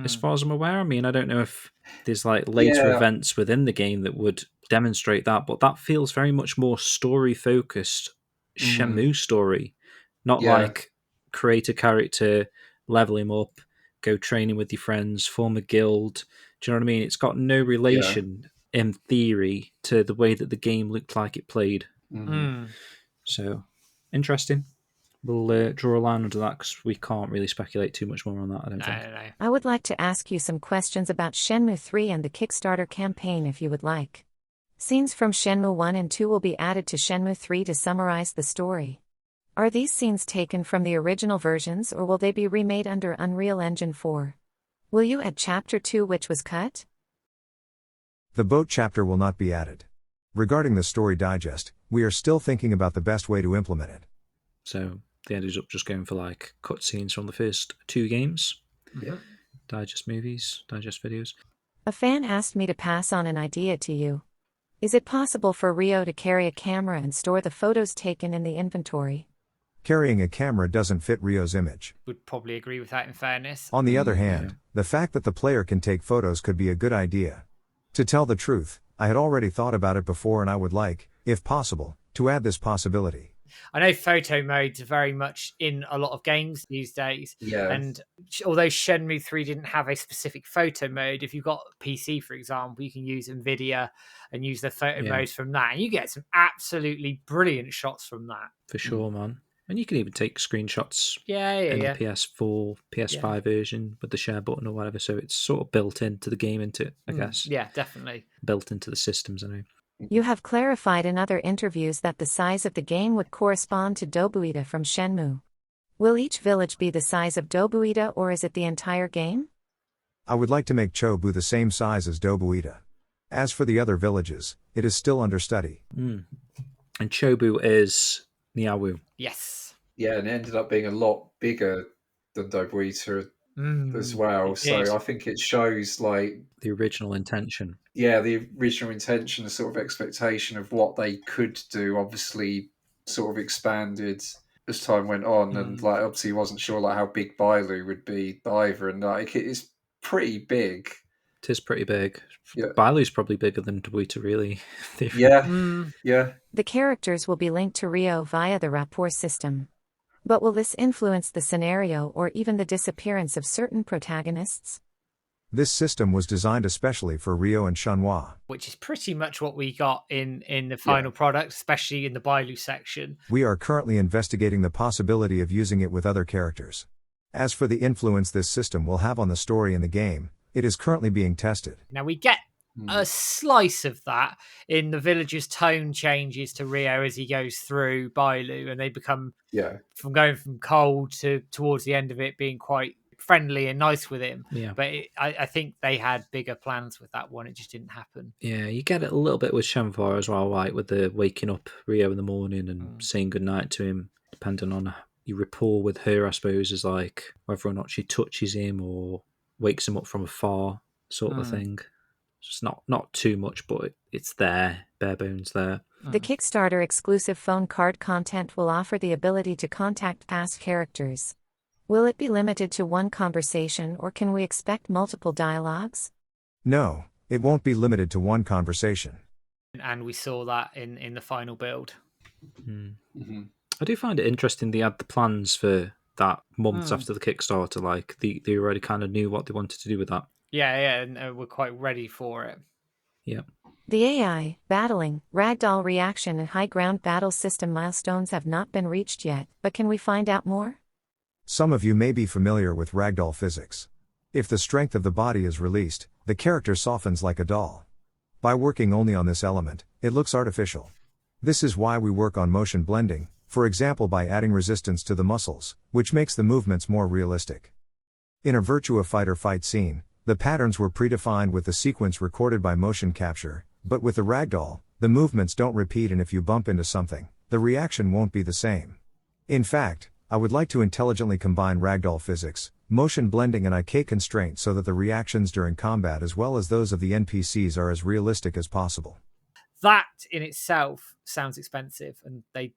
as far as I'm aware. I mean, I don't know if there's like later events within the game that would demonstrate that, but that feels very much more story-focused Shenmue story, not like create a character, level him up, go training with your friends, form a guild. Do you know what I mean? It's got no relation, in theory, to the way that the game looked like it played. So, interesting. We'll draw a line under that because we can't really speculate too much more on that, I don't think.
No.
I would like to ask you some questions about Shenmue 3 and the Kickstarter campaign if you would like. Scenes from Shenmue 1 and 2 will be added to Shenmue 3 to summarize the story. Are these scenes taken from the original versions, or will they be remade under Unreal Engine 4? Will you add Chapter 2, which was cut?
The boat chapter will not be added. Regarding the story digest, we are still thinking about the best way to implement it.
So they ended up just going for like cutscenes from the first 2 games. Digest movies, digest videos.
A fan asked me to pass on an idea to you. Is it possible for Ryo to carry a camera and store the photos taken in the inventory?
Carrying a camera doesn't fit Ryo's image.
Would probably agree with that, in fairness.
On the other hand, the fact that the player can take photos could be a good idea. To tell the truth, I had already thought about it before, and I would like, if possible, to add this possibility.
I know photo modes are very much in a lot of games these days. And although Shenmue 3 didn't have a specific photo mode, if you've got a PC, for example, you can use NVIDIA and use the photo modes from that. And you get some absolutely brilliant shots from that.
For sure, man. And you can even take screenshots
in
the PS4, PS5 version with the share button or whatever. So it's sort of built into the game, I guess.
Yeah, definitely.
Built into the systems, I know.
You have clarified in other interviews that the size of the game would correspond to DOBUITA from Shenmue. Will each village be the size of DOBUITA, or is it the entire game?
I would like to make Chobu the same size as DOBUITA. As for the other villages, it is still under study.
And Chobu is Niawu.
Yes.
Yeah, and it ended up being a lot bigger than DOBUITA as well. So I think it shows like
the original intention.
Yeah, the original intention, the sort of expectation of what they could do, obviously sort of expanded as time went on. And like obviously wasn't sure like how big Bailu would be either. And like it's pretty big.
It is pretty big. Bailu's probably bigger than DOBUITA, really.
Yeah.
The characters will be linked to Ryo via the rapport system. But will this influence the scenario or even the disappearance of certain protagonists?
This system was designed especially for Ryo and Shenmue.
which is pretty much what we got in the final product, especially in the Bailu section.
We are currently investigating the possibility of using it with other characters. As for the influence this system will have on the story in the game, it is currently being tested.
Now we get a slice of that in the villager's tone changes to Ryo as he goes through Bailu, and they become from going from cold to towards the end of it being quite friendly and nice with him.
Yeah.
But I think they had bigger plans with that one. It just didn't happen.
Yeah, you get it a little bit with Shenmue as well, like with the waking up Ryo in the morning and saying goodnight to him, depending on your rapport with her, I suppose, is like whether or not she touches him or wakes him up from afar, sort of thing. It's not too much, but it's there, bare bones there.
The Kickstarter exclusive phone card content will offer the ability to contact past characters. Will it be limited to one conversation, or can we expect multiple dialogues?
No, it won't be limited to one conversation.
And we saw that in the final build.
I do find it interesting they had the plans for that months after the Kickstarter. Like, they already kind of knew what they wanted to do with that.
Yeah, and we're quite ready for it.
Yeah.
The AI, battling, ragdoll reaction, and high ground battle system milestones have not been reached yet, but can we find out more?
Some of you may be familiar with ragdoll physics. If the strength of the body is released, the character softens like a doll. By working only on this element, it looks artificial. This is why we work on motion blending, for example by adding resistance to the muscles, which makes the movements more realistic. In a Virtua Fighter fight scene, the patterns were predefined with the sequence recorded by motion capture, but with the ragdoll, the movements don't repeat, and if you bump into something, the reaction won't be the same. In fact, I would like to intelligently combine ragdoll physics, motion blending and IK constraints so that the reactions during combat as well as those of the NPCs are as realistic as possible.
That in itself sounds expensive, and they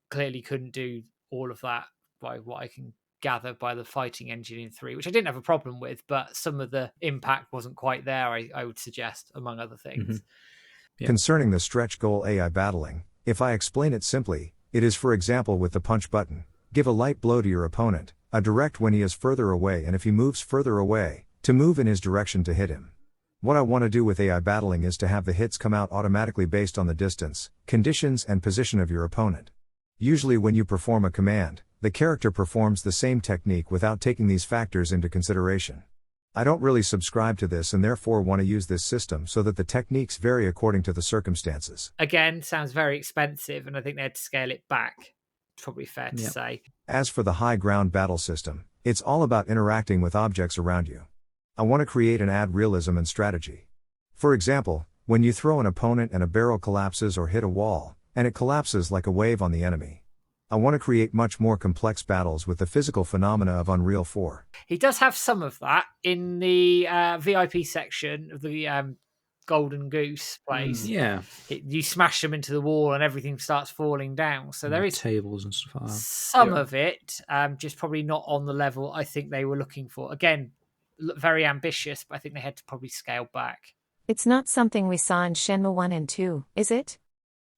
clearly couldn't do all of that by what I can gather by the fighting engine in 3, which I didn't have a problem with, but some of the impact wasn't quite there, I would suggest, among other things.
Yeah.
Concerning the stretch goal AI battling, if I explain it simply, it is for example with the punch button. Give a light blow to your opponent, a direct when he is further away, and if he moves further away, to move in his direction to hit him. What I want to do with AI battling is to have the hits come out automatically based on the distance, conditions, and position of your opponent. Usually when you perform a command, the character performs the same technique without taking these factors into consideration. I don't really subscribe to this and therefore want to use this system so that the techniques vary according to the circumstances.
Again, sounds very expensive, and I think they had to scale it back. Probably fair to say.
As for the high ground battle system, it's all about interacting with objects around you. I want to create and add realism and strategy. For example, when you throw an opponent and a barrel collapses or hit a wall, and it collapses like a wave on the enemy. I want to create much more complex battles with the physical phenomena of Unreal 4.
He does have some of that in the VIP section of the Golden Goose place.
Yeah.
You smash them into the wall and everything starts falling down. So there is
tables and stuff like that.
some of it, just probably not on the level I think they were looking for. Again, very ambitious, but I think they had to probably scale back.
It's not something we saw in Shenmue 1 and 2, is it?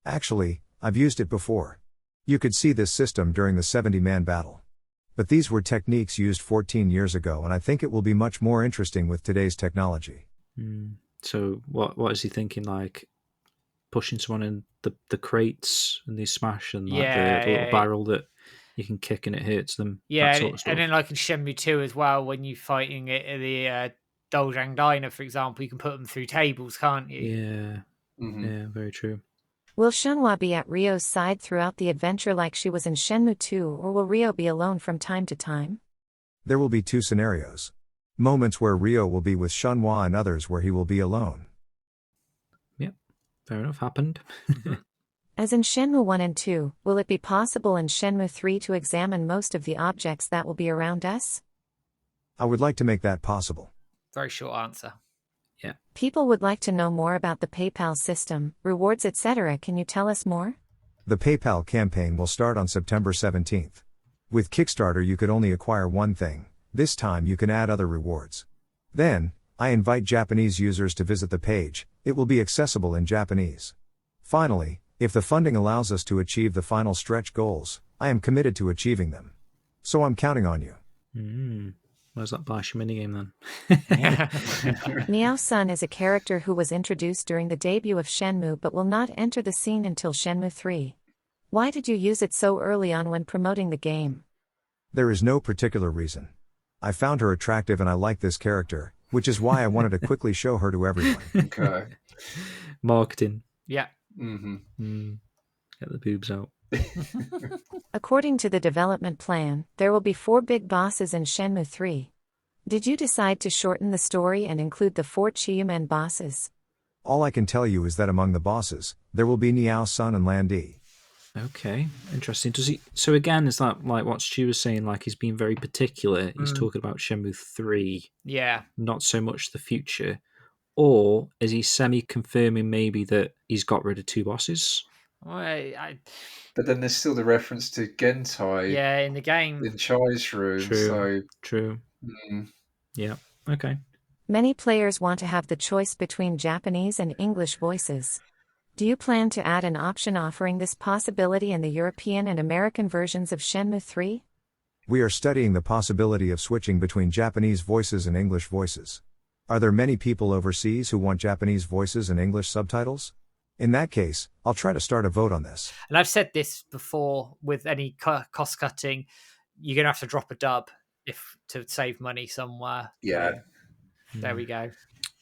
Actually, I've used it before. You could see this system during the 70-man battle. But these were techniques used 14 years ago, and I think it will be much more interesting with today's technology.
So what is he thinking, like pushing someone in the crates and they smash and like the little barrel that you can kick and it hurts them?
Yeah,
sort of stuff.
and then like in Shenmue 2 as well, when you're fighting it at the Doljang Diner, for example, you can put them through tables, can't you?
Yeah, yeah, very true.
Will Shenhua be at Ryo's side throughout the adventure like she was in Shenmue 2, or will Ryo be alone from time to time?
There will be two scenarios. Moments where Ryo will be with Shenhua and others where he will be alone.
Yep, fair enough, happened.
As in Shenmue 1 and 2, will it be possible in Shenmue 3 to examine most of the objects that will be around us?
I would like to make that possible.
Very short answer.
Yeah.
People would like to know more about the PayPal system, rewards, etc. Can you tell us more?
The PayPal campaign will start on September 17th. With Kickstarter you could only acquire one thing. This time you can add other rewards. Then, I invite Japanese users to visit the page. It will be accessible in Japanese. Finally, if the funding allows us to achieve the final stretch goals, I am committed to achieving them. So I'm counting on you.
Where's that Bash minigame then?
Miao Sun is a character who was introduced during the debut of Shenmue but will not enter the scene until Shenmue 3. Why did you use it so early on when promoting the game?
There is no particular reason. I found her attractive and I like this character, which is why I wanted to quickly show her to everyone.
Okay.
Marketing.
Yeah.
Get the boobs out.
According to the development plan, there will be 4 big bosses in Shenmue 3. Did you decide to shorten the story and include the 4 Chiyumen bosses?
All I can tell you is that among the bosses, there will be Niao Sun and Lan Di.
Okay, interesting. Does he? So again, is that like what Stu was saying? Like he's being very particular. He's talking about Shenmue 3,
Yeah.
not so much the future, or is he semi-confirming maybe that he's got rid of 2 bosses?
But then there's still the reference to Gentai
Yeah, in the game.
in Chai's room.
True. Yeah. Okay.
Many players want to have the choice between Japanese and English voices. Do you plan to add an option offering this possibility in the European and American versions of Shenmue 3?
We are studying the possibility of switching between Japanese voices and English voices. Are there many people overseas who want Japanese voices and English subtitles? In that case, I'll try to start a vote on this.
And I've said this before, with any cost cutting, you're going to have to drop a dub to save money somewhere.
Yeah.
There we go.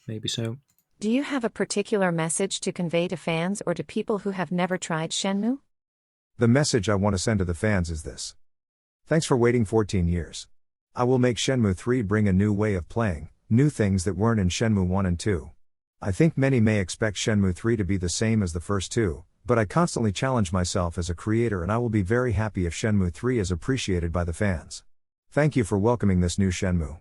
Maybe so.
Do you have a particular message to convey to fans or to people who have never tried Shenmue?
The message I want to send to the fans is this. Thanks for waiting 14 years. I will make Shenmue 3 bring a new way of playing, new things that weren't in Shenmue 1 and 2. I think many may expect Shenmue 3 to be the same as the first 2, but I constantly challenge myself as a creator and I will be very happy if Shenmue 3 is appreciated by the fans. Thank you for welcoming this new Shenmue.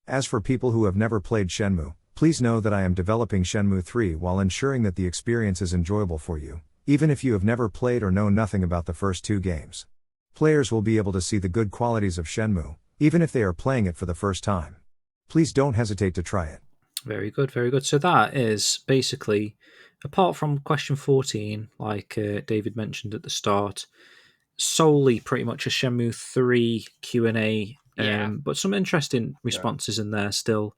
As for people who have never played Shenmue, please know that I am developing Shenmue 3 while ensuring that the experience is enjoyable for you, even if you have never played or know nothing about the first 2 games. Players will be able to see the good qualities of Shenmue, even if they are playing it for the first time. Please don't hesitate to try it.
Very good, very good. So that is basically, apart from question 14, like David mentioned at the start, solely pretty much a Shenmue 3 Q&A, but some interesting responses in there still,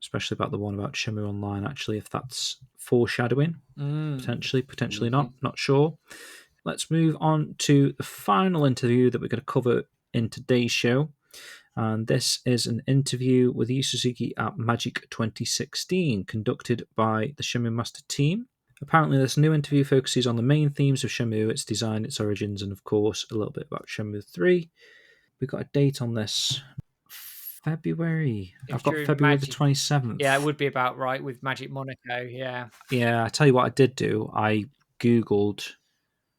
especially about the one about Shenmue Online, actually, if that's foreshadowing. Potentially not sure. Let's move on to the final interview that we're going to cover in today's show. And this is an interview with Yu Suzuki at Magic 2016, conducted by the Shenmue Master Team. Apparently, this new interview focuses on the main themes of Shenmue, its design, its origins, and of course, a little bit about Shenmue 3. We've got a date on this. February. I've got February the 27th.
Yeah, it would be about right with Magic Monaco, yeah.
Yeah, I tell you what I did do. I Googled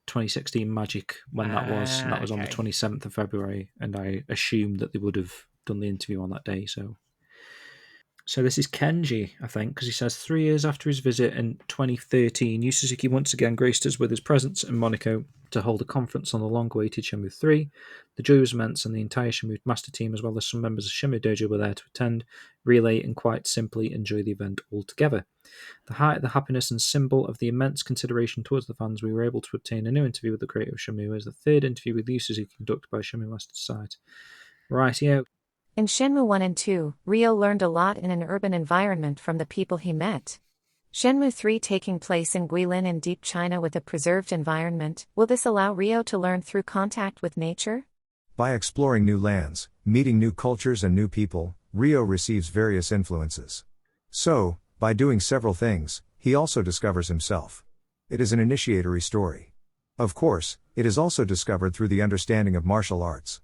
2016 Magic when that was, and that was on the 27th of February, and I assumed that they would have done the interview on that day, so this is Kenji, I think, because he says 3 years after his visit in 2013, Yu Suzuki once again graced us with his presence in Monaco to hold a conference on the long-awaited Shenmue 3. The joy was immense, and the entire Shenmue Master Team, as well as some members of Shenmue Dojo, were there to attend, relay, and quite simply enjoy the event altogether. The height of the happiness and symbol of the immense consideration towards the fans, we were able to obtain a new interview with the creator of Shenmue as the 3rd interview with Yu Suzuki conducted by Shenmue Master Society. Rightio.
In Shenmue 1 and 2, Ryo learned a lot in an urban environment from the people he met. Shenmue 3 taking place in Guilin in deep China with a preserved environment, will this allow Ryo to learn through contact with nature?
By exploring new lands, meeting new cultures and new people, Ryo receives various influences. So, by doing several things, he also discovers himself. It is an initiatory story. Of course, it is also discovered through the understanding of martial arts.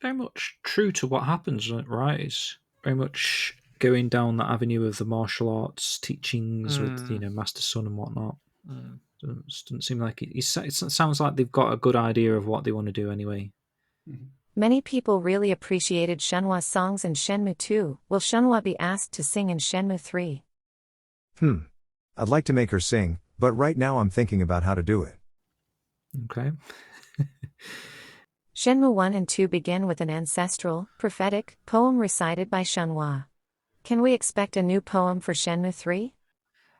Very much true to what happens, right? It's very much going down that avenue of the martial arts teachings with, Master Son and whatnot. Doesn't seem like it sounds like they've got a good idea of what they want to do anyway.
Many people really appreciated Shenhua's songs in Shenmue 2. Will Shenhua be asked to sing in Shenmue 3?
I'd like to make her sing, but right now I'm thinking about how to do it.
Okay.
Shenmue 1 and 2 begin with an ancestral, prophetic poem recited by Shenhua. Can we expect a new poem for Shenmue 3?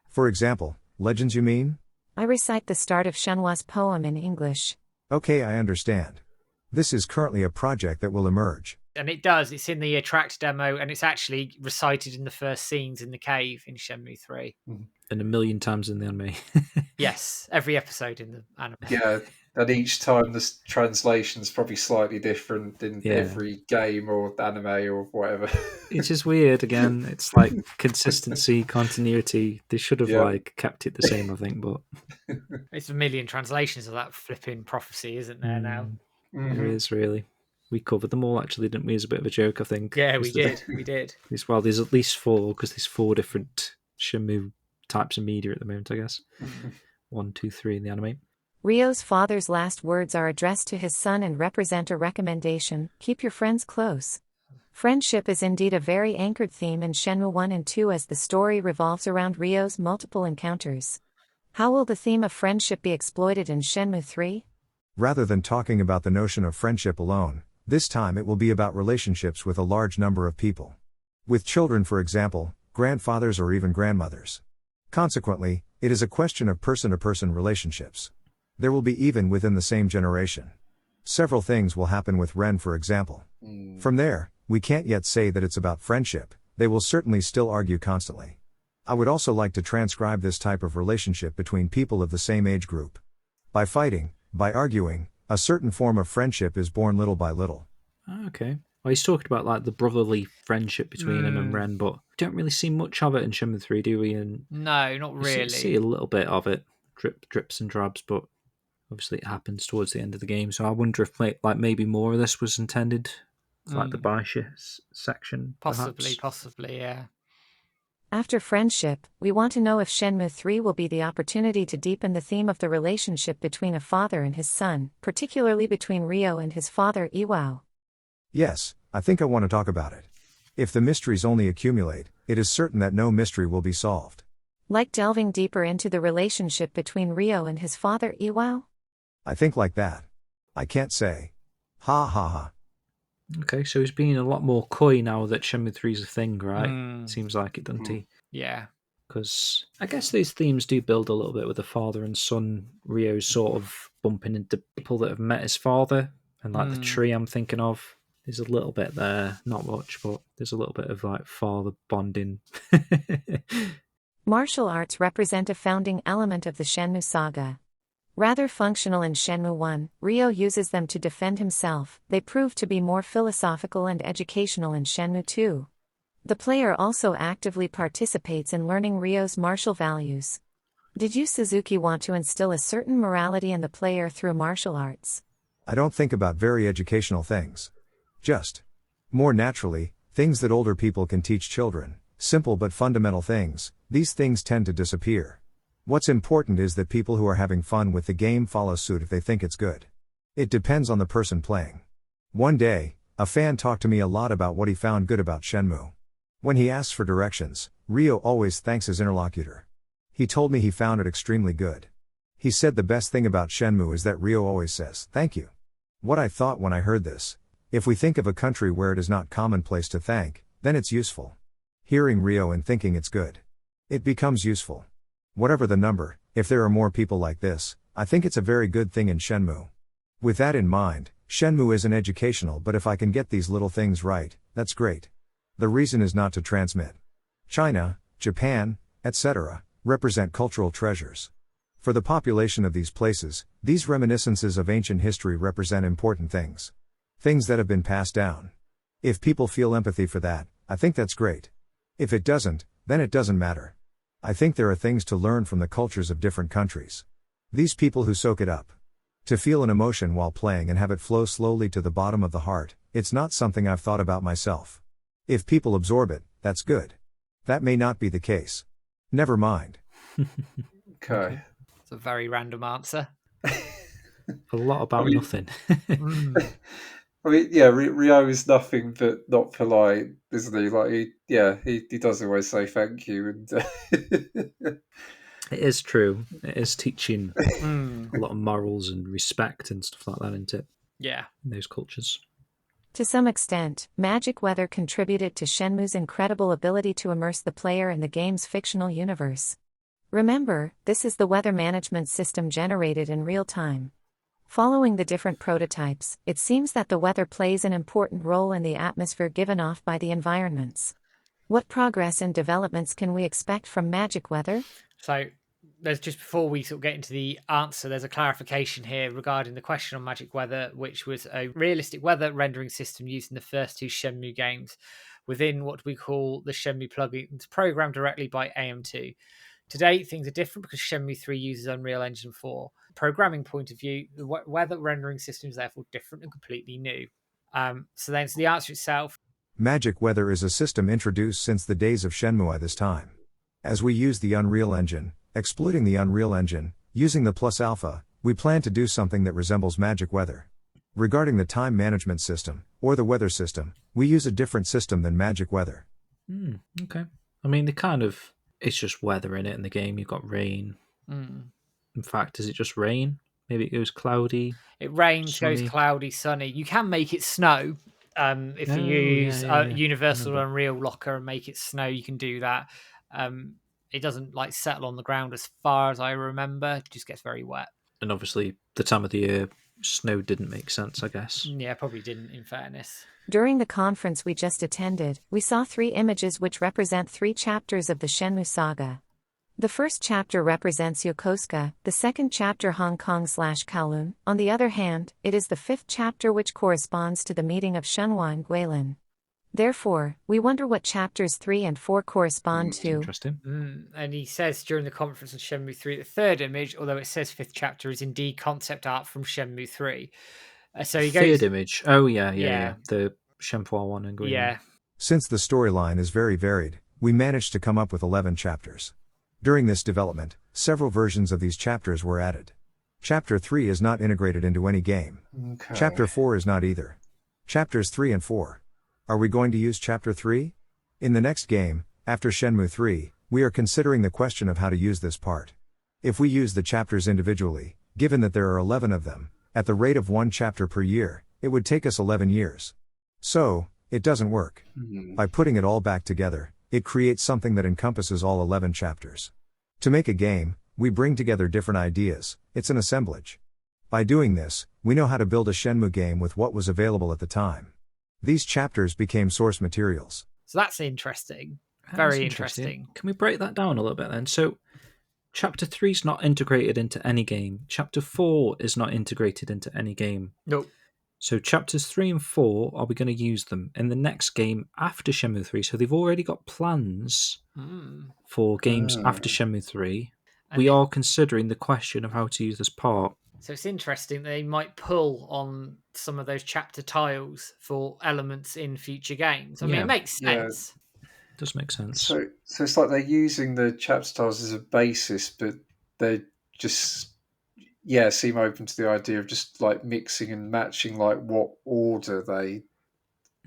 For example, legends you mean?
I recite the start of Shenhua's poem in English.
Okay, I understand. This is currently a project that will emerge.
And it does. It's in the Attract demo, and it's actually recited in the first scenes in the cave in Shenmue 3.
And 1,000,000 times in the anime.
Yes, every episode in the anime.
Yeah, and each time the translation's probably slightly different in every game or anime or whatever.
It's just weird, again. It's like consistency, continuity. They should have like kept it the same, I think, but...
It's 1,000,000 translations of that flipping prophecy, isn't there, now?
There is, really. We covered them all, actually, didn't we? As a bit of a joke, I think.
Yeah, we did. We did.
Well, there's at least 4, because there's 4 different Shenmue types of media at the moment, I guess. 1, 2, 3 in the anime.
Ryo's father's last words are addressed to his son and represent a recommendation: keep your friends close. Friendship is indeed a very anchored theme in Shenmue 1 and 2 as the story revolves around Ryo's multiple encounters. How will the theme of friendship be exploited in Shenmue 3?
Rather than talking about the notion of friendship alone, this time it will be about relationships with a large number of people. With children, for example, grandfathers or even grandmothers. Consequently, it is a question of person-to-person relationships. There will be even within the same generation. Several things will happen with Ren, for example. From there, we can't yet say that it's about friendship. They will certainly still argue constantly. I would also like to transcribe this type of relationship between people of the same age group. By fighting, by arguing, a certain form of friendship is born little by little.
Okay. Well, he's talking about like the brotherly friendship between him and Ren, but we don't really see much of it in Shenmue 3, do we? And
no, not really.
See a little bit of it, drips and drabs, but obviously it happens towards the end of the game. So I wonder if like maybe more of this was intended, like the Baisha section.
Possibly, yeah.
After friendship, we want to know if Shenmue 3 will be the opportunity to deepen the theme of the relationship between a father and his son, particularly between Ryo and his father Iwao.
Yes, I think I want to talk about it. If the mysteries only accumulate, it is certain that no mystery will be solved.
Like delving deeper into the relationship between Ryo and his father Iwao?
I think like that. I can't say. Ha ha ha.
Okay, so he's being a lot more coy now that Shenmue 3 is a thing, right? Seems like it, doesn't he?
Yeah.
Because I guess these themes do build a little bit with the father and son. Ryo's sort of bumping into people that have met his father, and like the tree I'm thinking of. There's a little bit there, not much, but there's a little bit of like father bonding.
Martial arts represent a founding element of the Shenmue saga. Rather functional in Shenmue 1, Ryo uses them to defend himself. They prove to be more philosophical and educational in Shenmue 2. The player also actively participates in learning Ryo's martial values. Did you, Suzuki, want to instill a certain morality in the player through martial arts?
I don't think about very educational things. Just, more naturally, things that older people can teach children, simple but fundamental things. These things tend to disappear. What's important is that people who are having fun with the game follow suit if they think it's good. It depends on the person playing. One day, a fan talked to me a lot about what he found good about Shenmue. When he asks for directions, Ryo always thanks his interlocutor. He told me he found it extremely good. He said the best thing about Shenmue is that Ryo always says, "Thank you." What I thought when I heard this: if we think of a country where it is not commonplace to thank, then it's useful. Hearing Ryo and thinking it's good, it becomes useful. Whatever the number, if there are more people like this, I think it's a very good thing in Shenmue. With that in mind, Shenmue isn't educational, but if I can get these little things right, that's great. The reason is not to transmit. China, Japan, etc., represent cultural treasures. For the population of these places, these reminiscences of ancient history represent important things. Things that have been passed down. If people feel empathy for that, I think that's great. If it doesn't, then it doesn't matter. I think there are things to learn from the cultures of different countries. These people who soak it up. To feel an emotion while playing and have it flow slowly to the bottom of the heart, it's not something I've thought about myself. If people absorb it, that's good. That may not be the case. Never mind.
Okay.
It's a very random answer.
A lot about nothing.
I mean, yeah, Ryo is nothing but not polite, isn't he? Like, he does always say thank you, and
It is true. It is teaching a lot of morals and respect and stuff like that, isn't it?
Yeah.
In those cultures.
To some extent, magic weather contributed to Shenmue's incredible ability to immerse the player in the game's fictional universe. Remember, this is the weather management system generated in real time. Following the different prototypes, it seems that the weather plays an important role in the atmosphere given off by the environments. What progress and developments can we expect from Magic Weather?
So there's just before we sort of get into the answer, there's a clarification here regarding the question on Magic Weather, which was a realistic weather rendering system used in the first two Shenmue games within what we call the Shenmue plugins programmed directly by AM2. Today, things are different because Shenmue 3 uses Unreal Engine 4. Programming point of view, the weather rendering system is therefore different and completely new. So the answer itself.
Magic Weather is a system introduced since the days of Shenmue at this time. As we use the Unreal Engine, exploiting the Unreal Engine, using the Plus Alpha, we plan to do something that resembles Magic Weather. Regarding the time management system, or the weather system, we use a different system than Magic Weather.
Okay. I mean, it's just weather in it in the game. You've got rain. In fact, is it just rain? Maybe it goes cloudy.
It rains,
sunny.
goes cloudy, sunny. You can make it snow. If you use Universal Unreal Locker and make it snow, you can do that. It doesn't like settle on the ground as far as I remember. It just gets very wet.
And obviously, the time of the year, snow didn't make sense, I guess.
Yeah, probably didn't, in fairness.
During the conference we just attended, we saw 3 images which represent 3 chapters of the Shenmue saga. The first chapter represents Yokosuka, the second chapter Hong Kong/Kowloon. On the other hand, it is the 5th chapter which corresponds to the meeting of Shenhua and Guilin. Therefore, we wonder what chapters 3 and 4 correspond to.
Interesting.
And he says during the conference on Shenmue 3, the third image, although it says 5th chapter, is indeed concept art from Shenmue 3. So he goes.
Third image. Oh, yeah. The Shenhua one and Guilin.
Yeah.
Since the storyline is very varied, we managed to come up with 11 chapters. During this development, several versions of these chapters were added. Chapter 3 is not integrated into any game.
Okay.
Chapter 4 is not either. Chapters 3 and 4. Are we going to use Chapter 3? In the next game, after Shenmue 3, we are considering the question of how to use this part. If we use the chapters individually, given that there are 11 of them, at the rate of 1 chapter per year, it would take us 11 years. So, it doesn't work. By putting it all back together, it creates something that encompasses all 11 chapters. To make a game, we bring together different ideas, it's an assemblage. By doing this, we know how to build a Shenmue game with what was available at the time. These chapters became source materials.
So that's interesting. Very interesting.
Can we break that down a little bit then? So, Chapter 3 is not integrated into any game. Chapter 4 is not integrated into any game.
Nope.
So chapters 3 and 4, are we going to use them in the next game after Shenmue 3? So they've already got plans for games after Shenmue 3. We are considering the question of how to use this part.
So it's interesting they might pull on some of those chapter tiles for elements in future games. I mean, it makes sense.
It does make sense.
So it's like they're using the chapter tiles as a basis, but they just seem open to the idea of just like mixing and matching like what order they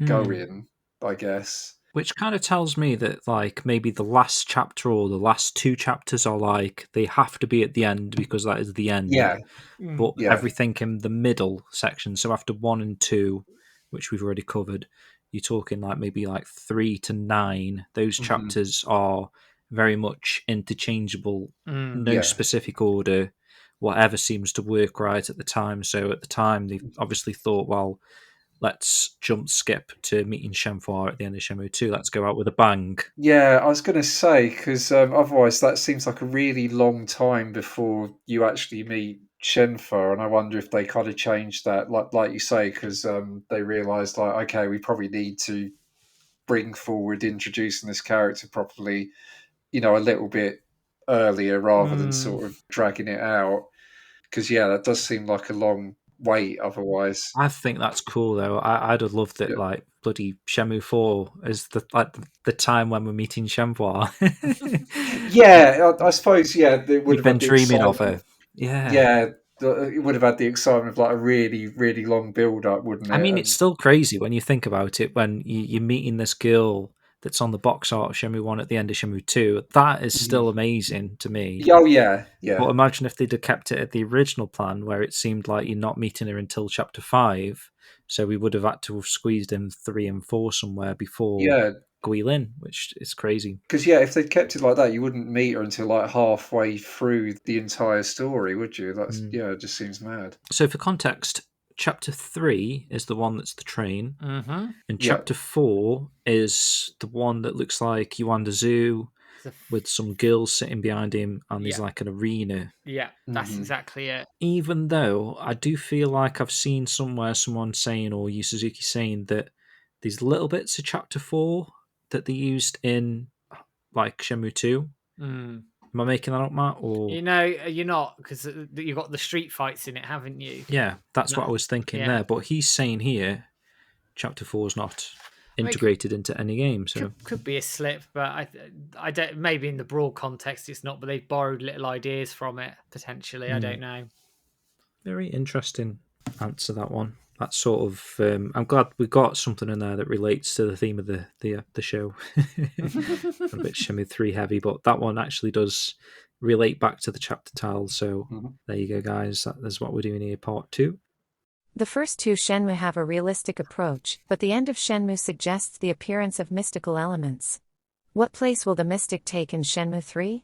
go in, I guess.
Which kind of tells me that like maybe the last chapter or the last 2 chapters are like they have to be at the end because that is the end.
Yeah.
But everything in the middle section, so after 1 and 2, which we've already covered, you're talking like maybe like 3 to 9. Those chapters are very much interchangeable, no specific order. Whatever seems to work right at the time. So at the time, they obviously thought, well, let's skip to meeting Shenhua at the end of Shenmue 2. Let's go out with a bang.
Yeah, I was going to say, because otherwise that seems like a really long time before you actually meet Shenhua, and I wonder if they kind of changed that, like you say, because they realised, like, okay, we probably need to bring forward introducing this character properly, a little bit earlier rather than sort of dragging it out, because that does seem like a long wait otherwise.
I think that's cool though. I'd have loved it like bloody Shenmue 4 is the time when we're meeting Shenhua.
I suppose it would
have been dreaming of it.
It would have had the excitement of like a really, really long build up, wouldn't it?
I mean, it's still crazy when you think about it, when you're meeting this girl that's on the box art of Shenmue 1 at the end of Shenmue 2. That is still amazing to me.
Oh, yeah.
But imagine if they'd have kept it at the original plan where it seemed like you're not meeting her until chapter 5. So we would have had to have squeezed in 3 and 4 somewhere before Guilin, which is crazy.
Because if they'd kept it like that, you wouldn't meet her until like halfway through the entire story, would you? That's it just seems mad.
So for context, chapter 3 is the one that's the train, and chapter 4 is the one that looks like Yuanda Zoo with some girls sitting behind him, and there's like an arena.
Yeah, that's exactly it.
Even though I do feel like I've seen somewhere someone saying, or Yu Suzuki saying, that there's little bits of chapter 4 that they used in like Shenmue 2. Am I making that up, Matt? Or
you're not, because you've got the street fights in it, haven't you?
Yeah, that's what I was thinking there. But he's saying here, chapter 4 is not integrated into any game. So
could be a slip, but I don't. Maybe in the broad context, it's not. But they've borrowed little ideas from it potentially. I don't know.
Very interesting answer, that one. That's sort of. I'm glad we got something in there that relates to the theme of the show. A bit Shenmue 3 heavy, but that one actually does relate back to the chapter tile. So there you go, guys. That's what we're doing here, part 2.
The first two Shenmue have a realistic approach, but the end of Shenmue suggests the appearance of mystical elements. What place will the mystic take in Shenmue 3?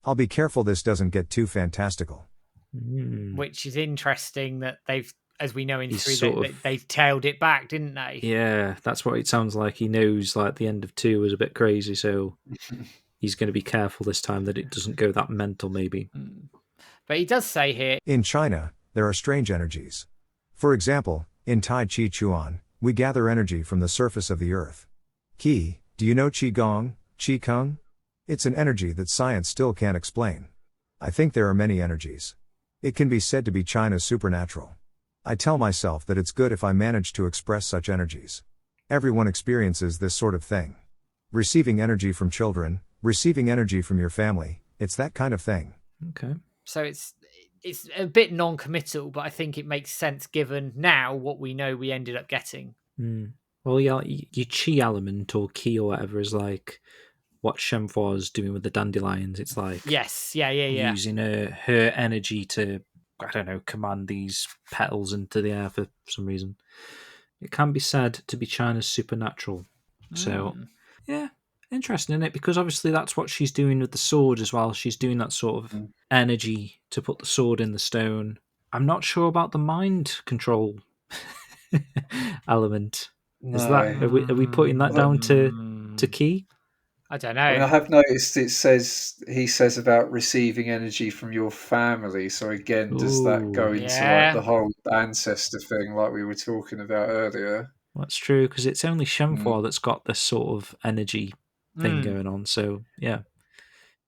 I'll be careful this doesn't get too fantastical.
Which is interesting that they've, as we know in 3, they've tailed it back, didn't they?
Yeah, that's what it sounds like. He knows like the end of 2 was a bit crazy, so he's going to be careful this time that it doesn't go that mental, maybe.
But he does say here...
In China, there are strange energies. For example, in Tai Chi Chuan, we gather energy from the surface of the earth. Qi, do you know Qi Gong, Qi Kung? It's an energy that science still can't explain. I think there are many energies. It can be said to be China's supernatural. I tell myself that it's good if I manage to express such energies. Everyone experiences this sort of thing. Receiving energy from children, receiving energy from your family, it's that kind of thing.
Okay.
So it's a bit non-committal, but I think it makes sense given now what we know we ended up getting.
Well, your chi element or ki or whatever is like what Shenmue was doing with the dandelions. It's like using her energy to, I don't know, command these petals into the air for some reason. It can be said to be China's supernatural. So, yeah, interesting, isn't it? Because obviously that's what she's doing with the sword as well. She's doing that sort of energy to put the sword in the stone. I'm not sure about the mind control element.
No.
Is that are we putting that down to Ki?
I don't know.
I have noticed he says about receiving energy from your family. So again, does that go into like the whole ancestor thing like we were talking about earlier?
That's true, because it's only Shenmue that's got this sort of energy thing going on. So yeah,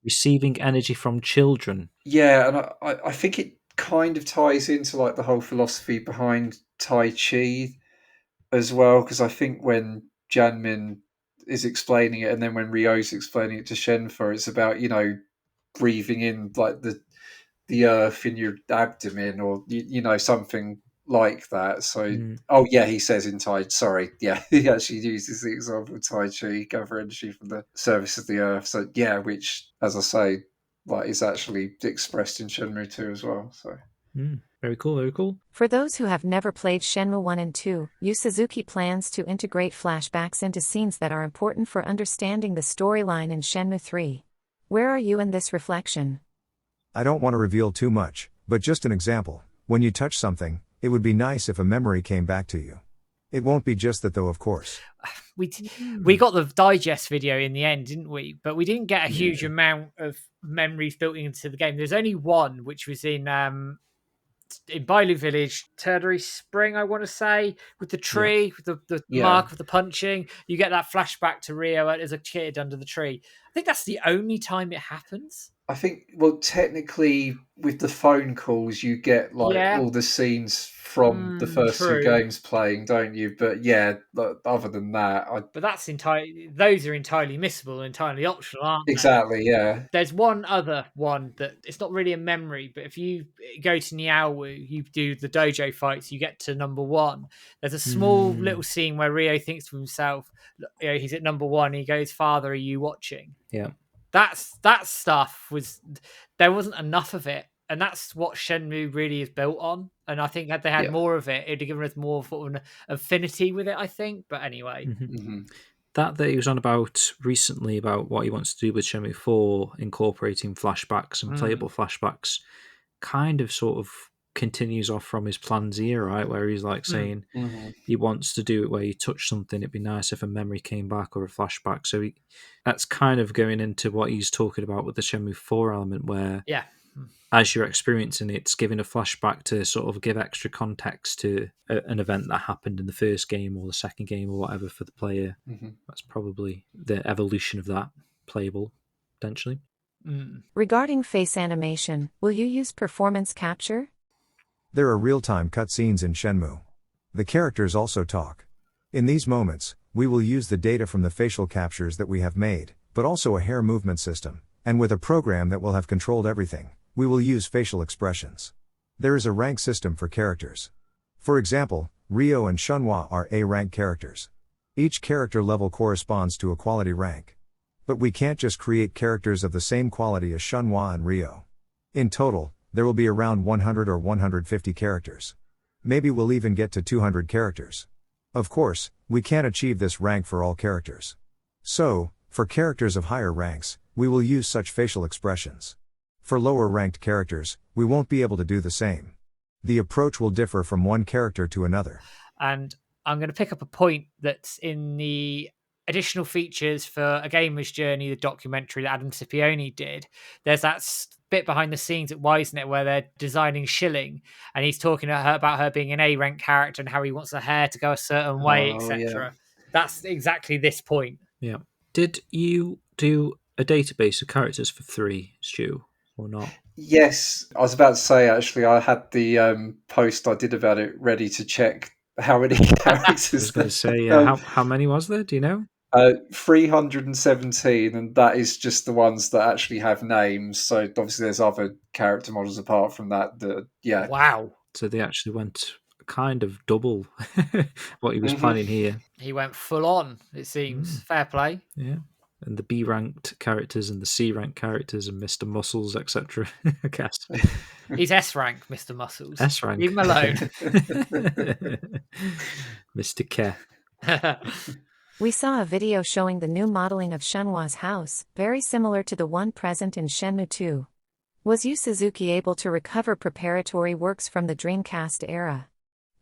receiving energy from children.
Yeah, and I think it kind of ties into like the whole philosophy behind Tai Chi as well, because I think when Janmin is explaining it, and then when Ryo's explaining it to Shenmue, it's about, you know, breathing in like the earth in your abdomen, or you know, something like that. So he says in Tai, he actually uses the example of Tai Chi, gather energy from the surface of the earth. So yeah, which, as I say, like is actually expressed in Shenmue 2 as well. So
very cool, very cool.
For those who have never played Shenmue 1 and 2, Yu Suzuki plans to integrate flashbacks into scenes that are important for understanding the storyline in Shenmue 3. Where are you in this reflection?
I don't want to reveal too much, but just an example. When you touch something, it would be nice if a memory came back to you. It won't be just that though, of course.
We got the digest video in the end, didn't we? But we didn't get a huge amount of memories built into the game. There's only one, which was in Bailu Village, Ternary Spring, I want to say, with the tree, with the mark of the punching. You get that flashback to Ryo as a kid under the tree. I think that's the only time it happens.
I think, well, technically, with the phone calls, you get like all the scenes from the first two games playing, don't you? But yeah, other than that,
but that's those are entirely missable, entirely optional, aren't they?
Exactly, yeah.
There's one other one that it's not really a memory, but if you go to Niaowu, you do the dojo fights, you get to number 1. There's a small little scene where Ryo thinks to himself, you know, he's at number 1. He goes, "Father, are you watching?"
Yeah.
That stuff there wasn't enough of it, and that's what Shenmue really is built on. And I think had they had more of it, it'd have given us more of an affinity with it, I think. But anyway,
That he was on about recently about what he wants to do with Shenmue 4, incorporating flashbacks and playable flashbacks, kind of sort of continues off from his plans here, right? Where he's like saying he wants to do it where you touch something, it'd be nice if a memory came back or a flashback. So that's kind of going into what he's talking about with the Shenmue 4 element, where as you're experiencing it, it's giving a flashback to sort of give extra context to an event that happened in the first game or the second game or whatever for the player. That's probably the evolution of that playable, potentially.
Regarding face animation, will you use performance capture?
There are real-time cutscenes in Shenmue. The characters also talk. In these moments, we will use the data from the facial captures that we have made, but also a hair movement system, and with a program that will have controlled everything, we will use facial expressions. There is a rank system for characters. For example, Ryo and Shenhua are A-rank characters. Each character level corresponds to a quality rank. But we can't just create characters of the same quality as Shenhua and Ryo. In total, there will be around 100 or 150 characters. Maybe we'll even get to 200 characters. Of course, we can't achieve this rank for all characters. So, for characters of higher ranks, we will use such facial expressions. For lower ranked characters, we won't be able to do the same. The approach will differ from one character to another.
And I'm going to pick up a point that's in the additional features for A Gamer's Journey, the documentary that Adam Scipione did. There's that bit behind the scenes at Wisenet where they're designing Shilling, and he's talking to her about her being an A-rank character and how he wants her hair to go a certain way, etc. That's exactly this point.
Yeah. Did you do a database of characters for 3, Stu, or not?
Yes, I was about to say, actually, I had the post I did about it ready to check how many characters.
I was going to say, how many was there? Do you know?
317, and that is just the ones that actually have names. So obviously there's other character models apart from that.
Wow.
So they actually went kind of double what he was planning here.
He went full on, it seems. Fair play.
Yeah. And the B-ranked characters and the C-ranked characters and Mr. Muscles, etc. I guess.
He's S-rank, Mr. Muscles.
S-rank.
Leave him alone.
Mr. K.
We saw a video showing the new modeling of Shenhua's house, very similar to the one present in Shenmue 2. Was Yu Suzuki able to recover preparatory works from the Dreamcast era?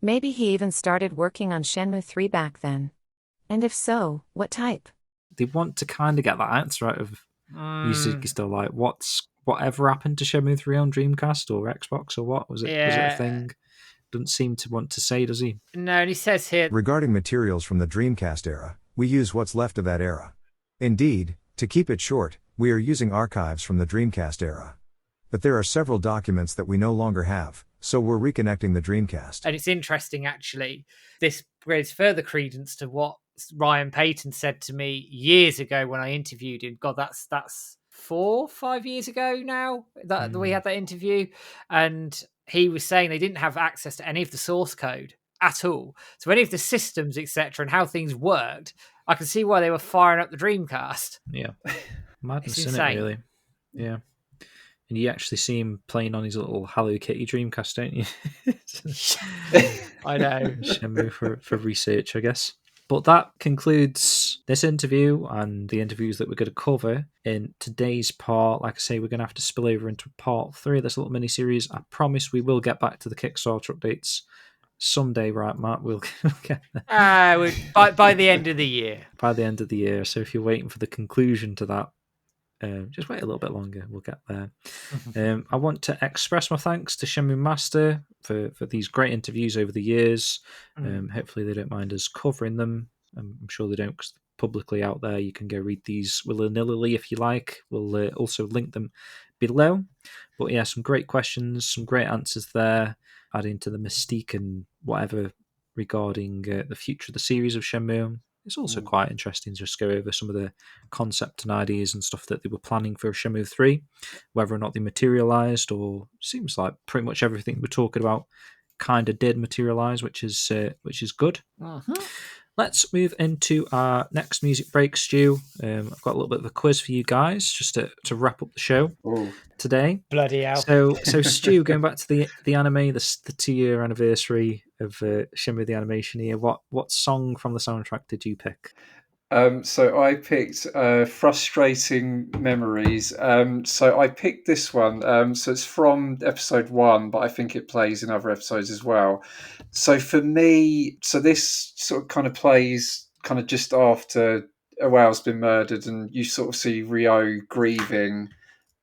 Maybe he even started working on Shenmue 3 back then. And if so, what type?
They want to kind of get that answer out of Yu Suzuki still, like, whatever happened to Shenmue 3 on Dreamcast or Xbox or what? Was it a thing? Doesn't seem to want to say, does he?
No, and he says here...
Regarding materials from the Dreamcast era, we use what's left of that era. Indeed, to keep it short, we are using archives from the Dreamcast era. But there are several documents that we no longer have, so we're reconnecting the Dreamcast.
And it's interesting, actually. This gives further credence to what Ryan Payton said to me years ago when I interviewed him. God, that's 4-5 years ago now that we had that interview. And he was saying they didn't have access to any of the source code at all. So any of the systems, etc., and how things worked, I can see why they were firing up the Dreamcast.
Yeah. Madness,
It's
isn't it,
insane.
really? Yeah. And you actually see him playing on his little Hello Kitty Dreamcast, don't you?
I know.
Shenmue for research, I guess. But that concludes this interview and the interviews that we're going to cover in today's part. Like I say, we're going to have to spill over into part 3 of this little mini-series. I promise we will get back to the Kickstarter updates someday, right, Matt? We'll get there.
By the end of the year.
By the end of the year. So if you're waiting for the conclusion to that, just wait a little bit longer. We'll get there. I want to express my thanks to Shenmue Master for these great interviews over the years. Hopefully they don't mind us covering them. I'm sure they don't, because they're publicly out there. You can go read these willy-nilly if you like. We'll also link them below. But yeah, some great questions, some great answers there, adding to the mystique and whatever regarding the future of the series of Shenmue. It's also quite interesting to just go over some of the concept and ideas and stuff that they were planning for Shenmue 3, whether or not they materialised, or seems like pretty much everything we're talking about kind of did materialise, which is good. Let's move into our next music break, Stu. I've got a little bit of a quiz for you guys, just to wrap up the show today.
Bloody hell.
So Stu, going back to the anime, the 2-year anniversary of Shenmue the Animation here, what song from the soundtrack did you pick?
So I picked frustrating memories. So I picked this one. So it's from episode 1, but I think it plays in other episodes as well. So for me, so this sort of kind of plays kind of just after a whale's been murdered, and you sort of see Ryo grieving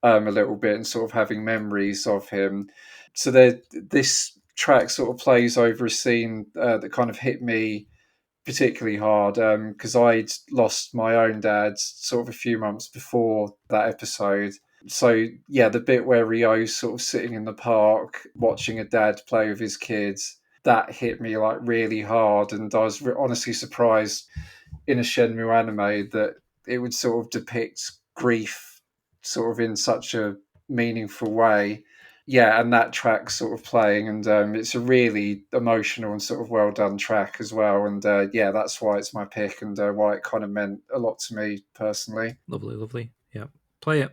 a little bit and sort of having memories of him. So this track sort of plays over a scene that kind of hit me particularly hard because I'd lost my own dad sort of a few months before that episode. So yeah, the bit where Ryo's sort of sitting in the park watching a dad play with his kids, that hit me like really hard, and I was honestly surprised in a Shenmue anime that it would sort of depict grief sort of in such a meaningful way. Yeah, and that track sort of playing, and it's a really emotional and sort of well done track as well. And yeah, that's why it's my pick, and why it kind of meant a lot to me personally.
Lovely, lovely. Yeah, play it.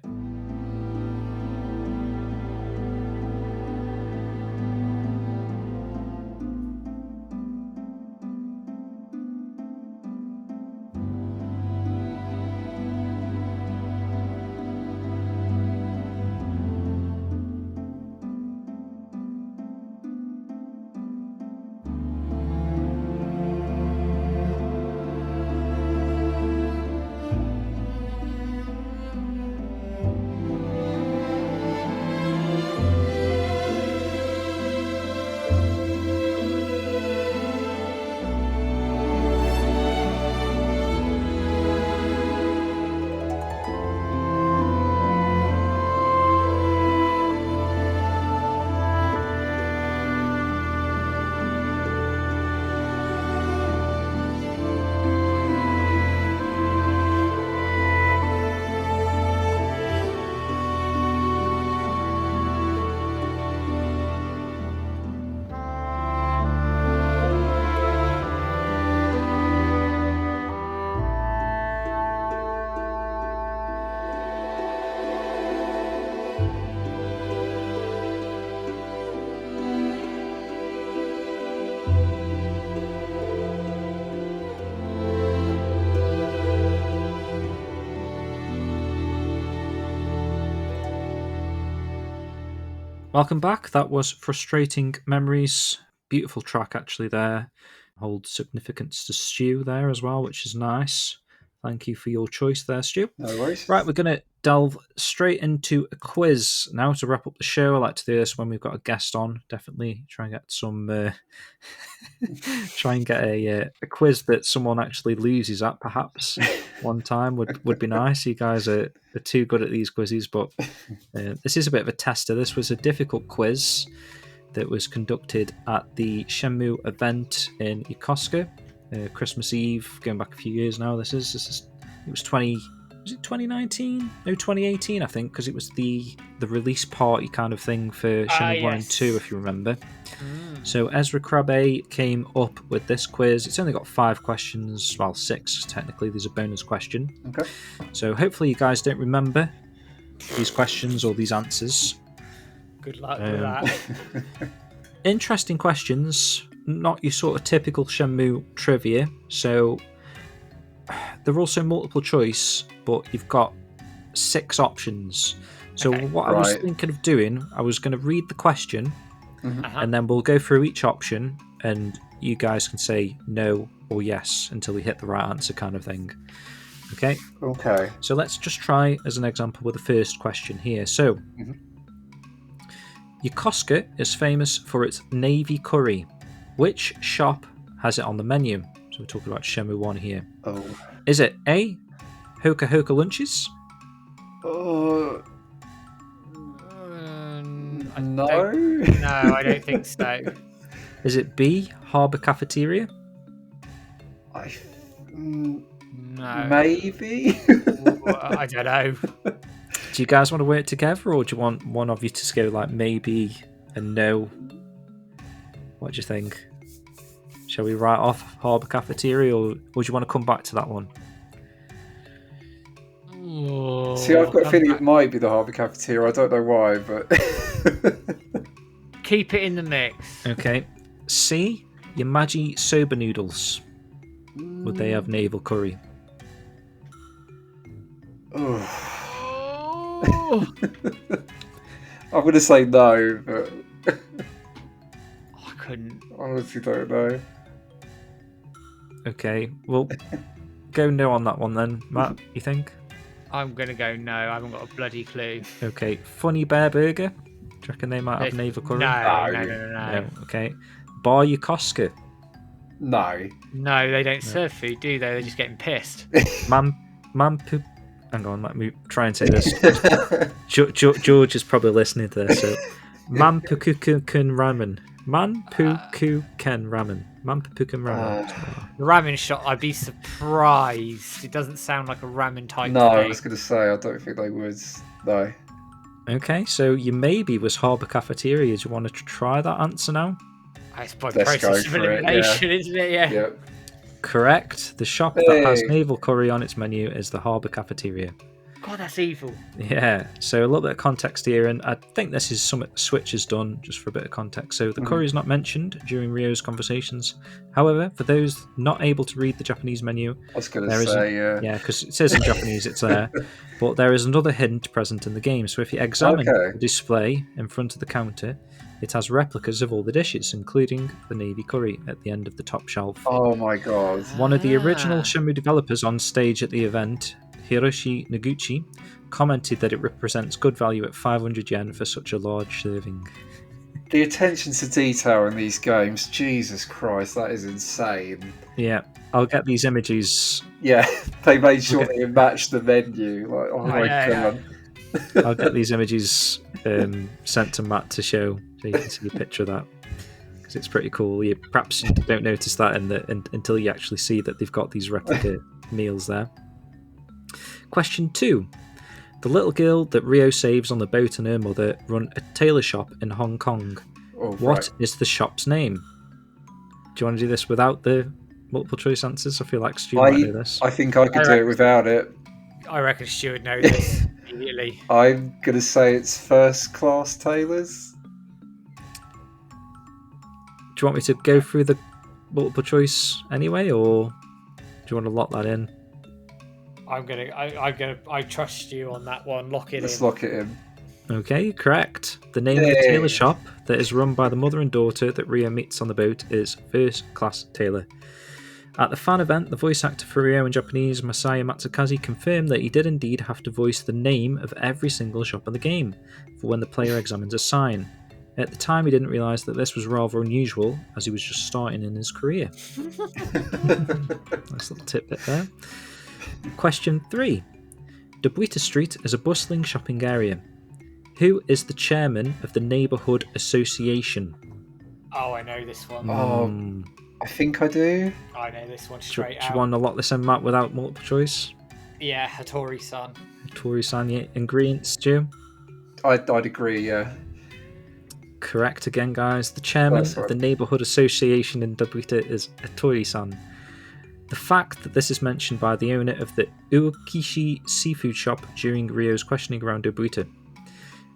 Welcome back. That was Frustrating Memories. Beautiful track, actually, there. Holds significance to Stu there as well, which is nice. Thank you for your choice there, Stu.
No worries.
Right, we're going to delve straight into a quiz now to wrap up the show. I like to do this when we've got a guest on. Definitely try and get some... try and get a quiz that someone actually loses at, perhaps. One time would be nice. You guys are too good at these quizzes, but this is a bit of a tester. This was a difficult quiz that was conducted at the Shenmue event in Yokosuka, Christmas Eve, going back a few years now. It was 2019? No, 2018, I think, because it was the release party kind of thing for Shenmue 1 and 2, if you remember. So Ezra Krabbe came up with this quiz. It's only got 5 questions, well, 6 technically. There's a bonus question.
Okay.
So hopefully you guys don't remember these questions or these answers.
Good luck with that.
Interesting questions, not your sort of typical Shenmue trivia. So they're also multiple choice, but you've got 6 options. So what I was thinking of doing, I was going to read the question, and then we'll go through each option, and you guys can say no or yes until we hit the right answer, kind of thing. Okay?
Okay.
So let's just try as an example with the first question here. So, Yokosuka is famous for its navy curry. Which shop has it on the menu? So we're talking about Shenmue 1 here.
Oh.
Is it A, Hoka Hoka Lunches?
No.
No, I don't think so.
Is it B, Harbour Cafeteria?
No.
Maybe.
I don't know.
Do you guys want to work together, or do you want one of you to go like maybe and no? What do you think? Shall we write off Harbour Cafeteria, or would you want to come back to that one?
See, I've got a feeling it might be the Harbour Cafeteria. I don't know why, but...
Keep it in the mix.
Okay. C, Yamaji Soba Noodles. Would they have naval curry?
Oh,
I'm going to say no, but
I couldn't.
I honestly don't know.
Okay, well, go no on that one then, Matt. You think?
I'm gonna go no. I haven't got a bloody clue.
Okay, Funny Bear Burger. Do you reckon they might have navel curry?
No.
Okay, Bar Yokosuka.
No.
No, they don't serve food, do they? They're just getting pissed.
Mampu. Hang on, let me try and say this. George is probably listening to this. So, Manpukuken Ramen. Manpukuken Ramen. Manpukuken Ramen.
The ramen shop, I'd be surprised. It doesn't sound like a ramen type
No,
thing.
I was going to say, I don't think they would. No.
Okay, so your maybe was Harbour Cafeteria. Do you want to try that answer now?
It's by
Let's
process
go
of
for it,
elimination, isn't it? Yeah.
Yep.
Correct. The shop that has navel curry on its menu is the Harbour Cafeteria.
God, that's evil.
Yeah, so a little bit of context here, and I think this is something Switch has done, just for a bit of context. So the curry is not mentioned during Ryo's conversations. However, for those not able to read the Japanese menu,
I was going to say,
yeah, because it says in Japanese it's there, but there is another hint present in the game. So if you examine the display in front of the counter, it has replicas of all the dishes, including the navy curry at the end of the top shelf.
Oh my god.
One of the original Shenmue developers on stage at the event, Hiroshi Noguchi, commented that it represents good value at 500 yen for such a large serving.
The attention to detail in these games, Jesus Christ, that is insane.
Yeah, I'll get these images.
Yeah, they made sure they matched the menu. Like, oh my god.
I'll get these images sent to Matt to show, so you can see a picture of that. Because it's pretty cool. You perhaps don't notice that until you actually see that they've got these replica meals there. Question 2. The little girl that Ryo saves on the boat and her mother run a tailor shop in Hong Kong. What is the shop's name? Do you want to do this without the multiple choice answers? I feel like Stu might know this.
I think I could do it without it.
I reckon Stu would know this immediately.
I'm going to say it's First Class Tailors.
Do you want me to go through the multiple choice anyway, or do you want to lock that in?
I trust you on that one. Lock it in.
Let's lock it in.
Okay, correct. The name of the tailor shop that is run by the mother and daughter that Ryo meets on the boat is First Class Tailor. At the fan event, the voice actor for Ryo in Japanese, Masaya Matsukaze, confirmed that he did indeed have to voice the name of every single shop in the game for when the player examines a sign. At the time, he didn't realise that this was rather unusual, as he was just starting in his career. Nice little tidbit there. Question 3. DOBUITA Street is a bustling shopping area. Who is the chairman of the Neighbourhood Association?
Oh, I know this one.
Oh, I think I do.
I know this one straight out.
Do you want to lock this in, Matt, without multiple choice?
Yeah, Hattori-san.
Hattori-san, yeah. Ingredients, Stu?
I'd agree, yeah.
Correct again, guys. The chairman of the Neighbourhood Association in DOBUITA is Hattori-san. The fact that this is mentioned by the owner of the Uokishi seafood shop during Ryo's questioning around DOBUITA.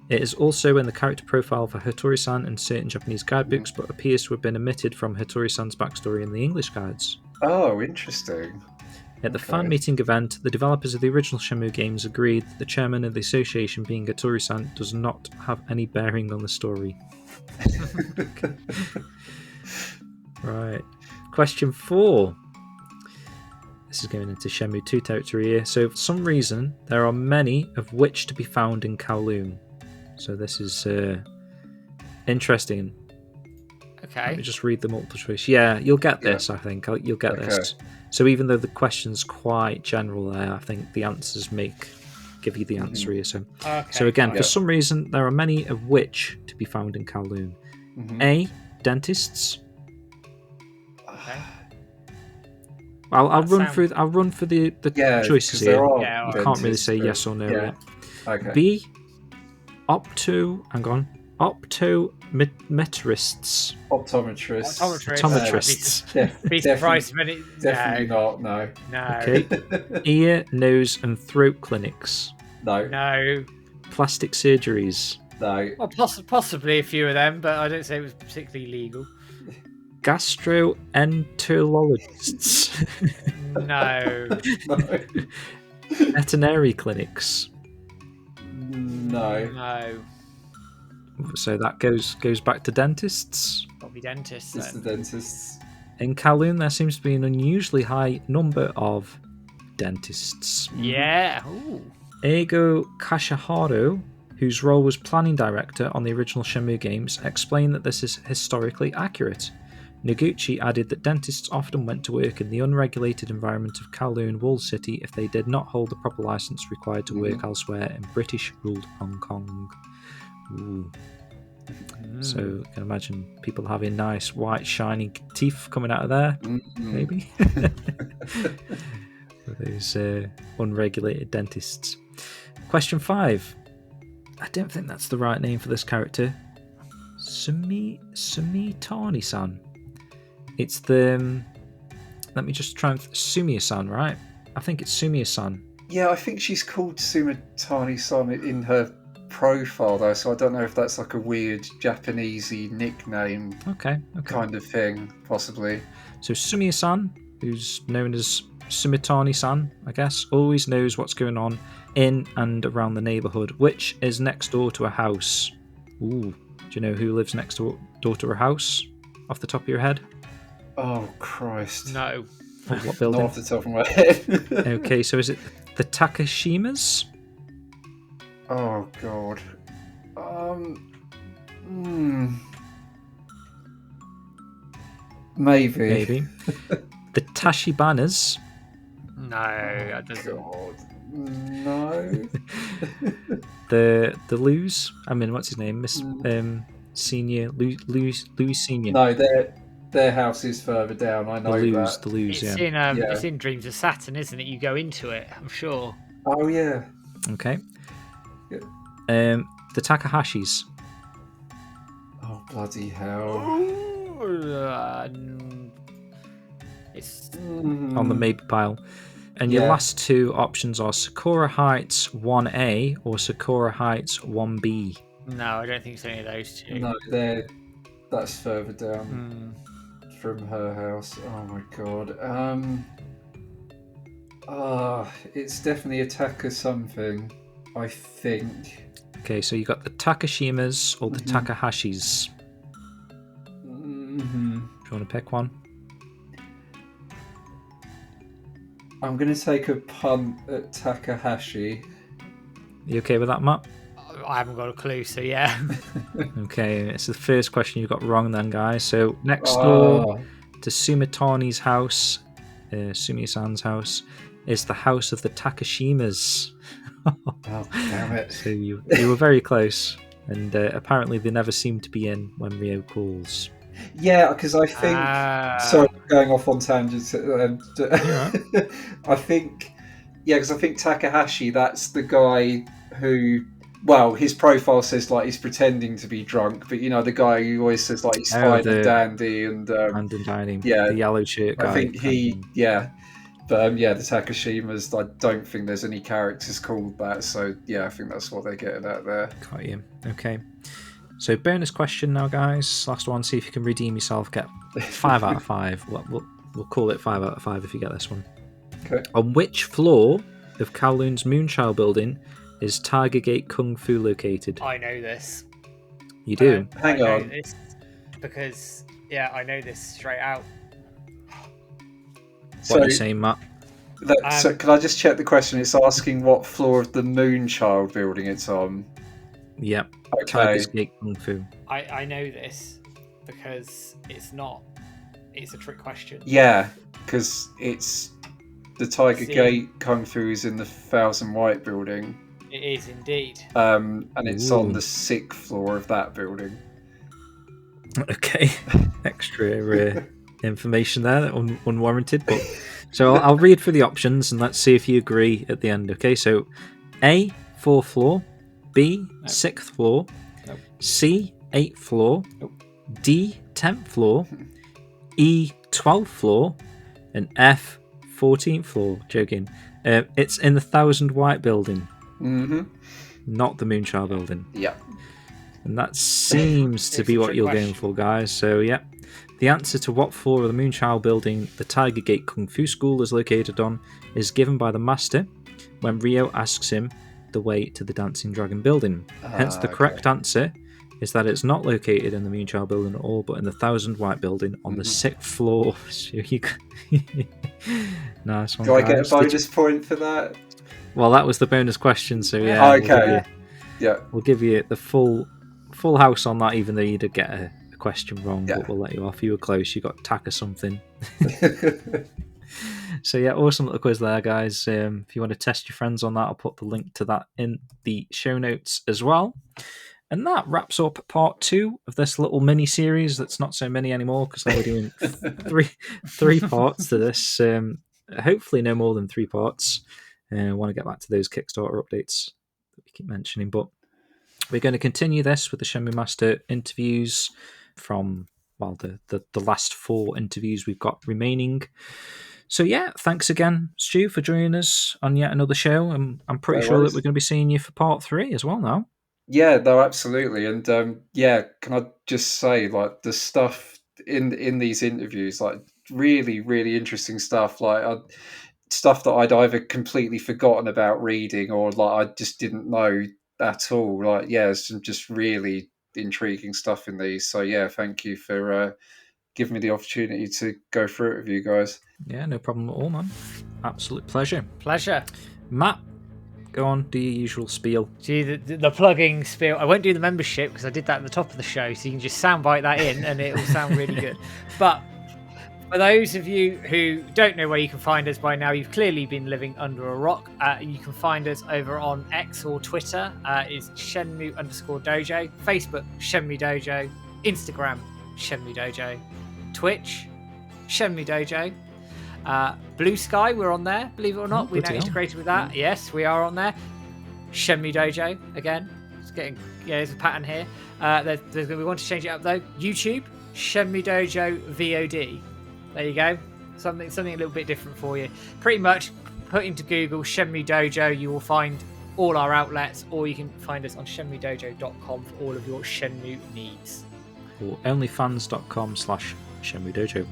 It is also in the character profile for Hattori-san in certain Japanese guidebooks, but appears to have been omitted from Hattori-san's backstory in the English guides.
Oh, interesting.
At the fan meeting event, the developers of the original Shenmue games agreed that the chairman of the association being Hattori-san does not have any bearing on the story. Right. Question 4. This is going into Shenmue 2 territory here. So, for some reason, there are many of which to be found in Kowloon. So, this is interesting.
Okay.
Let me just read the multiple choice. Yeah, you'll get this, I think. You'll get this. So, even though the question's quite general there, I think the answers give you the answer here. So, again, for some reason, there are many of which to be found in Kowloon. A. Dentists.
Okay.
I'll run through the choices here. You can't really say yes or no yet.
Okay.
B. Optometrists.
Be surprised when it.
Definitely not. No.
Okay. Ear, nose, and throat clinics.
No.
Plastic surgeries.
No.
Well, possibly a few of them, but I don't say it was particularly legal.
Gastroenterologists.
No.
Veterinary clinics.
No.
No.
So that goes back to dentists.
Probably dentists
It's the
then.
dentists.
In Kowloon, there seems to be an unusually high number of dentists.
Yeah. Ooh.
Eigo Kashiharu, whose role was planning director on the original Shenmue games, explained that this is historically accurate. Noguchi added that dentists often went to work in the unregulated environment of Kowloon Walled City if they did not hold the proper license required to work elsewhere in British-ruled Hong Kong. Ooh. So you can imagine people having nice white shiny teeth coming out of there, maybe. Those unregulated dentists. Question 5. I don't think that's the right name for this character. Sumitani-san. It's the... let me just try and... Sumiya-san, right? I think it's Sumiya-san.
Yeah, I think she's called Sumitani-san in her profile, though, so I don't know if that's like a weird Japanesey nickname
Okay.
kind of thing, possibly.
So Sumiya-san, who's known as Sumitani-san, I guess, always knows what's going on in and around the neighbourhood, which is next door to a house. Ooh, do you know who lives next door to a house? Off the top of your head?
Oh, Christ.
No.
What
Not
building?
off the top of my head.
Okay, so is it the Takashimas?
Oh, God. Maybe.
The Tashibanas?
No, that doesn't.
God. No.
The Luz? I mean, what's his name? Miss Senior Louis Senior.
No, their house is further down. I know that.
The Luz,
It's
yeah.
in it's in Dreams of Saturn, isn't it? You go into it, I'm sure.
Oh, yeah.
Okay.
Yeah.
The Takahashis.
Oh, bloody hell.
It's
On the maybe pile. And your last two options are Sakura Heights 1A or Sakura Heights 1B.
no, I don't think it's any of those two.
No, that's further down from her house. Oh my god. It's definitely Attacker something, I think.
Okay, so you got the Takashimas or the Takahashis. Do you want to pick one?
I'm going to take a punt at Takahashi.
You okay with that, Matt?
I haven't got a clue, so yeah.
Okay, it's the first question you got wrong then, guys. So next door to Sumitani's house, Sumiya-san's house, is the house of the Takashimas.
Oh, damn it.
So you were very close, and apparently they never seem to be in when Ryo calls.
Yeah, because I think... sorry, going off on tangents. I think... Yeah, because I think Takahashi, that's the guy who... Well, his profile says like he's pretending to be drunk, but you know, the guy who always says like he's fine and dandy and...
the yellow shirt guy.
I think he... Yeah. But the Takashimas, I don't think there's any characters called that, so yeah, I think that's what they're getting at there.
Got you. Okay. So bonus question now, guys. Last one. See if you can redeem yourself. Get 5 out of 5. We'll call it 5 out of 5 if you get this one.
Okay.
On which floor of Kowloon's Moonchild building is Tiger Gate Kung Fu located?
I know this.
You do?
Hang
I know
on.
this because, I know this straight out.
What are you saying, Matt?
So can I just check the question? It's asking what floor of the Moonchild building it's on.
Yep.
Okay.
Tiger's Gate Kung Fu.
I know this because it's a trick question.
Yeah, because it's the Tiger
See?
Gate Kung Fu is in the Thousand White building.
It is indeed.
And it's on the 6th floor of that building.
Okay. Extra information there, unwarranted. But so I'll read through the options and let's see if you agree at the end. Okay, so A, 4th floor. B, 6th floor.
Nope.
C, 8th floor.
Nope.
D, 10th floor. E, 12th floor. And F, 14th floor. Joking. It's in the Thousand White building.
Mm-hmm.
Not the Moonchild building.
Yeah.
And that seems to
It's
be
a
what
trick
you're
question.
going for, guys. So, yeah. The answer to what floor of the Moonchild building the Tiger Gate Kung Fu School is located on is given by the master, when Ryo asks him the way to the Dancing Dragon building. Hence, the correct answer is that it's not located in the Moonchild building at all, but in the Thousand White building on the 6th floor. Nice one.
Do I get a
guys.
bonus point for that?
Well, that was the bonus question, so yeah.
Okay.
We'll give you the full house on that, even though you did get a question wrong, but we'll let you off. You were close. You got tack or something. So yeah, awesome little quiz there, guys. If you want to test your friends on that, I'll put the link to that in the show notes as well. And that wraps up part 2 of this little mini series. That's not so mini anymore because now we're doing three parts to this. Hopefully, no more than 3 parts. I want to get back to those Kickstarter updates that we keep mentioning, but we're going to continue this with the Shenmue Master interviews from the last 4 interviews we've got remaining. So yeah, thanks again, Stu, for joining us on yet another show. And I'm pretty sure that we're going to be seeing you for part 3 as well now.
Yeah, no, absolutely. And can I just say, like, the stuff in these interviews, like, really, really interesting stuff. Like, stuff that I'd either completely forgotten about reading or like I just didn't know at all. Like, some just really intriguing stuff in these. So yeah, thank you for giving me the opportunity to go through it with you guys.
Yeah, no problem at all, man. Absolute pleasure. Matt, go on, do your usual spiel.
Gee, the plugging spiel. I won't do the membership because I did that at the top of the show, so you can just soundbite that in and it will sound really good. But for those of you who don't know where you can find us by now, you've clearly been living under a rock. You can find us over on X or Twitter. Is Shenmue_Dojo. Facebook, Shenmue Dojo. Instagram, Shenmue Dojo. Twitch, Shenmue Dojo. Blue Sky, we're on there, believe it or not. We're now integrated with that. Yes, we are on there. Shenmue Dojo, again. It's getting, there's a pattern here. We want to change it up though. YouTube, Shenmue Dojo VOD. There you go. Something a little bit different for you. Pretty much, put into Google Shenmue Dojo, you will find all our outlets, or you can find us on shenmuedojo.com for all of your Shenmue needs.
Or onlyfans.com/Shenmue Dojo.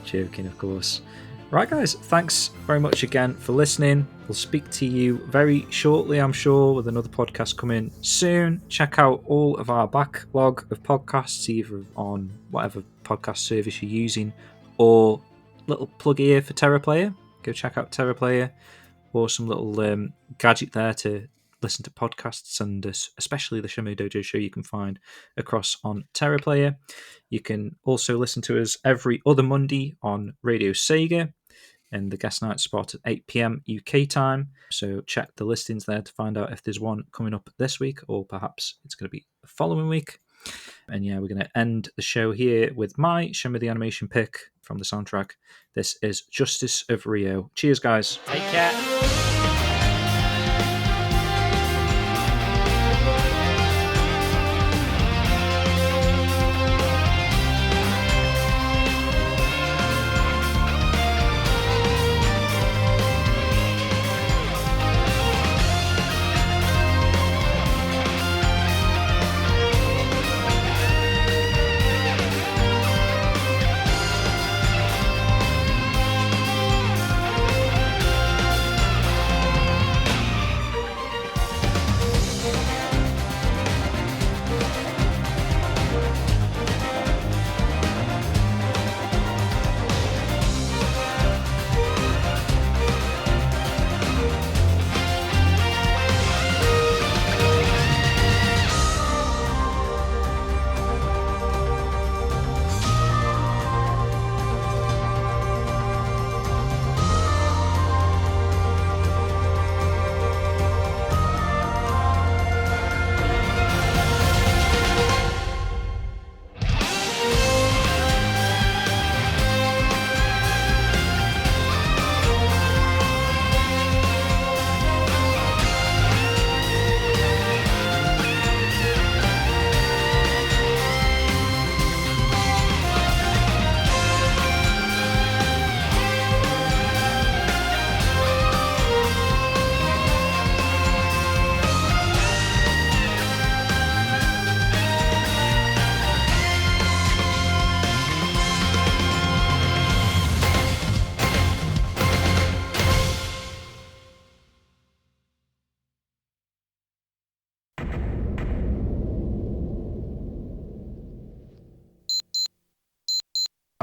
Joking, of course. Right, guys, thanks very much again for listening. We'll speak to you very shortly, I'm sure, with another podcast coming soon. Check out all of our backlog of podcasts, either on whatever podcast service you're using, or little plug here for TerraPlayer. Go check out TerraPlayer. Awesome little gadget there to listen to podcasts, and especially the Shenmue Dojo show you can find across on TerraPlayer. You can also listen to us every other Monday on Radio Sega, and the guest night spot at 8 PM UK time. So check the listings there to find out if there's one coming up this week, or perhaps it's going to be the following week. And yeah, we're going to end the show here with my Shenmue the Animation pick from the soundtrack. This is Justice of Ryo. Cheers, guys.
Take care.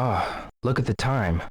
Ah, look at the time.